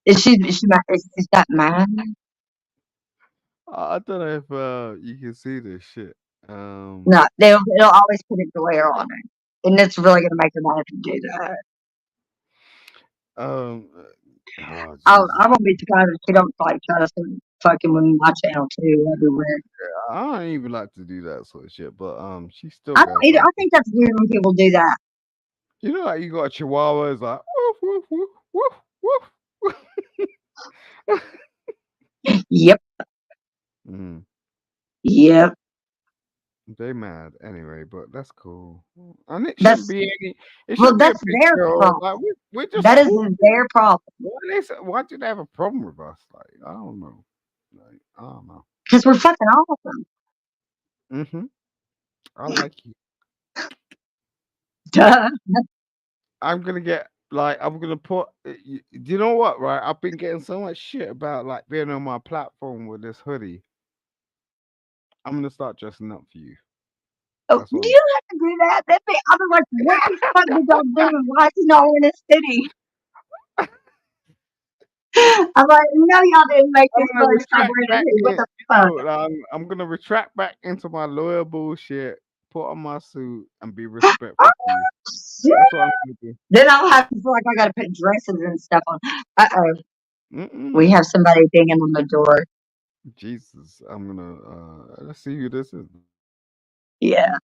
Is that mine? I don't know if you can see this shit. No, they'll always put a glare on it. And it's really gonna make her mad if you do that. Um. Oh Jesus. I won't be surprised if she don't like try to start fucking with my channel too. That'd be weird. I don't even like to do that sort of shit, but she still I don't got either. some. I think that's weird when people do that. You know, like you got a Chihuahua, it's like woof woof woof woof woof. Yep. mm, Yep. they mad anyway, but that's cool. And it shouldn't That's be any. It well, should be a that's big their deal. problem. Like we're just That is cool. their problem. Why do they have a problem with us? Like I don't know. Like I don't know. Because we're fucking awesome. hmm I like you. Duh. I'm gonna get like I'm gonna put. Do you know what? Right, I've been getting so much shit about like being on my platform with this hoodie. I'm gonna start dressing up for you. Oh, That's what. you don't have to do that. I'll be like, what the fuck did y'all do? Why is he not in the city? I'm like, no, y'all didn't make I'm this gonna fun. Stop retract wearing a back hoodie. What in. the fuck? I'm gonna retract back into my loyal bullshit. Put on my suit and be respectful to you. Shit. That's what I'm gonna do. Then I'll have to feel like I gotta put dresses and stuff on. Uh-oh. We Mm-mm. have somebody dinging on the door. Jesus, I'm gonna let's see who this is. Yeah.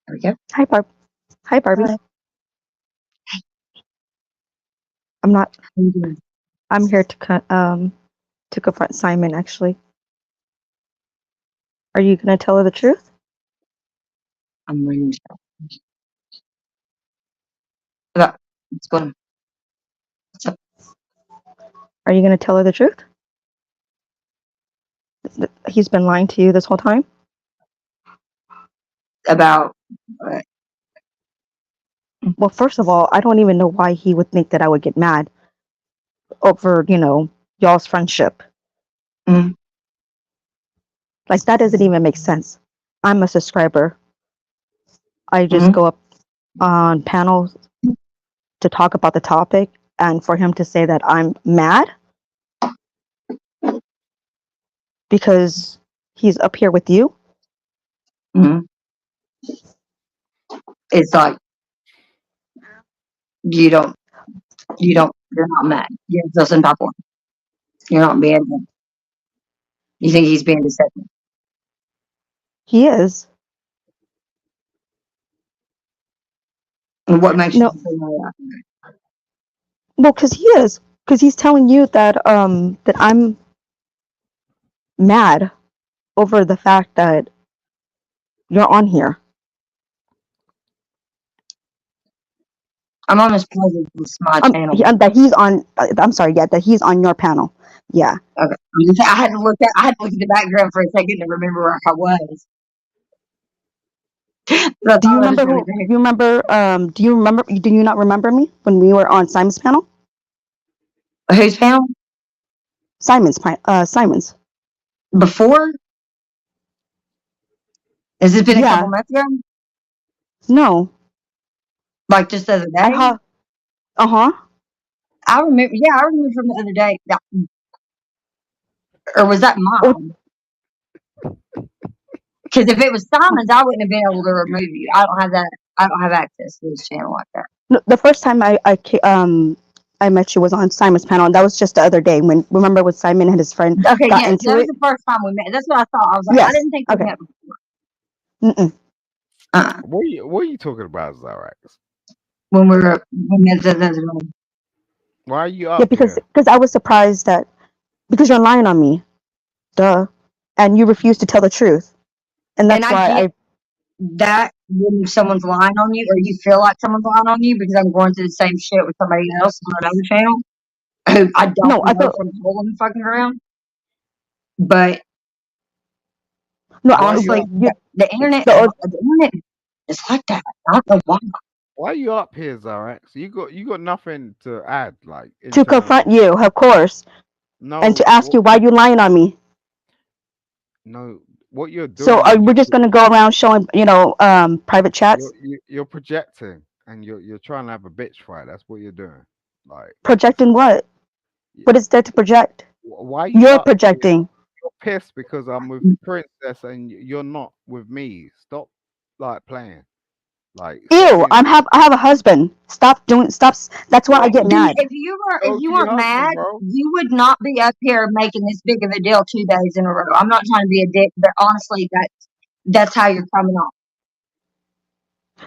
There we go. Hi, Hi, Barbie. Hi. I'm not. How you doing? I'm here to confront Simon. Actually, Are you gonna tell her the truth? I'm reading about what's going on. What's up? Are you gonna tell her the truth? He's been lying to you this whole time. About Well, first of all, I don't even know why he would think that I would get mad over, y'all's friendship. Mhm. Like, that doesn't even make sense. I'm a subscriber. I just Mhm. go up on panels to talk about the topic, and for him to say that I'm mad because he's up here with you. Mhm. It's like you're not mad. You don't feel some type of way. You're not being. You think he's being deceptive? He is. And what makes you No, think that? well, because he is. Because he's telling you that that I'm mad over the fact that you're on here. I'm almost positive it's my channel. That he's on. I'm sorry. Yeah, that he's on your panel. Yeah. Okay. I had to look at the background for a second to remember where I was. But I Do you thought I was remember really who? great. You remember? Do you remember? Do you not remember me when we were on Simon's panel? Whose panel? Simon's. Before? Has it been a couple Yeah. months ago? No. Like just the other I day? have. Uh-huh. I remember. Yeah, I remember from the other day. Or was that Or mine? Because if it was Simon's, I wouldn't have been able to remove you. I don't have that. I don't have access to this channel like that. no, the first time I met you was on Simon's panel, and that was just the other day when remember when Simon and his friend Okay, got yes, into that was it. the first time we met. That's what I thought. I was like, I Yes. didn't think we Okay. met before. Mm-mm. What are you talking about, Zarax? When we met the other day. Why are you Yeah, up because here? I was surprised that because you're lying on me, duh, and you refuse to tell the truth, and And that's I why get I. that when someone's lying on you, or you feel like someone's lying on you, because I'm going through the same shit with somebody else on another channel who I don't No, I know feel from hole in the fucking ground. But no. Why are It's you honestly, like up? you. the internet, The, the internet is like that. I don't know why. Why are you up here, Zarax? You got nothing to add, like to internal. confront you, of course, and No, to ask you why you lying on me. no. What you're So doing is we're just gonna go around showing, private chats, you're projecting and you're trying to have a bitch fight. That's what you're doing. Like it's projecting what? y- What is there to project? why are you You're up here? projecting. You're pissed because I'm with Princess and you're not with me. Stop like playing. Like stop Ew, being. I have a husband. Stop doing stop. That's why I Go get mad. If go you to your weren't mad, husband, bro. you would not be up here making this big of a deal 2 days in a row. I'm not trying to be a dick, but honestly, that's how you're coming off.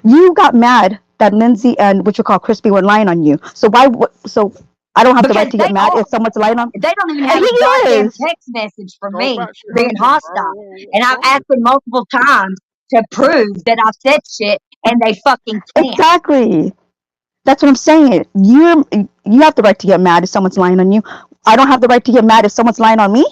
You got mad that Lindsay and what you call Crispy were lying on you. So why? So I don't have the Because right to get mad if someone's lying on. they don't even And have he a goddamn is text message from Go me back to your being husband, bro. hostile. And What's I've wrong asked with them multiple times to prove that I said shit, and they fucking can't. exactly. That's what I'm saying. You have the right to get mad if someone's lying on you. I don't have the right to get mad if someone's lying on me.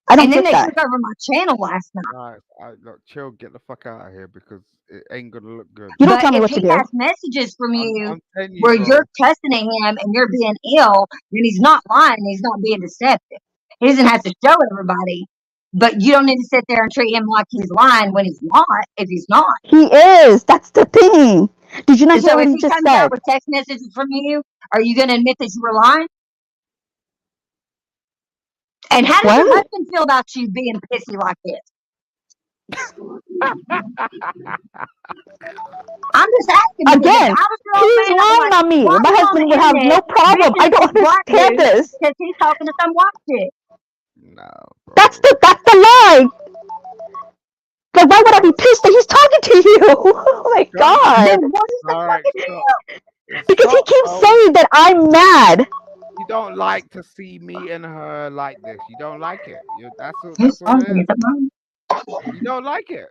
I don't And then get they that. took over my channel last night. Guys, look, chill, get the fuck out of here because it ain't gonna look good. You don't But tell me if what to he do. has messages from you I'm telling you, where bro. you're cussing at him and you're being ill, then he's not lying. He's not being deceptive. He doesn't have to show everybody. But you don't need to sit there and treat him like he's lying when he's not, if he's not. He is. That's the thing. Did you not And hear so what if he he just comes out said? with text messages from you, are you going to admit that you were lying? And how does your What? husband feel about you being pissy like this? I'm just asking because if Again, I was your old he's man, I'd be lying like, on me. why are My we on the husband would have internet no problem. bitching I at don't this black understand dude this. because he's talking to some white chick? No, That's bro. that's the lie. Like, why would I be Go, pissed that he's talking to you? Oh my go. Then god. what is the All right, fucking stop. deal? Because he Stop, keeps bro. saying that I'm mad. You don't like to see me and her like this. You don't like it. That's Whose what phone it is is. it mine? You don't like it.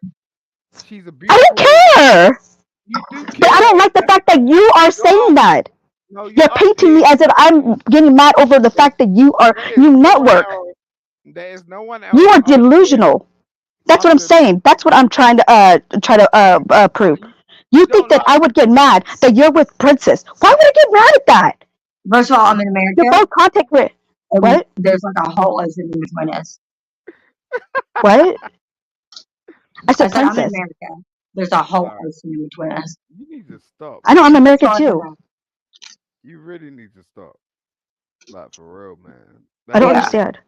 She's a I beautiful don't woman. care. You do But I don't care. like the fact that you are saying that. No, you're You're up painting me here. as if I'm getting mad over the fact that you There is no one network. else. There is no one You else are up here. delusional. That's what I'm I'm saying. That's what I'm trying to prove. You You think don't that like. I would get mad that you're with Princess? Why would I get mad at that? First of all, I'm in You're America, both contact with and what? there's like a whole ocean in between us. What? I I said said, I'm in Princess. America. There's a whole Sorry. ocean in between us. You need to stop, I know I'm man. American Sorry too. about You really need to stop. Like for real, man. I don't Yeah. understand.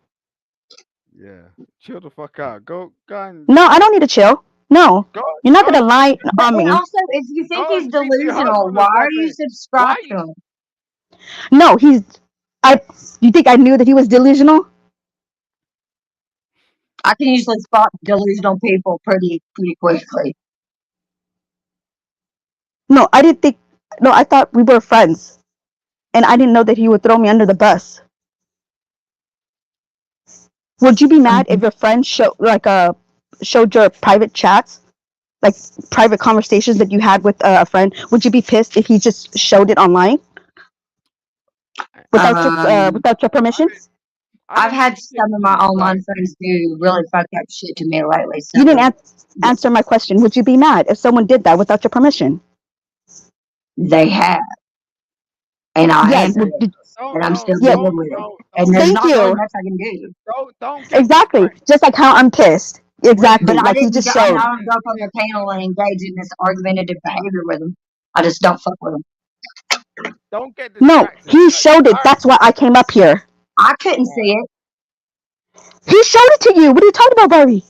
Yeah. Chill the fuck out. Go and No, I don't need to chill. No, go you're not go gonna lie But on and me. also, if you think go he's and speak to your delusional, husband why or are you something. Why subscribed to you him? No, he's. I. You think I knew that he was delusional? I can usually spot delusional people pretty quickly. No, I didn't think. No, I thought we were friends, and I didn't know that he would throw me under the bus. Would you be mad if your friend showed your private chats, like private conversations that you had with a friend? Would you be pissed if he just showed it online without your permission? I I've didn't had see some of my pictures, online like friends do really fucked up shit to me lately. So You didn't answer my question. Would you be mad if someone did that without your permission? they have, and I Yes. answered it, and I'm still Yeah. dealing with it. And there's Thank not really you. much I can do. don't get Exactly. distracted. Just like how I'm pissed. Exactly. But I Like he didn't just go, I'm showed. not go up on their panel and engage in this argumentative behavior with them. I just don't fuck with them. Don't get No, distracted. he Like, showed it. That's why I came up here. I couldn't see it. He showed it to you. What are you talking about, Barbie?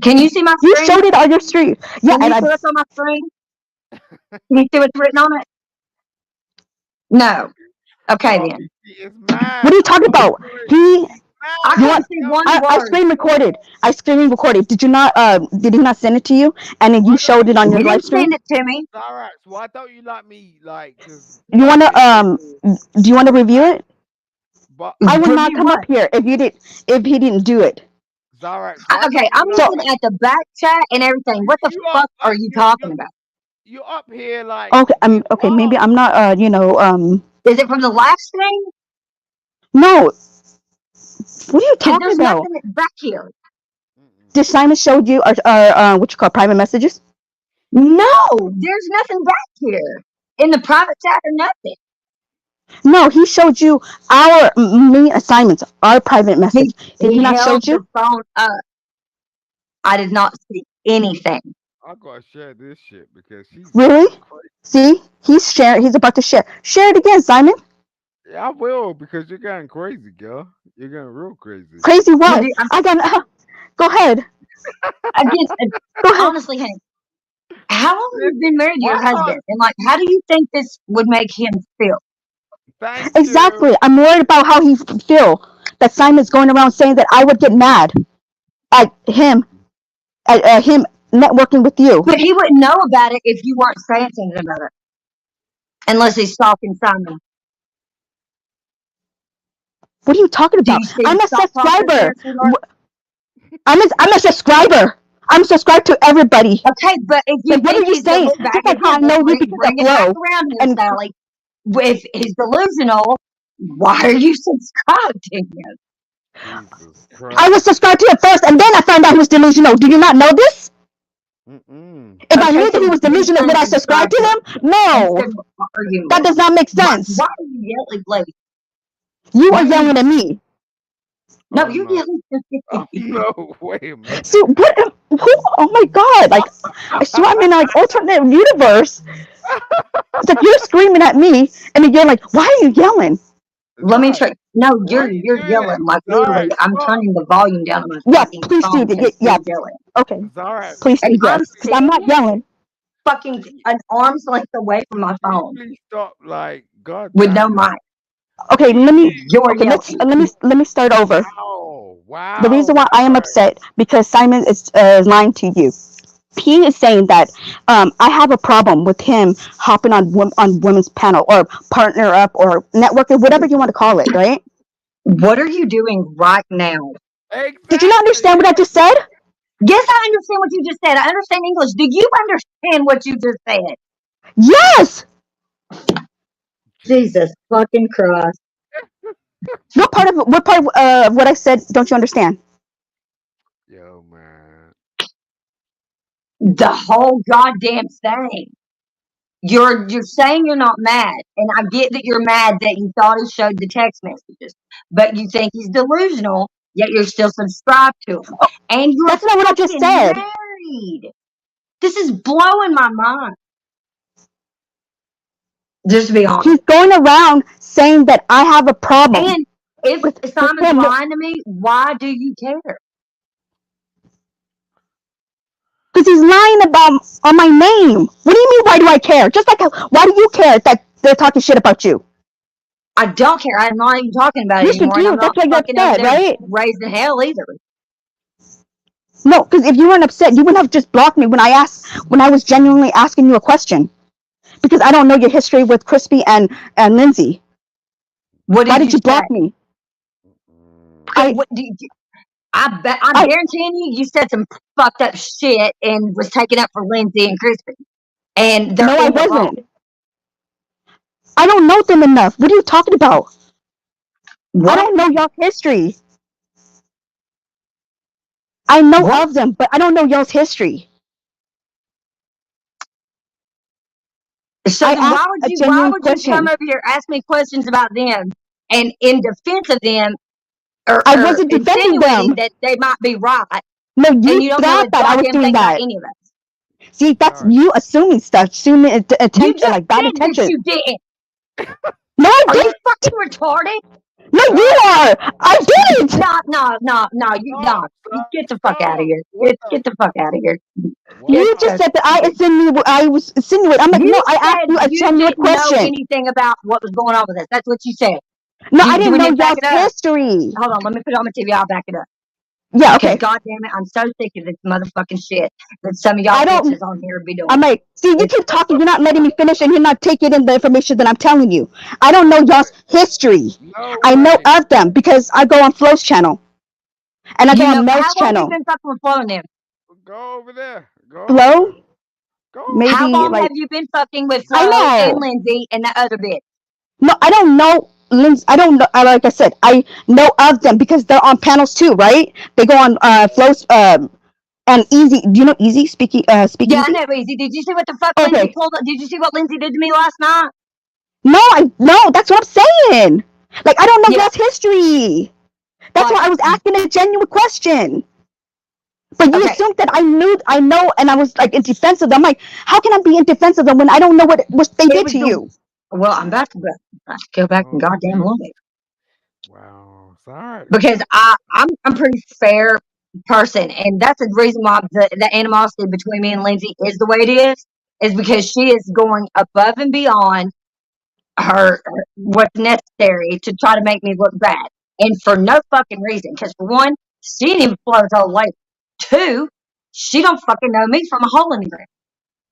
Can you see my He screen? showed it on your street. Yeah, Can you and see what's on my screen? Can you see what's written on it? No. Okay oh, then. he is mad. what are you talking about? He I You couldn't want- see one I word. screen recorded. I screen recorded. Did he not send it to you? And then Why you don't showed it on your You live didn't stream? send it to me. Alright, so why don't you let me like just You like wanna do you wanna review it? but I would not Review come what? up here if he didn't do it. Zarax, Okay, I'm looking at the back chat and everything. What the fuck are you talking about? You're up here like Okay, maybe I'm not Is it from the live stream? no. What are you 'Cause talking there's about? nothing back here. Did Simon showed you our what you call private messages? No, there's nothing back here in the private chat or nothing. No, he showed you me assignments, our private message. Did he not show held you? the phone up. I did not see anything. I gotta share this shit because she's Really? crazy. See, he's about to share. Share it again, Simon. Yeah, I will because you're going crazy, girl. You're going real crazy. Crazy what? dude, I got. Go ahead. Again, Go ahead. honestly, honey, how long have you been married to your Why not? husband? And like, how do you think this would make him feel? Thank Exactly. you. I'm worried about how he feel. That Simon's going around saying that I would get mad at him networking with you. But he wouldn't know about it if you weren't saying something about it, unless he's stalking Simon. What are you talking Do about? you see I'm a stalk process subscriber. there, sweetheart? I'm a subscriber. I'm subscribed to everybody. Okay, but if you Like, what think are you he's saying? back Just like how I again, know let's you because bring of it back Flo. around here, And Sally. If he's delusional, why are you subscribed to him? Jesus Christ. I was subscribed to him first, and then I found out he was delusional. Do you not know this? Mm-mm. If I Okay, knew that he so was you delusional, would I subscribe to him? No, Instead of arguing that with does him. not make Why, sense. why are you yelling, lady? You Why are are you? yelling at me. No, Oh, you're no. yelling. Oh, no. Wait a minute. See, oh my god! Like, I swear I'm in like alternate universe. It's like you're screaming at me, and then you're like, "Why are you yelling?" Let me Zarax, try. No, why you're are you you're doing yelling it? like literally. Zarax, I'm stop. turning the volume down on my Yeah, fucking please do. phone because Yeah, you're yelling. okay. Zarax, Please do And I'm yes, because I'm not sitting yelling. fucking an arm's length away from my can you phone please stop? Like, god with no damn. mic. Okay, let me. You're Okay, yelling. let me start over. Wow. The reason why I am Zarax. upset because Simon is lying to you. He is saying that I have a problem with him hopping on women's panel or partner up or networking, whatever you want to call it, right? What are you doing right now? Exactly. Did you not understand what I just said? Yes, I understand what you just said. I understand English. Do you understand what you just said? Yes. Jesus fucking Christ. What part of what I said don't you understand? Yo, man. The whole goddamn thing. You're saying you're not mad, and I get that you're mad that you thought he showed the text messages, but you think he's delusional, yet you're still subscribed to him. And you're That's not what I just fucking said. married. This is blowing my mind. Just to be honest. He's going around saying that I have a problem. And if with Simon's him. lying to me, why do you care? Because he's lying on my name. What do you mean, why do I care? Just like, why do you care that they're talking shit about you? I don't care. I'm not even talking about it Yes, you anymore. And do. I'm not That's why you're fucking over upset, there right? raising hell either. No, because if you weren't upset, you wouldn't have just blocked me when I was genuinely asking you a question. Because I don't know your history with Crispy and Lindsay. What Why did you say? block me? I guarantee you said some fucked up shit and was taken up for Lindsay and Crispy. And they're No, I in the wrong. wasn't. I don't know them enough. What are you talking about? What? I don't know y'all's history. I know What? of them, but I don't know y'all's history. So I then why asked would a you genuine come question. over here ask me questions about them and in defense of them or I wasn't defending insinuating them. that they might be right? No, And you you don't know a thought that I was goddamn doing thing about that. any of us. See, that's Sorry. you assuming stuff, assuming You attention, just like bad said that intention. you didn't. No, I Are you didn't. fucking retarded? No, you are. I didn't. No, you Stop, You stop, get the fuck out of stop. here. What Get the fuck out of here. What You the- just said that I was insinuating. I'm like, You no, I asked said you a you genuine didn't know question. anything about what was going on with us. That's what you said. No, Do I we didn't know need to back y'all's it up? history. Hold on, let me put it on my TV. I'll back it up. Yeah, Because okay. goddamn it, I'm so sick of this motherfucking shit that some of y'all I don't- bitches on here be doing. I'm like, see, you keep talking. You're not letting me finish, and you're not taking in the information that I'm telling you. I don't know y'all's history. No I know way. of them because I go on Flo's channel, and I go on Mel's how long channel. have you been fucking with Flo and them? Go over there. Go over Flo, there. Go. maybe How long like have you been fucking with I Flo know. and Lindsay and the other bitch? No, I don't know. I don't know. Like I said, I know of them because they're on panels too, right? They go on Flo's and Easy. Do you know Easy? Speak Yeah, I Easy. know, Easy. Did you see what the fuck Okay. Lindsay pulled up? Did you see what Lindsay did to me last night? No, that's what I'm saying. Like I don't know Yeah. y'all's history. That's Like- why I was asking a genuine question. But you Okay. assumed that I know, and I was like in defense of them. I'm like, how can I be in defense of them when I don't know what they It did was to the- you? Well, I'm about to go back and Oh, goddamn look. Wow. Sorry. Because I'm a pretty fair person, and that's the reason why the animosity between me and Lindsay is the way it is because she is going above and beyond her what's necessary to try to make me look bad, and for no fucking reason. Because for one, she didn't even float her later. Two, she don't fucking know me from a hole in the ground.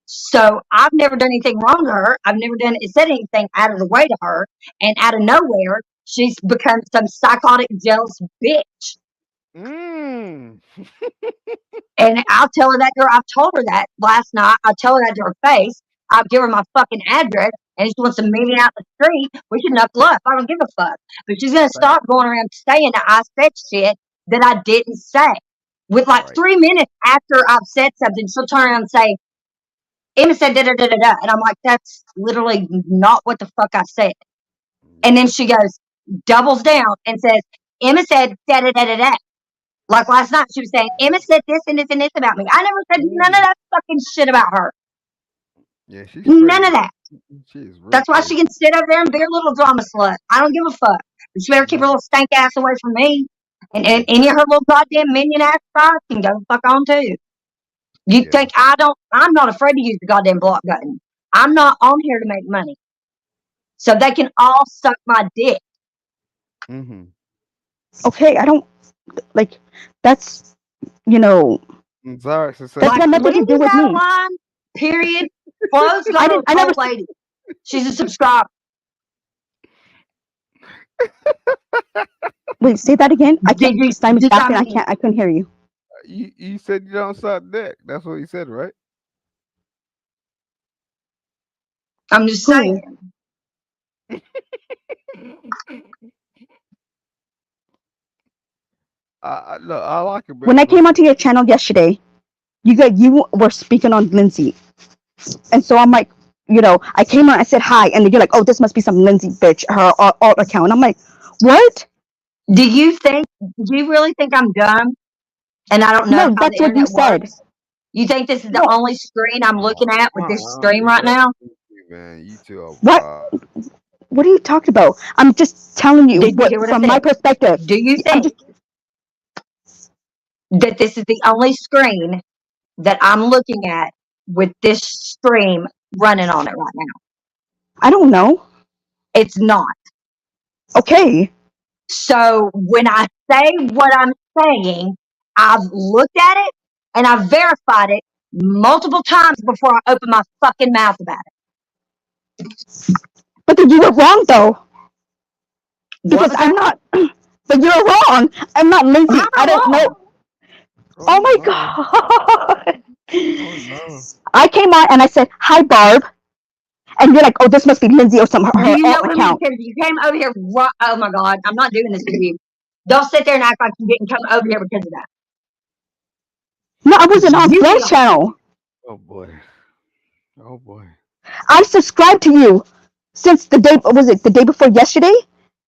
So I've never done anything wrong to her. I've never said anything out of the way to her, and out of nowhere, she's become some psychotic, jealous bitch. Mm. And I'll tell her that. I've told her that last night. I tell her that to her face. I'll give her my fucking address, and she wants to meet me out the street. We can knuckle up. I don't give a fuck. But she's gonna stop going around saying that I said shit that I didn't say. With like Right. 3 minutes after I've said something, she'll turn around and say, Emma said da da da da da. And I'm like, that's literally not what the fuck I said. And then she goes, doubles down and says, Emma said da da da da da. Like last night, she was saying, Emma said this and this and this about me. I never said none of that fucking shit about her. Yeah, she's None of that. She's real That's why crazy. she can sit over there and be a little drama slut. I don't give a fuck. But she better keep her little stank ass away from me. And any of her little goddamn minion ass guys can go the fuck on too. You Yeah. think I'm not afraid to use the goddamn block button. I'm not on here to make money. So they can all suck my dick. Mm-hmm. Okay, I don't like. That's Sorry, so That's got nothing to do Lindsay's with out of me. line. Period. Flo's got I never old lady. She's a subscriber. Wait, say that again. I Did can't. you- Simon's did back, and I I mean- can't. I couldn't hear you. You said you don't suck dick. That's what you said, right? I'm just Who? saying. Look, I like a bit When of I came onto pussy. your channel yesterday, you were speaking on Lindsay, and so I'm like, I came on, I said hi, and you're like, oh, this must be some Lindsay bitch, her alt account. I'm like, what? Do you really think I'm dumb and I don't know No, how the that's what you internet said. works? You think this is the No, only screen I'm looking at with this stream right That's now? goofy, man. You two are what? wild. What are you talking about? I'm just telling you Did you what hear what I from my said? perspective. Do you I'm think just that this is the only screen that I'm looking at with this stream running on it right now? I don't know. It's not. Okay. So when I say what I'm saying, I've looked at it and I've verified it multiple times before I open my fucking mouth about it. But then you were wrong though. What Because was I'm that? not but you're wrong. I'm not How Lindsay. am I I don't know. wrong? Oh Oh my no. god. Oh no. I came on and I said, hi Barb. And you're like, oh, this must be Lindsay or some Do her you know alt how many account. times you came over here? Oh my God, I'm not doing this with you. Don't sit there and act like you didn't come over here because of that. No, I wasn't on You Flo's lied. channel. Oh boy. Oh boy. I subscribed to you since the day was it the day before yesterday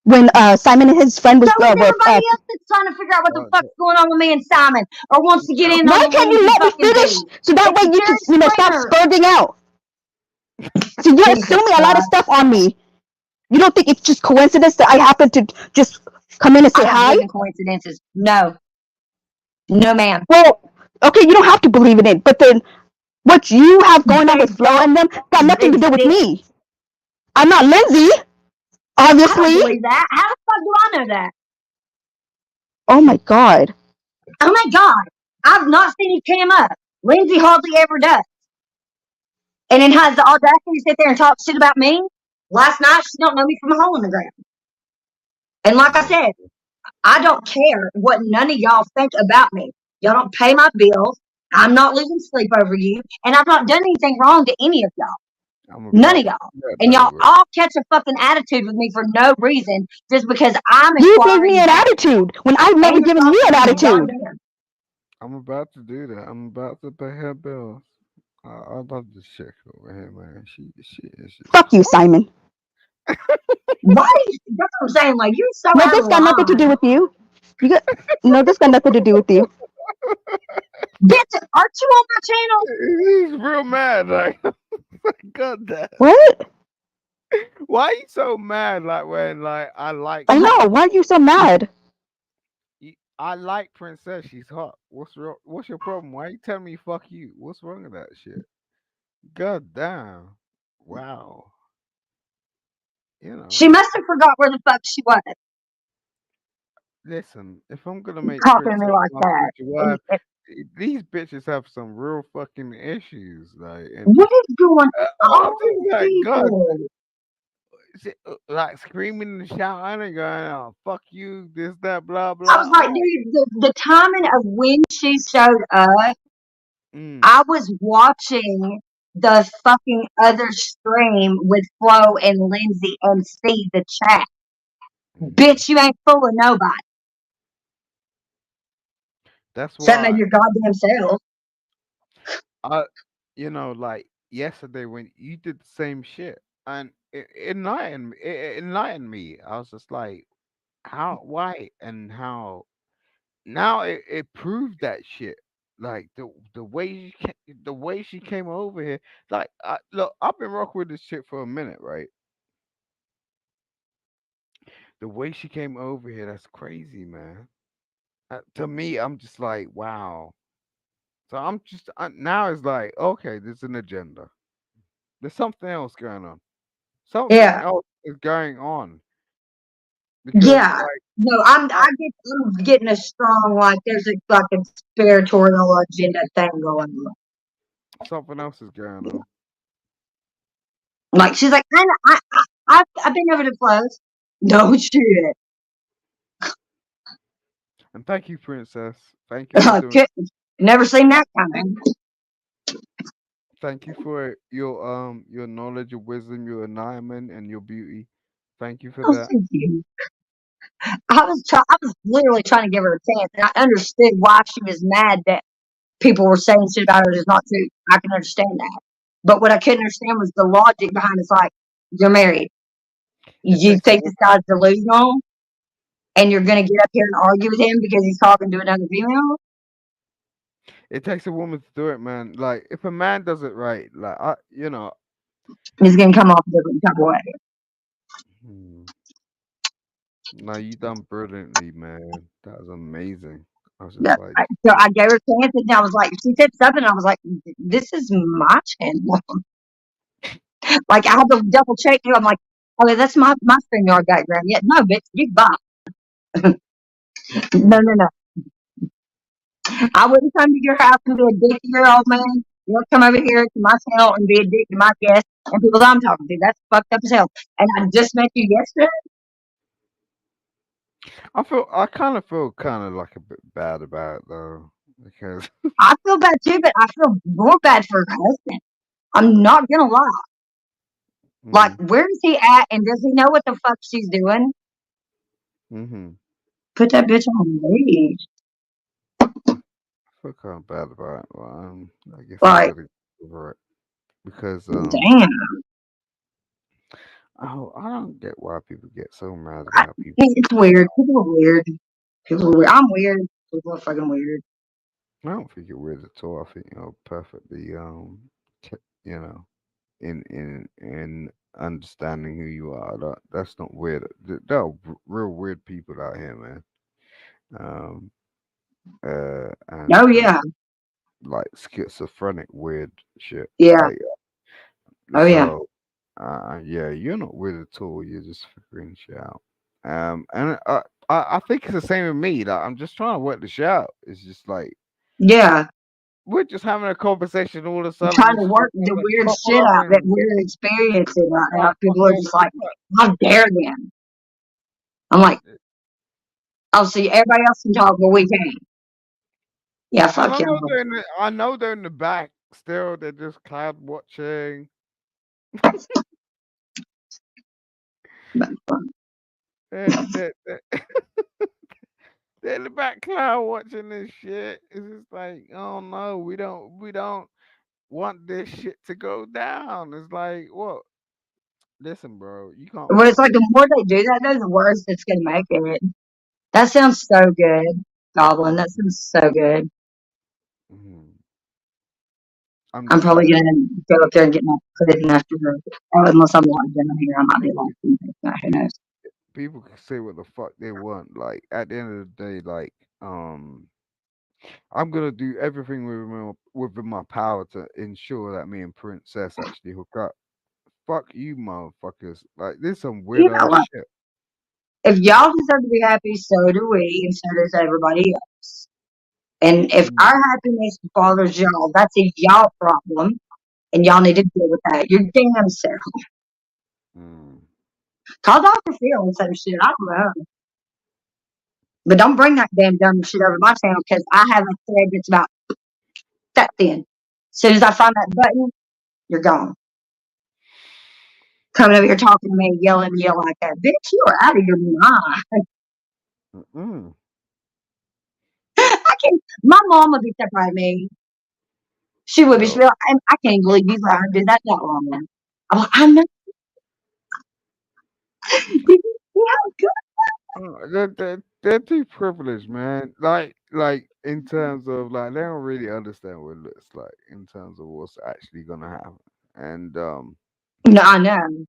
when Simon and his friend So was is everybody else that's trying to figure out what the Uh, fuck's going on with me and Simon or wants to get in on why the can't you Lindsay let me fucking finish beat. so that It's way you can Jared stop Springer. spurting out? So you're Jesus assuming a lot of Christ. stuff on me. You don't think it's just coincidence that I happen to just come in and I say don't hi? believe in coincidences. No. No, ma'am. Well, okay, you don't have to believe in it, but then what you have going on They with Flo don't and them got nothing to do with exist. me. I'm not Lindsay, I don't obviously. believe that. How the fuck do I know that? Oh my god. Oh my God. I've not seen you cam up. Lindsay hardly ever does. And then has the audacity to sit there and talk shit about me. Last night, she don't know me from a hole in the ground. And like I said, I don't care what none of y'all think about me. Y'all don't pay my bills. I'm not losing sleep over you. And I've not done anything wrong to any of y'all. I'm None about of to y'all. do that And though, y'all but all catch a fucking attitude with me for no reason just because I'm You gave me inquiring an back. attitude when I've never And you're given not you an saying attitude. goddamn. I'm about to do that. I'm about to pay her bills. I love this chick over here, man. She is just Fuck you, Simon. Why do you, that's what I'm saying. Like, you're so No, out of this got nothing to do line. with you. You got no, this got nothing to do with you. Bitch, aren't you on my channel? he's real mad. Like, God damn. What? Why you so mad? Like when like I like I know. Why are you so mad? I like Princess. She's hot. What's wrong? What's your problem? Why you telling me fuck you? What's wrong with that shit? God damn. Wow. You She know. must have forgot where the fuck she was. Listen, if I'm gonna make Talking to me Princess like my that. future wife, these bitches have some real fucking issues. Like, and What is going I'm on just with like, God, people? like screaming and shouting and going, "Oh, fuck you!" This, that, blah, I was blah. like, dude, the timing of when she showed up, Mm. I was watching the fucking other stream with Flo and Lindsay and see the chat. Mm. Bitch, you ain't fooling nobody. That's Except maybe why your goddamn self. I, like yesterday when you did the same shit, and it enlightened me. I was just like, how, why, and how. Now it proved that shit. Like the way she came over here. Like, look, I've been rocking with this chick for a minute, right? The way she came over here, that's crazy, man. To me, I'm just like, wow. So I'm just now it's like, okay, there's an agenda. There's something else going on. Something Yeah. else is going on because Yeah. No, I'm getting a strong like there's a fucking spiritual agenda thing going on. something else is going on. Like she's like, I've been over to Flo's. No shit. And thank you, Princess. Thank you for doing. Never seen that coming. Thank you for your knowledge, your wisdom, your enlightenment, and your beauty. Thank you for Oh, that. thank you. I was literally trying to give her a chance, and I understood why she was mad that people were saying shit about her that's not true. I can understand that. But what I couldn't understand was the logic behind it's like, you're married. It You takes a think this guy's delusional and you're gonna get up here and argue with him because he's talking to another female? it takes a woman to do it, man. Like if a man does it right, like He's gonna come off a different type of way. hmm, no, you done brilliantly, man. That was amazing. I was Yeah. just like, So I gave her a chance and I was like, she said something, I was like, this is my channel. Like I had to double check too. I'm like, okay, that's my StreamYard background. Yeah, no, bitch, you buy. No, mm-mm. no, no. I wouldn't come to your house and be a dick to your old man. You don't come over here to my channel and be a dick to my guests and people that I'm talking to. That's fucked up as hell. And I just met you yesterday. I kind of feel kind of like a bit bad about it though, because I feel bad too, but I feel more bad for her husband. I'm not gonna lie. Like, mm, where is he at and does he know what the fuck she's doing? mm-hmm. Put that bitch on leash. I feel kind of bad about it. Well, I guess I'm Like, gonna get over it because damn. I don't get why people get so mad about people. It's weird. People are weird. People are weird. I'm weird. People are fucking weird. I don't think you're weird at all. I think you're perfectly you know, in understanding who you are. That's not weird. There are real weird people out here, man. Um, and Oh, yeah. like schizophrenic weird shit. Yeah. Like Oh, yeah. so, yeah, you're not weird at all. You're just figuring shit out. And I think it's the same with me. Like I'm just trying to work the shit out. It's just like Yeah. we're just having a conversation. All of a sudden, Trying to just work fucking the like weird couple shit up out that and we're experiencing right like now. People are fucking just like, how dare them? I'm like, oh, see, everybody else can talk, but we can't. Yeah, and fuck y'all. I know they're in the back still. They're just cloud watching. But, They're they're in the back cloud watching this shit. It's just like, oh no, we don't want this shit to go down. It's like, what? Listen, bro, you can't but it's like fucking. the more they do that, though, the worse it's gonna make it. That sounds so good, Goblin. That sounds so good. Mhm. I'm I'm just probably like, gonna go up there and get my pudding after, unless I'm locked in here. I might be locked in. Who knows? people can say what the fuck they want. Like at the end of the day, like I'm gonna do everything within my power to ensure that me and Princess actually hook up. Fuck you, motherfuckers. Like this is some You weird know ass what? shit. If y'all deserve to be happy, so do we, and so does everybody else. And if Mm, our happiness bothers y'all, that's a y'all problem, and y'all need to deal with that. Your damn self. mm. Call Dr. Phil and some shit. I don't know. But don't bring that damn dumb shit over my channel because I have a thread that's about that thin. As soon as I find that button, you're gone. Coming over here talking to me and yelling and yell like that. Bitch, you are out of your mind. Mm-mm. I can't. My mom would be surprised me. She would be. She'd Yo, be like, I can't believe you let her do that long now. I'm like, I know. Did you see how good? they're too privileged, man. Like in terms of like they don't really understand what it looks like in terms of what's actually gonna happen. And No, I know.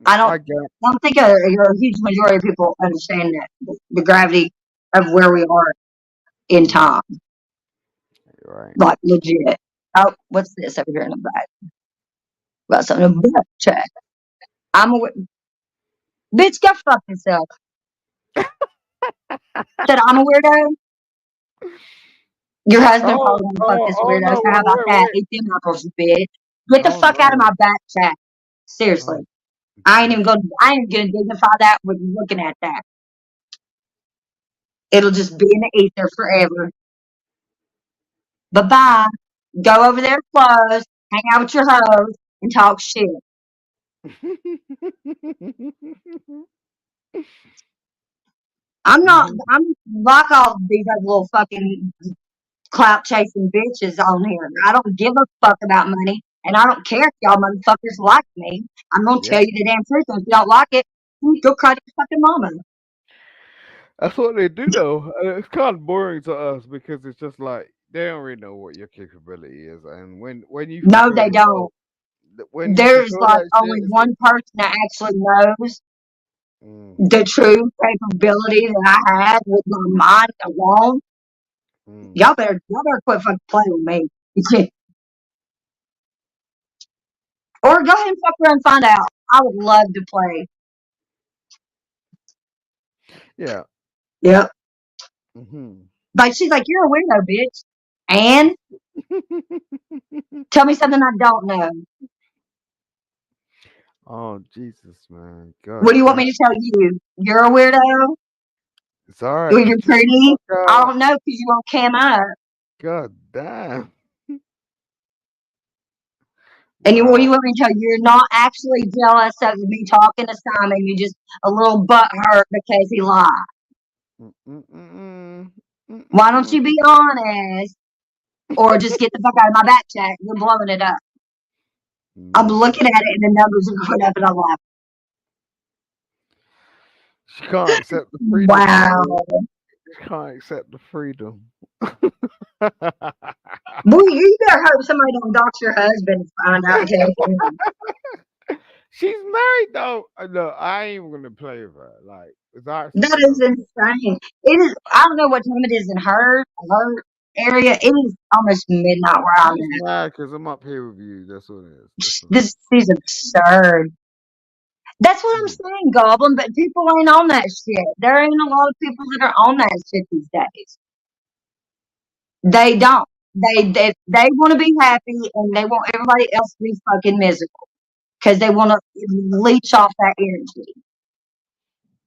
I I get don't think a huge majority of people understand that the gravity of where we are in mm, time, right. like legit. Oh, what's this over here in the back? About something in the back check. I'm a bitch. Go fuck yourself. Said I'm a weirdo. Your husband Oh, probably gonna fuck oh, this oh weirdo. no! So how about Wait, that? wait. Eat them apples, bitch. Get the Oh fuck out of no! my back chat. Seriously. Oh, I ain't even this. gonna. I ain't gonna dignify that with looking at that. It'll just be in the ether forever. Bye bye. Go over there, close, hang out with your hoes, and talk shit. I'm not. Mhm. I'm like all these other little fucking clout chasing bitches on here. I don't give a fuck about money, and I don't care if y'all motherfuckers like me. I'm gonna Yeah, tell you the damn truth. And if you don't like it, go cry to your fucking mama. that's what they do though. And it's kind of boring to us because it's just like they don't really know what your capability is, and when you No, fulfill they the don't. role, when you There's fulfill like that shit, only it's like, one person that actually knows mm, the true capability that I had with my mind alone. mm. Y'all better quit fucking playing with me. You can't, or go ahead and fuck around and find out. I would love to play. Yeah. Yep. Hmm. But she's like, you're a weirdo, bitch. And tell me something I don't know. Oh Jesus, man, What God do you want damn, me to tell you? You're a weirdo? it's all right. Or you're Just chill the pretty? fuck I out. don't know because you won't cam up. God damn. And what do you Wow. want me to tell you? You're not actually jealous of me talking to Simon. You're just a little butt hurt because he lied. Mm-mm-mm-mm. Why don't Mm-mm-mm. you be honest? Or just get the fuck out of my back check. You're blowing it up. I'm Nah, looking at it and the numbers are going up and I'm like, she can't accept the freedom, wow. man. She can't accept the freedom. Boy, you better hope somebody don't dox your husband and find out and tell him. She's married though. No, I ain't even gonna play with her. Like, it's actually That gonna. is insane. It is. I don't know what time it is in her area. It is almost midnight where I'm She's at. mad because I'm up here with you. That's what it is. That's what This is absurd. That's what it I'm is. saying, Goblin. But people ain't on that shit. There ain't a lot of people that are on that shit these days. They don't. They want to be happy and they want everybody else to be fucking miserable because they want to leech off that energy.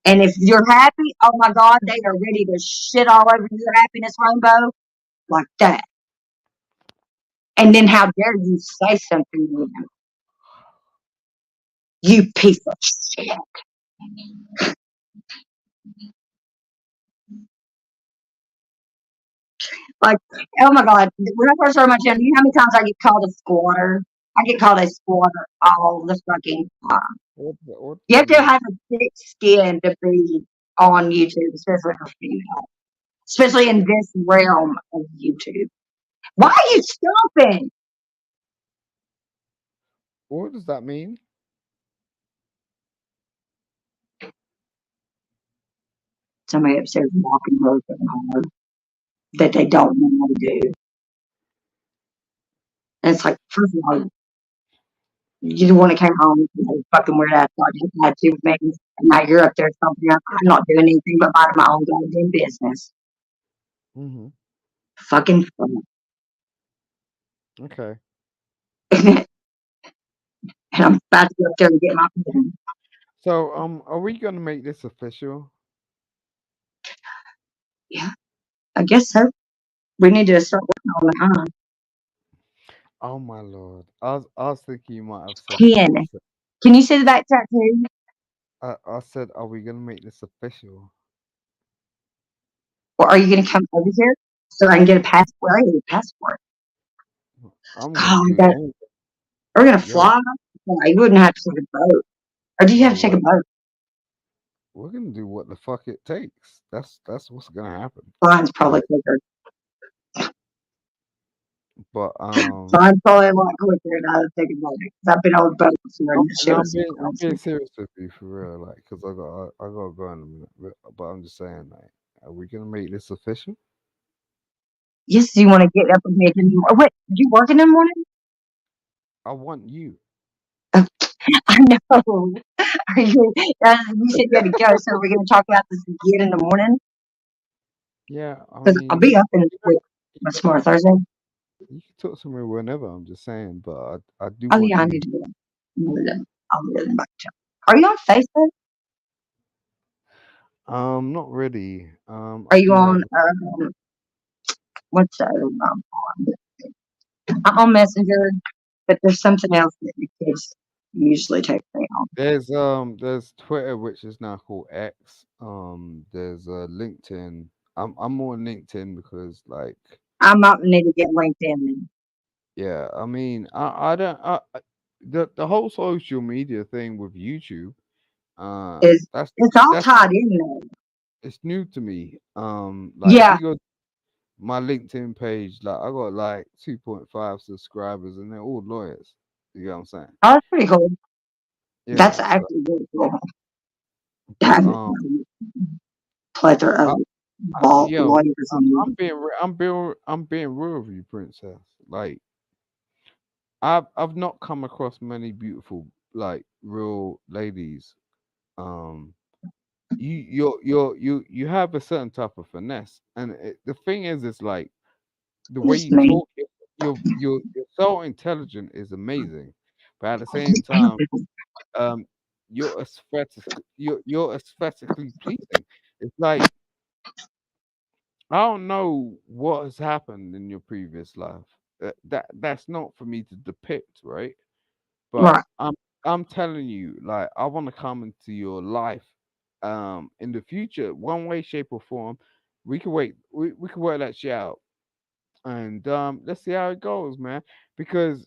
And if you're happy, oh my God, they are ready to shit all over your happiness rainbow like that. And then how dare you say something to them? You piece of shit. Like, oh my God. When I first started my channel, you know how many times I get called a squatter? I get called a squatter all the fucking time. What does You have that to mean? have a thick skin to be on YouTube, especially for female, especially in this realm of YouTube. Why are you stopping? What does that mean? Somebody upstairs walking really hard that they don't know how to do. And it's like, first of all, you the one that came home with a fucking weird ass thought you had to with me. And now you're up there something else. I'm not doing anything but minding my own goddamn business. Hmm. Fucking fun. Okay. And I'm about to go up there and get my pen. So, are we gonna make this official? Yeah, I guess so. We need to start working on the huh? Oh my lord! I was thinking you might have said. 10. Can you say the back track too? I said, are we gonna make this official? Or are you going to come over here so I can get a passport? I need a passport. I'm gonna God, do that, anything. are we going to Yo, fly? No, you wouldn't have to take a boat. Or do you have no, to take a boat? we're gonna do what the fuck it takes. That's what's gonna happen. Flying's probably Like, quicker. but Flying's probably a lot quicker than I would take a boat. 'Cause I've been on a boat before and I'm, the and shit was I'm being expensive. serious with you for real, like, cause I gotta go in a minute. But I'm just saying, like, are we gonna make this official? Yes, you want to get up and make it. Wait, you working in the morning? I want you. Oh, I know. Are you? You said you had to go, so we're going to talk about this again in the morning. Yeah, I Because I'll mean, be up in you know, wait, what's tomorrow, Thursday? you can talk to me whenever. I'm just saying, but I do Oh want yeah, I you. need to do that. I'll do that back to. Are you on Facebook? Not really. Are I you do have. on what's the other one? I'm on Messenger, but there's something else that the kids usually take me on. There's Twitter, which is now called X. There's LinkedIn. I'm more on LinkedIn because like I might need to get LinkedIn then. yeah, I mean I don't the whole social media thing with YouTube. Is That's it's all that's tied in there. it's new to me. Like if Yeah, you go my LinkedIn page, like I got like 2.5 subscribers, and they're all lawyers. You know what I'm saying? oh, that's pretty cool. That's Yeah. So actually really cool. To have a um, plethora I, of yo, lawyers and I'm being real with you, princess. Like I've not come across many beautiful like real ladies. Um, you have a certain type of finesse, and the thing is, it's like the way just you me. talk. You're so intelligent is amazing, but at the same time, um, you're aesthetically pleasing. It's like I don't know what has happened in your previous life. That's not for me to depict, right? But Right. I'm telling you, like I want to come into your life, in the future, one way, shape, or form. We can work that shit out, and let's see how it goes, man. Because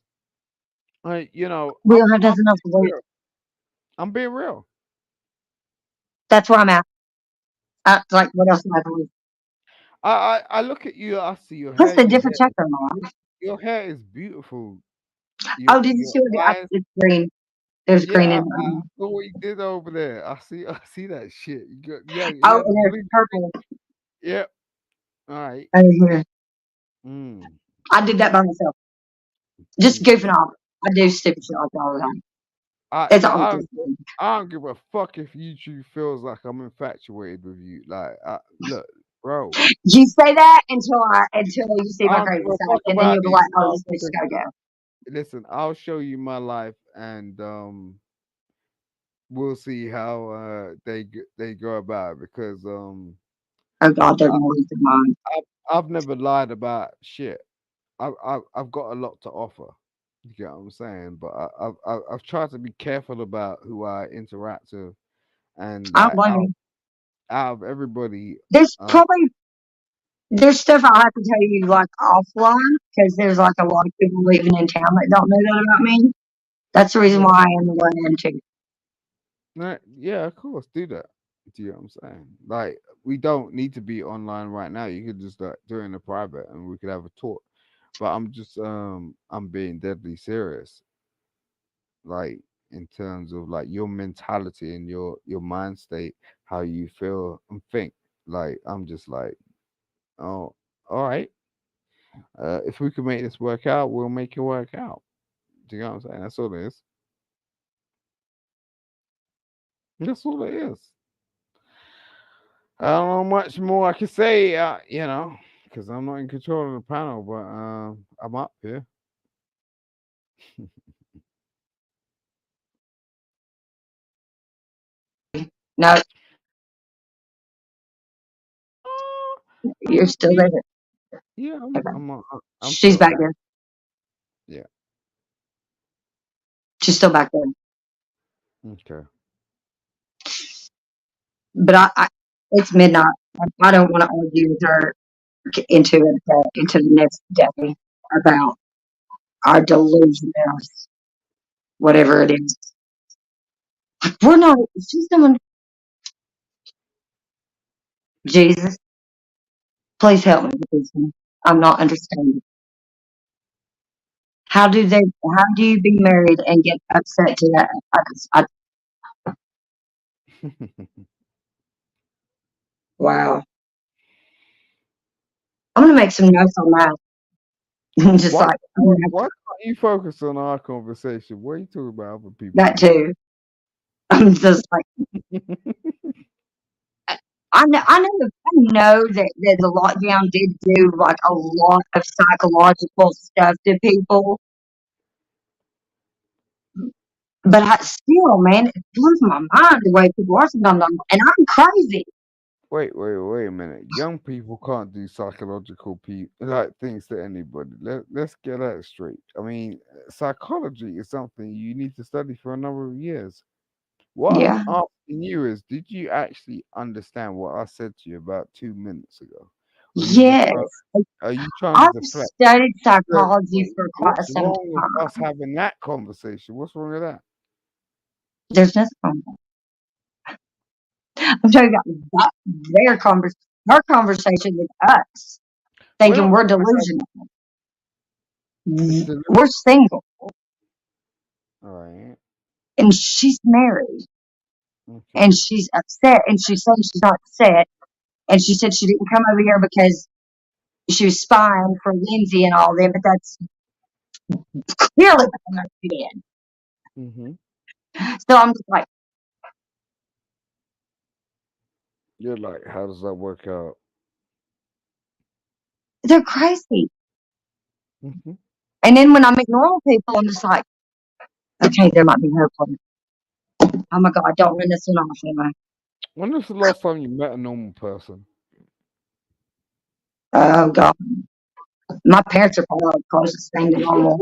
We don't have I'm nothing else to do. real. I'm being real. That's where I'm at. Like, what else am I doing? I look at you. I see your Plus hair. the different chapter in my life. Your hair is beautiful. Oh, did you Your see what eyes. it's green? There's green Yeah, in I there. saw what you did over there. I see that shit. Yeah, Oh, yeah. and there's Believe. purple Yeah. All right. over here. Mm, I did that by myself. Just mm. goofing off. I do stupid shit like that all the time. It's all just I don't give a fuck if YouTube feels like I'm infatuated with you. Like, look, bro, you say that until you see I my don't crazy give a side, fuck and then about you'll be these like, "Oh, this bitch motherfuckers. gotta go." Listen, I'll show you my life, and we'll see how they go about it because Oh God, they're I, gonna lose their mind. I've never lied about shit. I've got a lot to offer. You get what I'm saying? But I've tried to be careful about who I interact with, and I don't like blame you. out of everybody, There's uh, probably there's stuff I'll have to tell you like offline because there's like a lot of people living in town that don't know that about me. That's the reason yeah, why I am the one into. yeah, of course, do that. Do you know what I'm saying? Like, we don't need to be online right now. You could just do it in a private, and we could have a talk. But I'm being deadly serious. Like in terms of like your mentality and your mind state, how you feel and think. Like I'm just like, oh, all right. If we can make this work out, we'll make it work out. Do you know what I'm saying? That's all it is. That's all it is. I don't know much more I can say, because I'm not in control of the panel, but I'm up here. No, Uh, you're still yeah, there. yeah, Okay. I'm She's still back here. there. Yeah. She's still back there. Okay. But it's midnight. I don't want to argue with her into the next day about our delusions, whatever it is. We're not. She's doing. Jesus, please help me with this one. I'm not understanding. How do they? How do you be married and get upset to that? Wow. I'm gonna make some notes on that. Just why, like why can't you focus on our conversation? What are you talking about other people, that man? too. I'm just like I know that the lockdown did do like a lot of psychological stuff to people, but still, man, it blows my mind the way people are sometimes. And I'm crazy. wait a minute. Young people can't do psychological like things to anybody. Let's get that straight. I mean, psychology is something you need to study for a number of years. What I'm Yeah, asking you is, did you actually understand what I said to you about 2 minutes ago? Or you just yes. are you trying to I've deflect? studied So, psychology for quite what's some wrong with us time. having that conversation? What's wrong with that? There's nothing wrong with that. I'm talking about their her conversation with us, We're thinking not we're trying to have delusional. it's the We're single, all right. and she's married, and Okay. she's upset, and she's saying she's not upset, and she said she didn't come over here because she was spying for Lindsay and all them, but that's clearly what she did. Mm-hmm. So I'm just like, You're like, how does that work out? they're crazy. Mm-hmm. And then when I meet normal people, I'm just like, okay, there might be her place. Oh my God, don't run this one off, am I? When was the last time you met a normal person? Oh God. My parents are probably the closest thing to normal.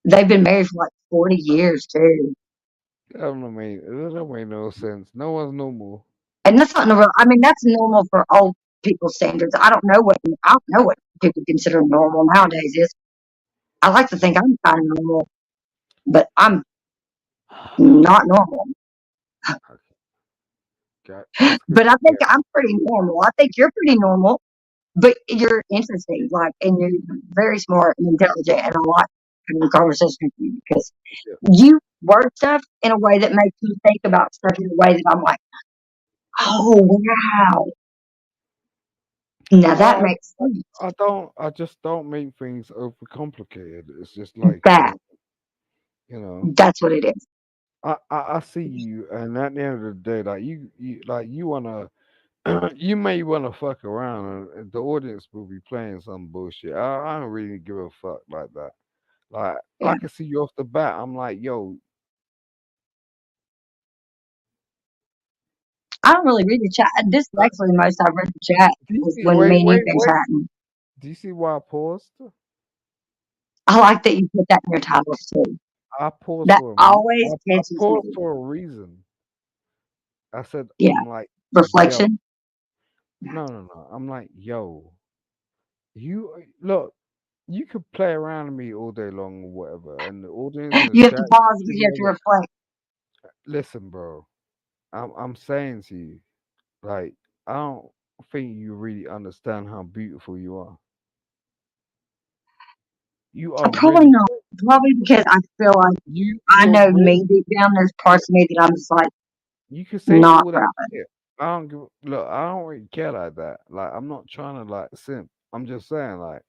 They've been married for like 40 years too. That don't make no sense. No one's normal. And that's not normal. I mean, that's normal for old people standards. I don't know what people consider normal nowadays is. I like to think I'm kind of normal, but I'm not normal. Okay, that's good. But I Yeah. think I'm pretty normal. I think you're pretty normal, but you're interesting, like, and you're very smart and intelligent, and I like having a conversation with you because Yeah. you word stuff in a way that makes me think about stuff in a way that I'm like, oh wow, now that I makes sense. I don't. I just don't make things overcomplicated. It's just like That you know. that's what it is. I see you, and at the end of the day, like you wanna you may wanna fuck around, and the audience will be playing some bullshit. I don't really give a fuck like that. Like I Yeah, can see you off the bat. I'm like, yo, I don't really read the chat. This is uh, actually the most I've read the chat do you was see? when me and you've been Wait. chatting. Do you see why I paused? I like that you put that in your titles too. I paused That for a always I catches paused me. for a reason. I said, Yeah, I'm like, yo, reflection. no. I'm like, yo, look, you could play around with me all day long or whatever, and the audience in the You have to chat, pause because you have to whatever. reflect. Listen, bro, I'm saying to you, like, I don't think you really understand how beautiful you are. You are Probably really not. Probably because I feel like I you're know really me deep down. There's parts of me that I'm just like you can say not all that proud of. shit. Look, I don't really care like that. Like, I'm not trying to like simp. I'm just saying, like,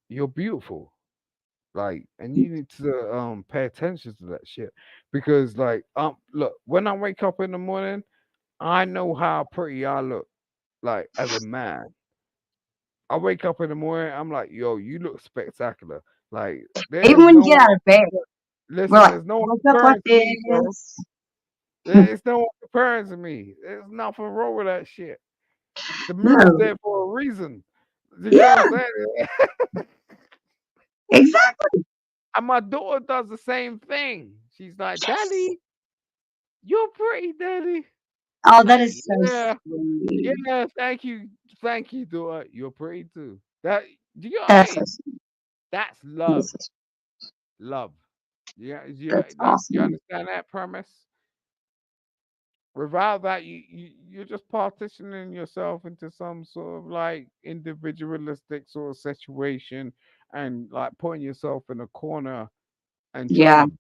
you're beautiful. Like, and you need to pay attention to that shit. Because like look, when I wake up in the morning, I know how pretty I look, like as a man. I wake up in the morning, I'm like, yo, you look spectacular. Like, Even there's when you no get one out of bed, we're listen, like, there's no one wake up like comparing to me, bro. this. There's no one comparing to me. There's nothing wrong with that shit. The mirror's No, there for a reason. You get what I'm yeah, saying? exactly. And my daughter does the same thing. She's like, Yes. Daddy, you're pretty, Daddy. Oh, I'm that like, is so yeah, sweet. yeah, thank you, daughter. You're pretty too. That do you know what I That's so mean? sweet. That's love, That's, love. Yeah, yeah, that's like you awesome. understand that premise? Without that, you're just partitioning yourself into some sort of like individualistic sort of situation, and like putting yourself in a corner and trying Yeah. to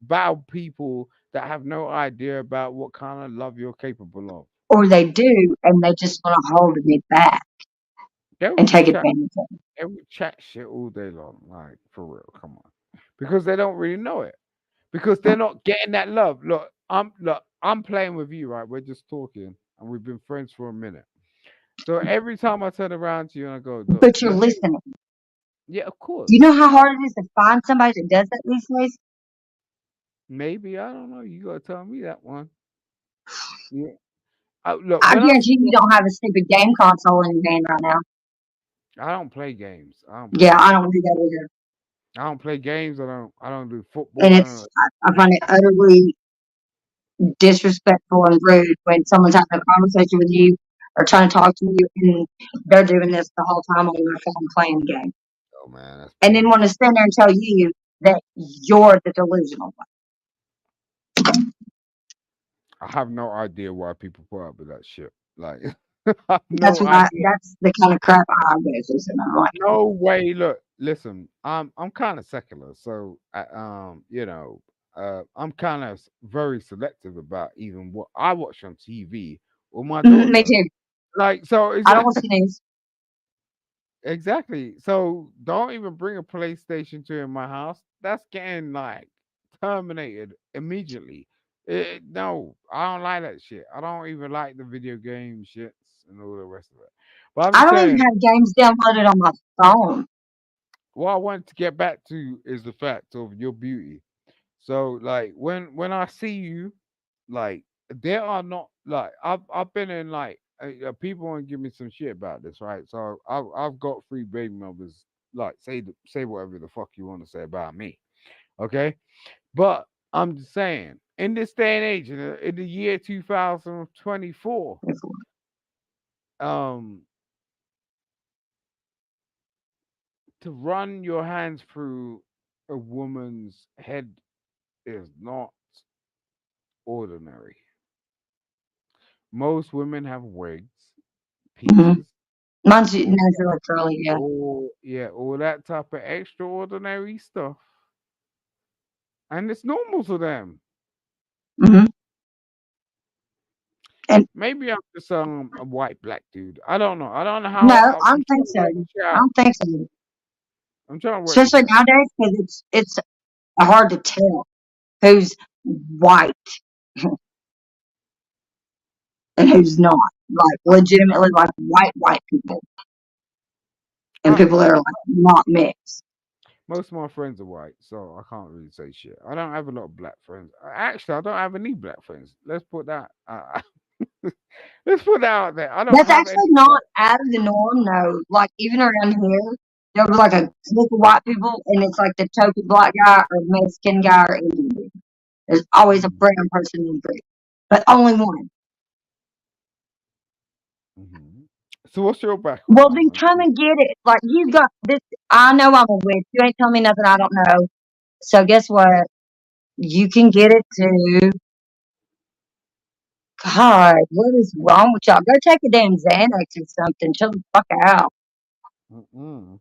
bow people that have no idea about what kind of love you're capable of. Or they do, and they just want to hold me back They will and just take chat. advantage of it. They will chat shit all day long, like for real. Come on, because they don't really know it. Because they're not getting that love. Look, I'm playing with you, right? We're just talking, and we've been friends for a minute. So every time I turn around to you and I go, look, But you're listening. yeah, of Do you course, know how hard it is to find somebody that does that these days? maybe I don't know. You gotta tell me that one. Yeah. Look, I when I see guarantee you don't have a stupid game console in your hand right now. I don't play games. I don't play Yeah, I games. don't do that either. I don't play games. I don't do football. And I don't. I find it utterly disrespectful and rude when someone's having a conversation with you or trying to talk to you and they're doing this the whole time on their phone playing the game. Oh man, that's And then bullshit. want to stand there and tell you that you're the delusional one. I have no idea why people put up with that shit. Like, I have no idea. That's the kind of crap I go through. And I'm like, No way. Look, listen. I'm kind of secular, so I'm kind of very selective about even what I watch on TV or my me daughter. too. Like, so I don't watch the news. exactly. So don't even bring a PlayStation 2 in my house. That's getting like terminated immediately. No, I don't like that shit. I don't even like the video game shits and all the rest of it. But I'm I just don't even saying, have games downloaded on my phone. what I want to get back to is the fact of your beauty. So like when I see you, like there are not like I've been in like people want to give me some shit about this, right? So I've got three baby mothers. Like say whatever the fuck you want to say about me, okay? But I'm just saying, in this day and age, in the year 2024, um, to run your hands through a woman's head is not ordinary. Most women have wigs, Mm-hmm. pieces, Mine's all really curly, yeah. all that type of extraordinary stuff, and it's normal to them. Mm-hmm. And Maybe I'm just a white black dude. I don't know. I don't know no, how. I I'm don't think trying to so. work this shit I out. don't think so. I'm trying to work this Especially out. nowadays, because it's hard to tell who's white and who's not. Like legitimately, like white people and I, people that are like not mixed. Most of my friends are white, so I can't really say shit. I don't have a lot of black friends. Actually, I don't have any black friends. Let's put that. Let's put that out there. I don't That's have any. actually not out of the norm, no. Like even around here, there'll be like a group of white people, and it's like the token black guy or Mexican guy or Indian dude. There's always a Mm, brown person in the group, but only one. mhm. So, what's your Well, background? then come and get it. Like you got this. I know I'm a witch. You ain't telling me nothing I don't know. So guess what? You can get it too. God, what is wrong with y'all? Go take a damn Xanax or something. Chill the fuck out. Mm-mm.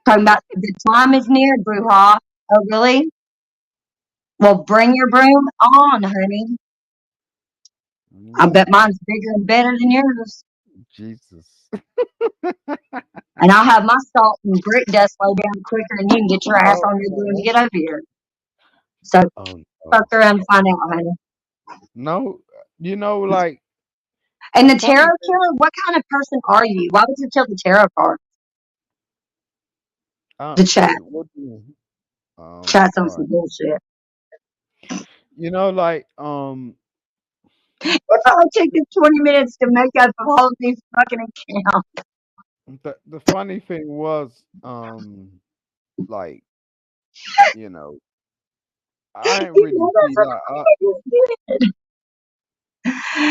Talking about the time is near, Bruja. Oh, really? Well, bring your broom on, honey. I bet Mm, mine's bigger and better than yours. Jesus. And I'll have my salt and brick dust lay down quicker than you can get your ass Oh, on your broom to no. get over here. So Oh fuck no. around and find out, honey. No, like And the the tarot funny thing. killer, what kind of person are you? Why would you tell the tarot card? The chat. What do you? Chat's on All right. some bullshit. Like It probably took you 20 minutes to make up a whole new fucking account. the funny thing was like you know I didn't You know, really see that's like what I just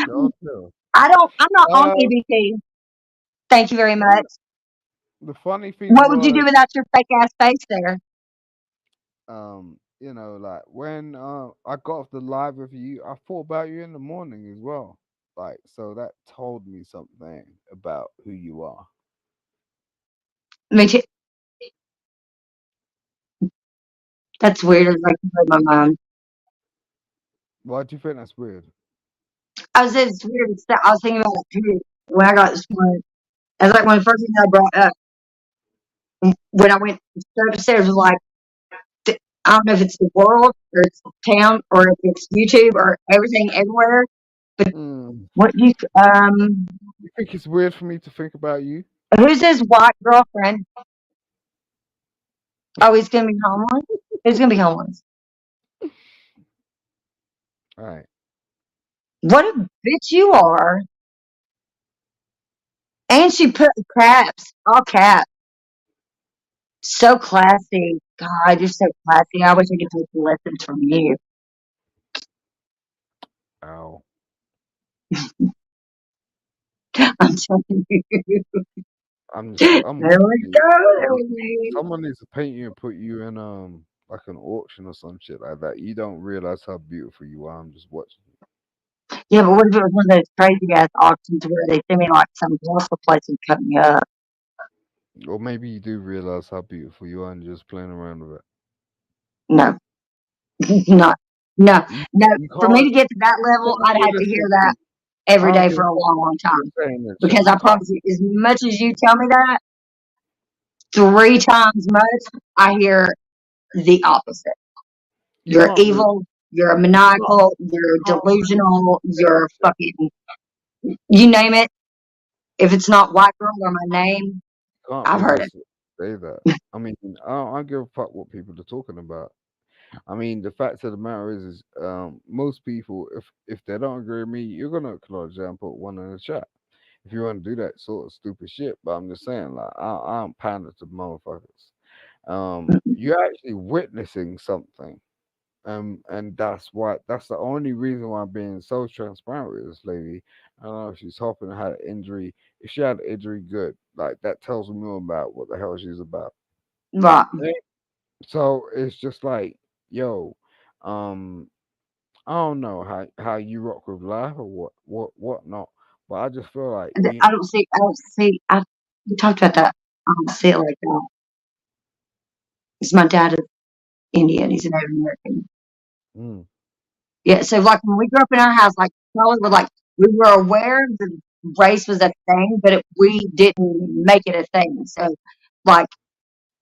go did. too. I'm not on Uh, EBT. Thank you very much. the funny thing What would you do was without your fake ass face there? like when I got off the live with you, I thought about you in the morning as well. Like so that told me something about who you are. Me too. That's weird. It's like you read my mind. Why do you think that's weird? I was it's weird. I was thinking about it too when I got this morning. That's like one of the first things I brought up when I went straight upstairs. Was like I don't know if it's the world or it's the town or if it's YouTube or everything everywhere. But Mm. what you You think it's weird for me to think about you? who's his white girlfriend? Oh, he's gonna be homeless. Who's gonna be homeless? All right. What a bitch you are. And she put caps, all caps. So classy. God, you're so classy. I wish I could take lessons from you. Ow. I'm telling you. I'm There we go. There we go. someone needs to paint you and put you in like an auction or some shit like that. You don't realize how beautiful you are. I'm just watching Yeah, but what if it was one of those crazy ass auctions where they send me like some beautiful place and cut me up? you. Or maybe you do realize how beautiful you are and you're just playing around with it. No, not, no, no. You For me can't to get to that level, think I'd have to hear that realistically. I every don't day give for a a fuck long, long what time. you're saying in the chat. Because You I can't. promise you, as much as you tell me that, 3 times much, I hear the opposite. You You're can't. evil. You're You can't. maniacal. You're You can't really delusional. say that You're shit. fucking. You name it. If it's not white girl or my name, Can't I've really heard it. say that. I mean, I don't give a fuck what people are talking about. I mean, the fact of the matter is most people, if they don't agree with me, you're gonna acknowledge that and put one in the chat. If you want to do that sort of stupid shit, but I'm just saying, like, I don't pander to motherfuckers. You're actually witnessing something, and that's the only reason why I'm being so transparent with this lady. I don't know if she's hoping to had an injury. If she had an injury, good. Like that tells me more about what the hell she's about. Right. Right. So it's just like, yo, um, I don't know how you rock with life or what not, but I just feel like me. I don't see. I don't see. We talked about that. I don't see it like that. Because my dad is Indian. He's a Native American. Mm, Yeah. So like when we grew up in our house, like probably we're like we were aware the race was a thing, but we didn't make it a thing. So like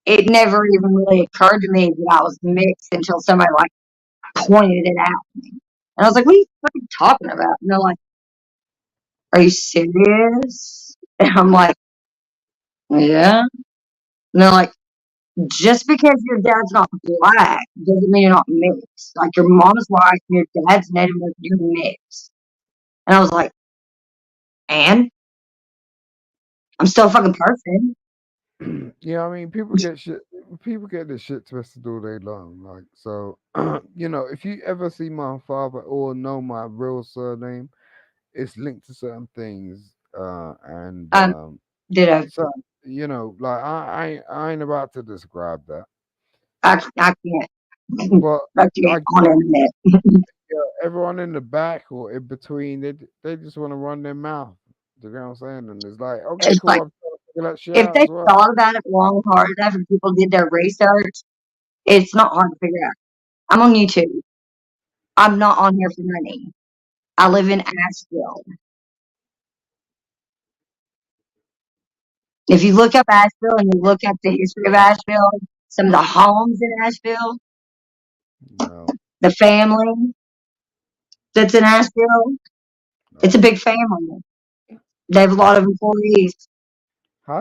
it never even really occurred to me that I was mixed until somebody like pointed it out to me. And I was like, "What are you fucking talking about?" And they're like, "Are you serious?" And I'm like, "Yeah." And they're like, just because your dad's not black doesn't mean you're not mixed. Like your mom's white and your dad's Native American, you're mixed. And I was like, and I'm still a fucking person. yeah, I mean, people get this shit twisted all day long. Like, so, if you ever see my father or know my real surname, it's linked to certain things, and Um, ditto. so like I ain't about to describe that, I can't. but I can't I on the internet. everyone in the back or in between, they just want to run their mouth. You know what I'm saying? And it's like, okay, It's cool. like I'm trying to figure that shit if out they as well. thought about it long and hard enough and people did their research, it's not hard to figure out. I'm on YouTube. I'm not on here for money. I live in Asheville. If you look up Asheville and you look up the history of Asheville, some of the homes in Asheville, No, the family that's in Asheville, it's a no. big family. They have a lot of employees.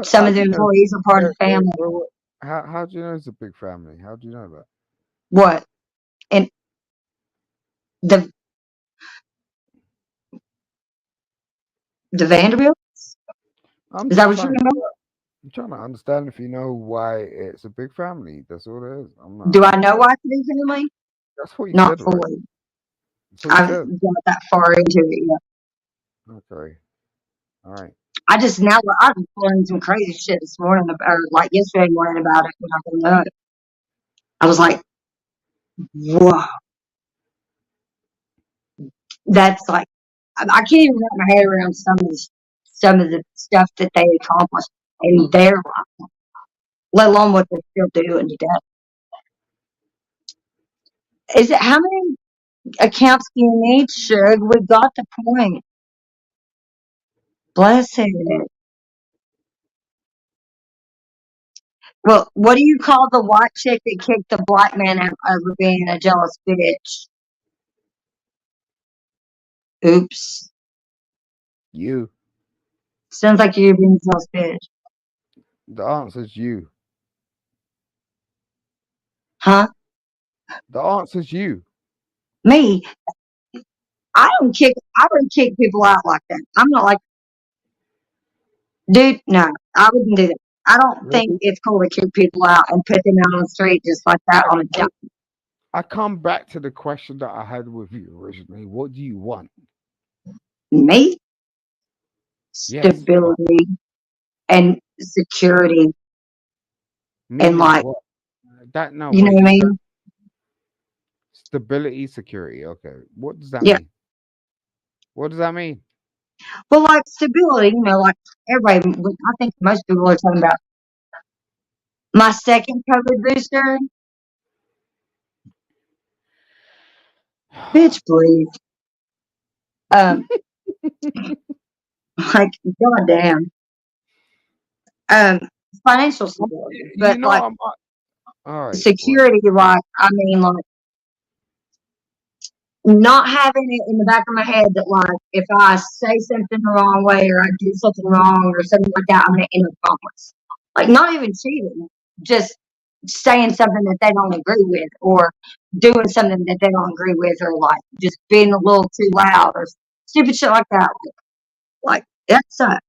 Some How of the do you know? employees are part of the family. How do you know it's a big family? How do you know that? What? And the Vanderbilt? I'm Is that just what you trying to know? I'm trying to understand if you know why it's a big family. That's all it is. I'm not. Do I know why it's a big family? That's what you Not said, right? fully. That's what you I've said. got that far into it yet. Okay. All right. I just now I've been pulling some crazy shit this morning or like yesterday morning about it when I found out. I was like, whoa, that's like I can't even wrap my head around some of the stuff that they accomplished in their life, let alone what they're still doing today. Is it how many accounts do you need, Shug? We got the point. Bless it. Well, what do you call the white chick that kicked the black man out over being a jealous bitch? Oops. You. Sounds like you're being a jealous bitch. The answer's you. Huh? The answer's you. Me? I wouldn't kick people out like that. I'm not like, dude, no, I wouldn't do that. I don't think Really? it's cool to kick people out and put them out on the street just like that I, on a job. I come back to the question that I had with you originally. What do you want? Me, Yes. What? stability and security and Meaning like, what? That no. you know What what I you said? mean? Stability, security. Okay. What does that Yeah. mean? What does that mean? Well, like stability, like everybody, I think most people are talking about my second COVID booster. Bitch, please. Um, like, goddamn. Um, Financial stability, You but know, like all right. Well, security, like, I mean, like not having it in the back of my head that, like, if I say something the wrong way or I do something wrong or something like that, I'm going to end up homeless. Like, not even cheating, just saying something that they don't agree with or doing something that they don't agree with or like just being a little too loud or stupid shit like that. Like that sucks.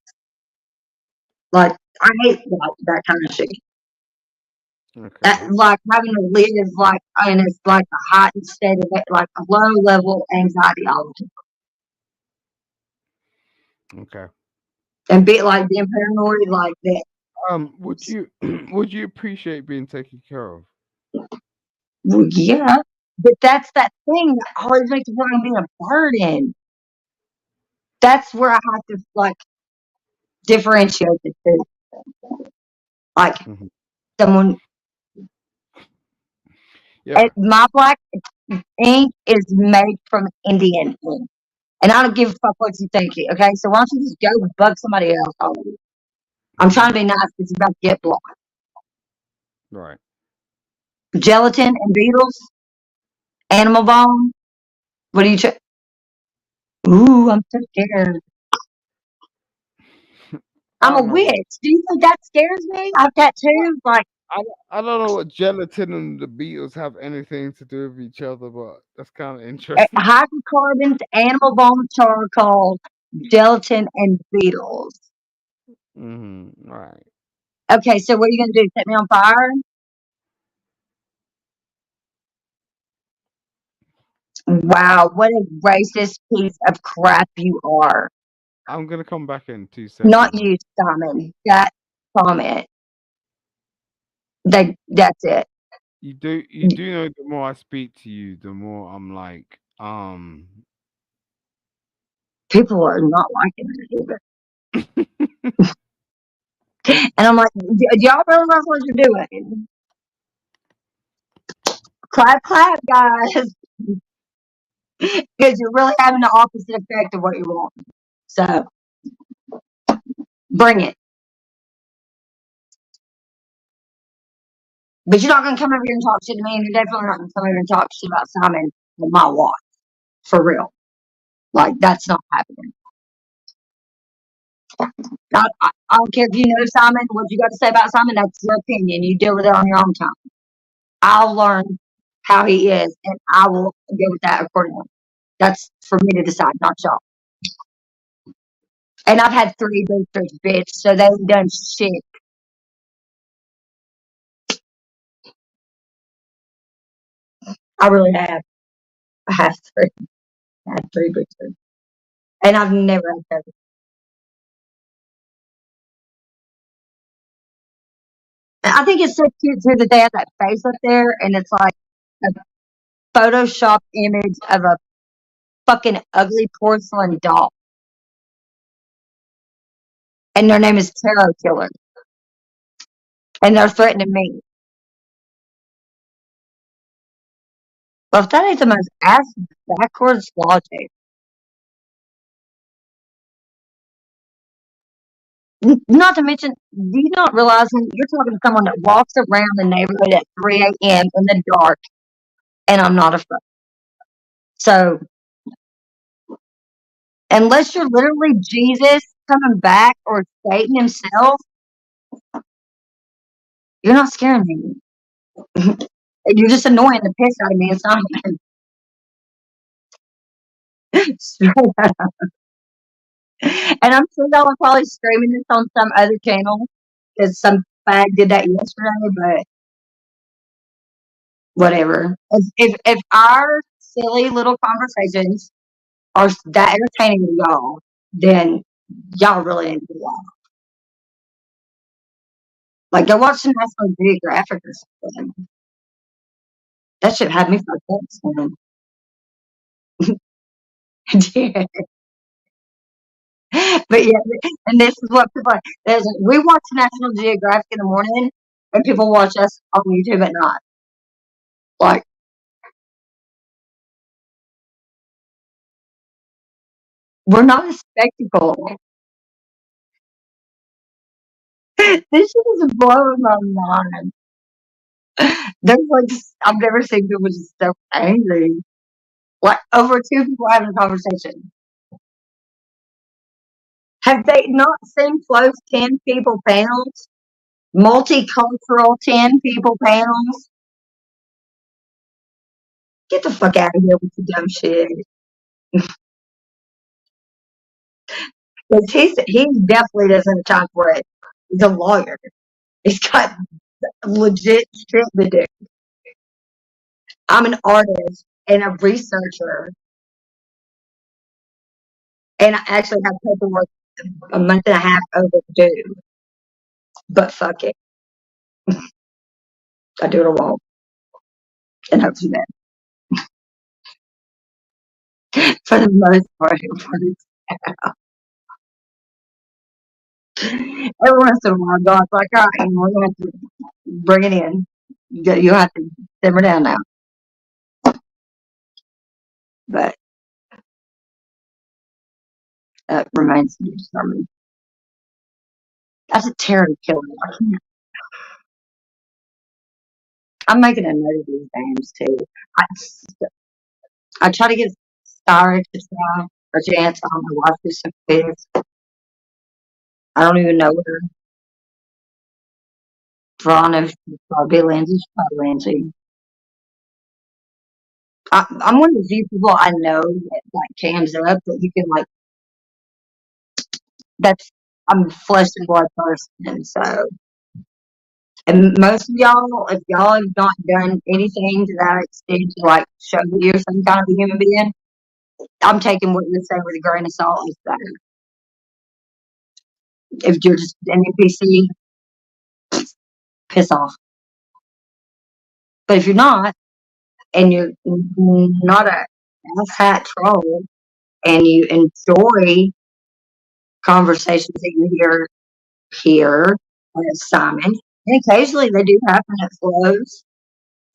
Like, I hate that kind of shit. okay. That, like having to live like and it's like a heightened state of like a low level anxiety all the time. Okay. And be like being paranoid like that. Would you would you appreciate being taken care of? Well, yeah. But that's that thing that always makes me feel like I'm being a burden. That's where I have to like differentiate the two. Like Mhm. someone Yeah. my black ink is made from Indian ink. And I don't give a fuck what you think. Okay, so why don't you just go bug somebody else already? I'm trying to be nice because you're about to get blocked. Right. Gelatin and beetles, animal bone. What do you? Ooh, I'm so scared. I I'm a don't know witch. what Do you think that scares me? I've tattoos. Like, I don't know what gelatin and the Beatles have anything to do with each other, but that's kind of eh, interesting. hydrocarbons, animal bone, charcoal, gelatin, and beetles. Right. Okay, so what are you gonna do? Set me on fire? Wow, what a racist piece of crap you are. I'm gonna come back in two Not seconds. you, Simon. That comment. That's it. You do know the more I speak to you, the more I'm like, People are not liking it either. And I'm like, do y'all realize what you're doing? Clap, clap, guys. Because you're really having the opposite effect of what you want. So bring it. But you're not gonna come over here and talk shit to me, and you're definitely not gonna come over here and talk shit about Simon on my watch. For real. Like that's not happening. I don't care if you know Simon, what you got to say about Simon, that's your opinion. You deal with it on your own time. I'll learn how he is and I will go with that accordingly. That's for me to decide, not y'all. And I've had 3 boosters, bitch, so they ain't done shit. I really have. I have three. I had 3 boosters. And I've never had COVID. And I think it's so cute too that they have that face up there and it's like a Photoshop image of a fucking ugly porcelain doll. And their name is Tarot Killer. And they're threatening me. Well, if that ain't the most ass backwards logic. Not to mention, do you not realize when you're talking to someone that walks around the neighborhood at 3 a.m. in the dark, and I'm not afraid. So, unless you're literally Jesus coming back or Satan himself, you're not scaring me. You're just annoying the piss out of me. It's not even. Straight up. And I'm sure y'all are probably streaming this on some other channel because some fag did that yesterday, but whatever. If our silly little conversations are that entertaining to y'all, then y'all really need to watch. Like, go watch some National Geographic or something. That shit had me fucked up, man. Yeah. But yeah, and this is what people we watch National Geographic in the morning, and people watch us on YouTube at night. Like, we're not a spectacle. This shit is blowing my mind. There's like, I've never seen people just so angry. Like, over two people having a conversation. Have they not seen close 10 people panels? Multicultural 10 people panels? Get the fuck out of here with the dumb shit. Because he definitely doesn't have time for it. He's a lawyer. He's got legit shit to do. I'm an artist and a researcher, and I actually have paperwork a month and a half overdue. But fuck it. I do what I want. And hope for that. For the most part, it works. Every once in a while, God's like, all right, we're going to have to bring it in. You have to simmer down now. But that remains to be determined. That's a terror killer. I'm making a note of these names too. I try to get Star to try or Chance on my watch this some kids. I don't even know her. Toronto should probably be Lindsay. She's probably Lindsay. I'm one of the few people I know that like cams up that you can like. That's I'm a flesh and blood person, so. And most of y'all, if y'all have not done anything to that extent to like show that you're some kind of a human being, I'm taking what you're saying with a grain of salt. Is better. If you're just an NPC, piss off. But if you're not, and you're not a hat troll, and you enjoy conversations that you hear here at Simon, and occasionally they do happen at Flo's,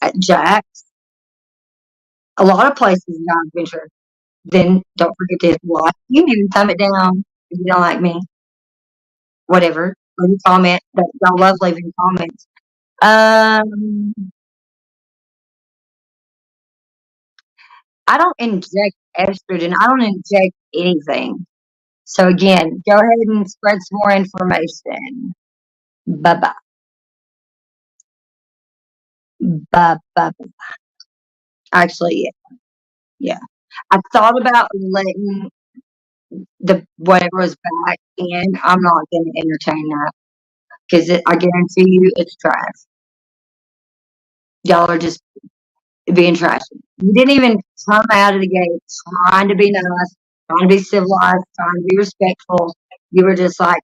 at Jack's, a lot of places in our adventure, then don't forget to hit like. You can even thumb it down if you don't like me. Whatever. Leave a comment. Y'all love leaving comments. I don't inject estrogen. I don't inject anything. So again, go ahead and spread some more information. Bye bye. Bye bye. Actually, yeah. I thought about letting the whatever was back in. I'm not going to entertain that because I guarantee you it's trash. Y'all are just being trashy. You didn't even come out of the gate trying to be nice, trying to be civilized, trying to be respectful. You were just like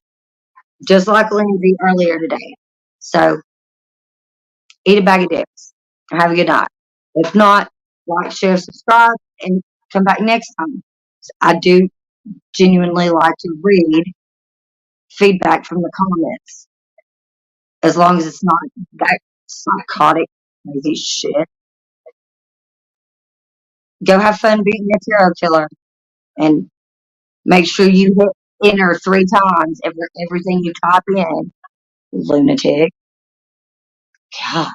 Lindsay earlier today. So eat a bag of dicks. Have a good night. If not, like, share, subscribe, and come back next time. I do genuinely like to read feedback from the comments, as long as it's not that psychotic, crazy shit. Go have fun being a serial killer, and make sure you hit enter 3 times everything you type in, lunatic. God.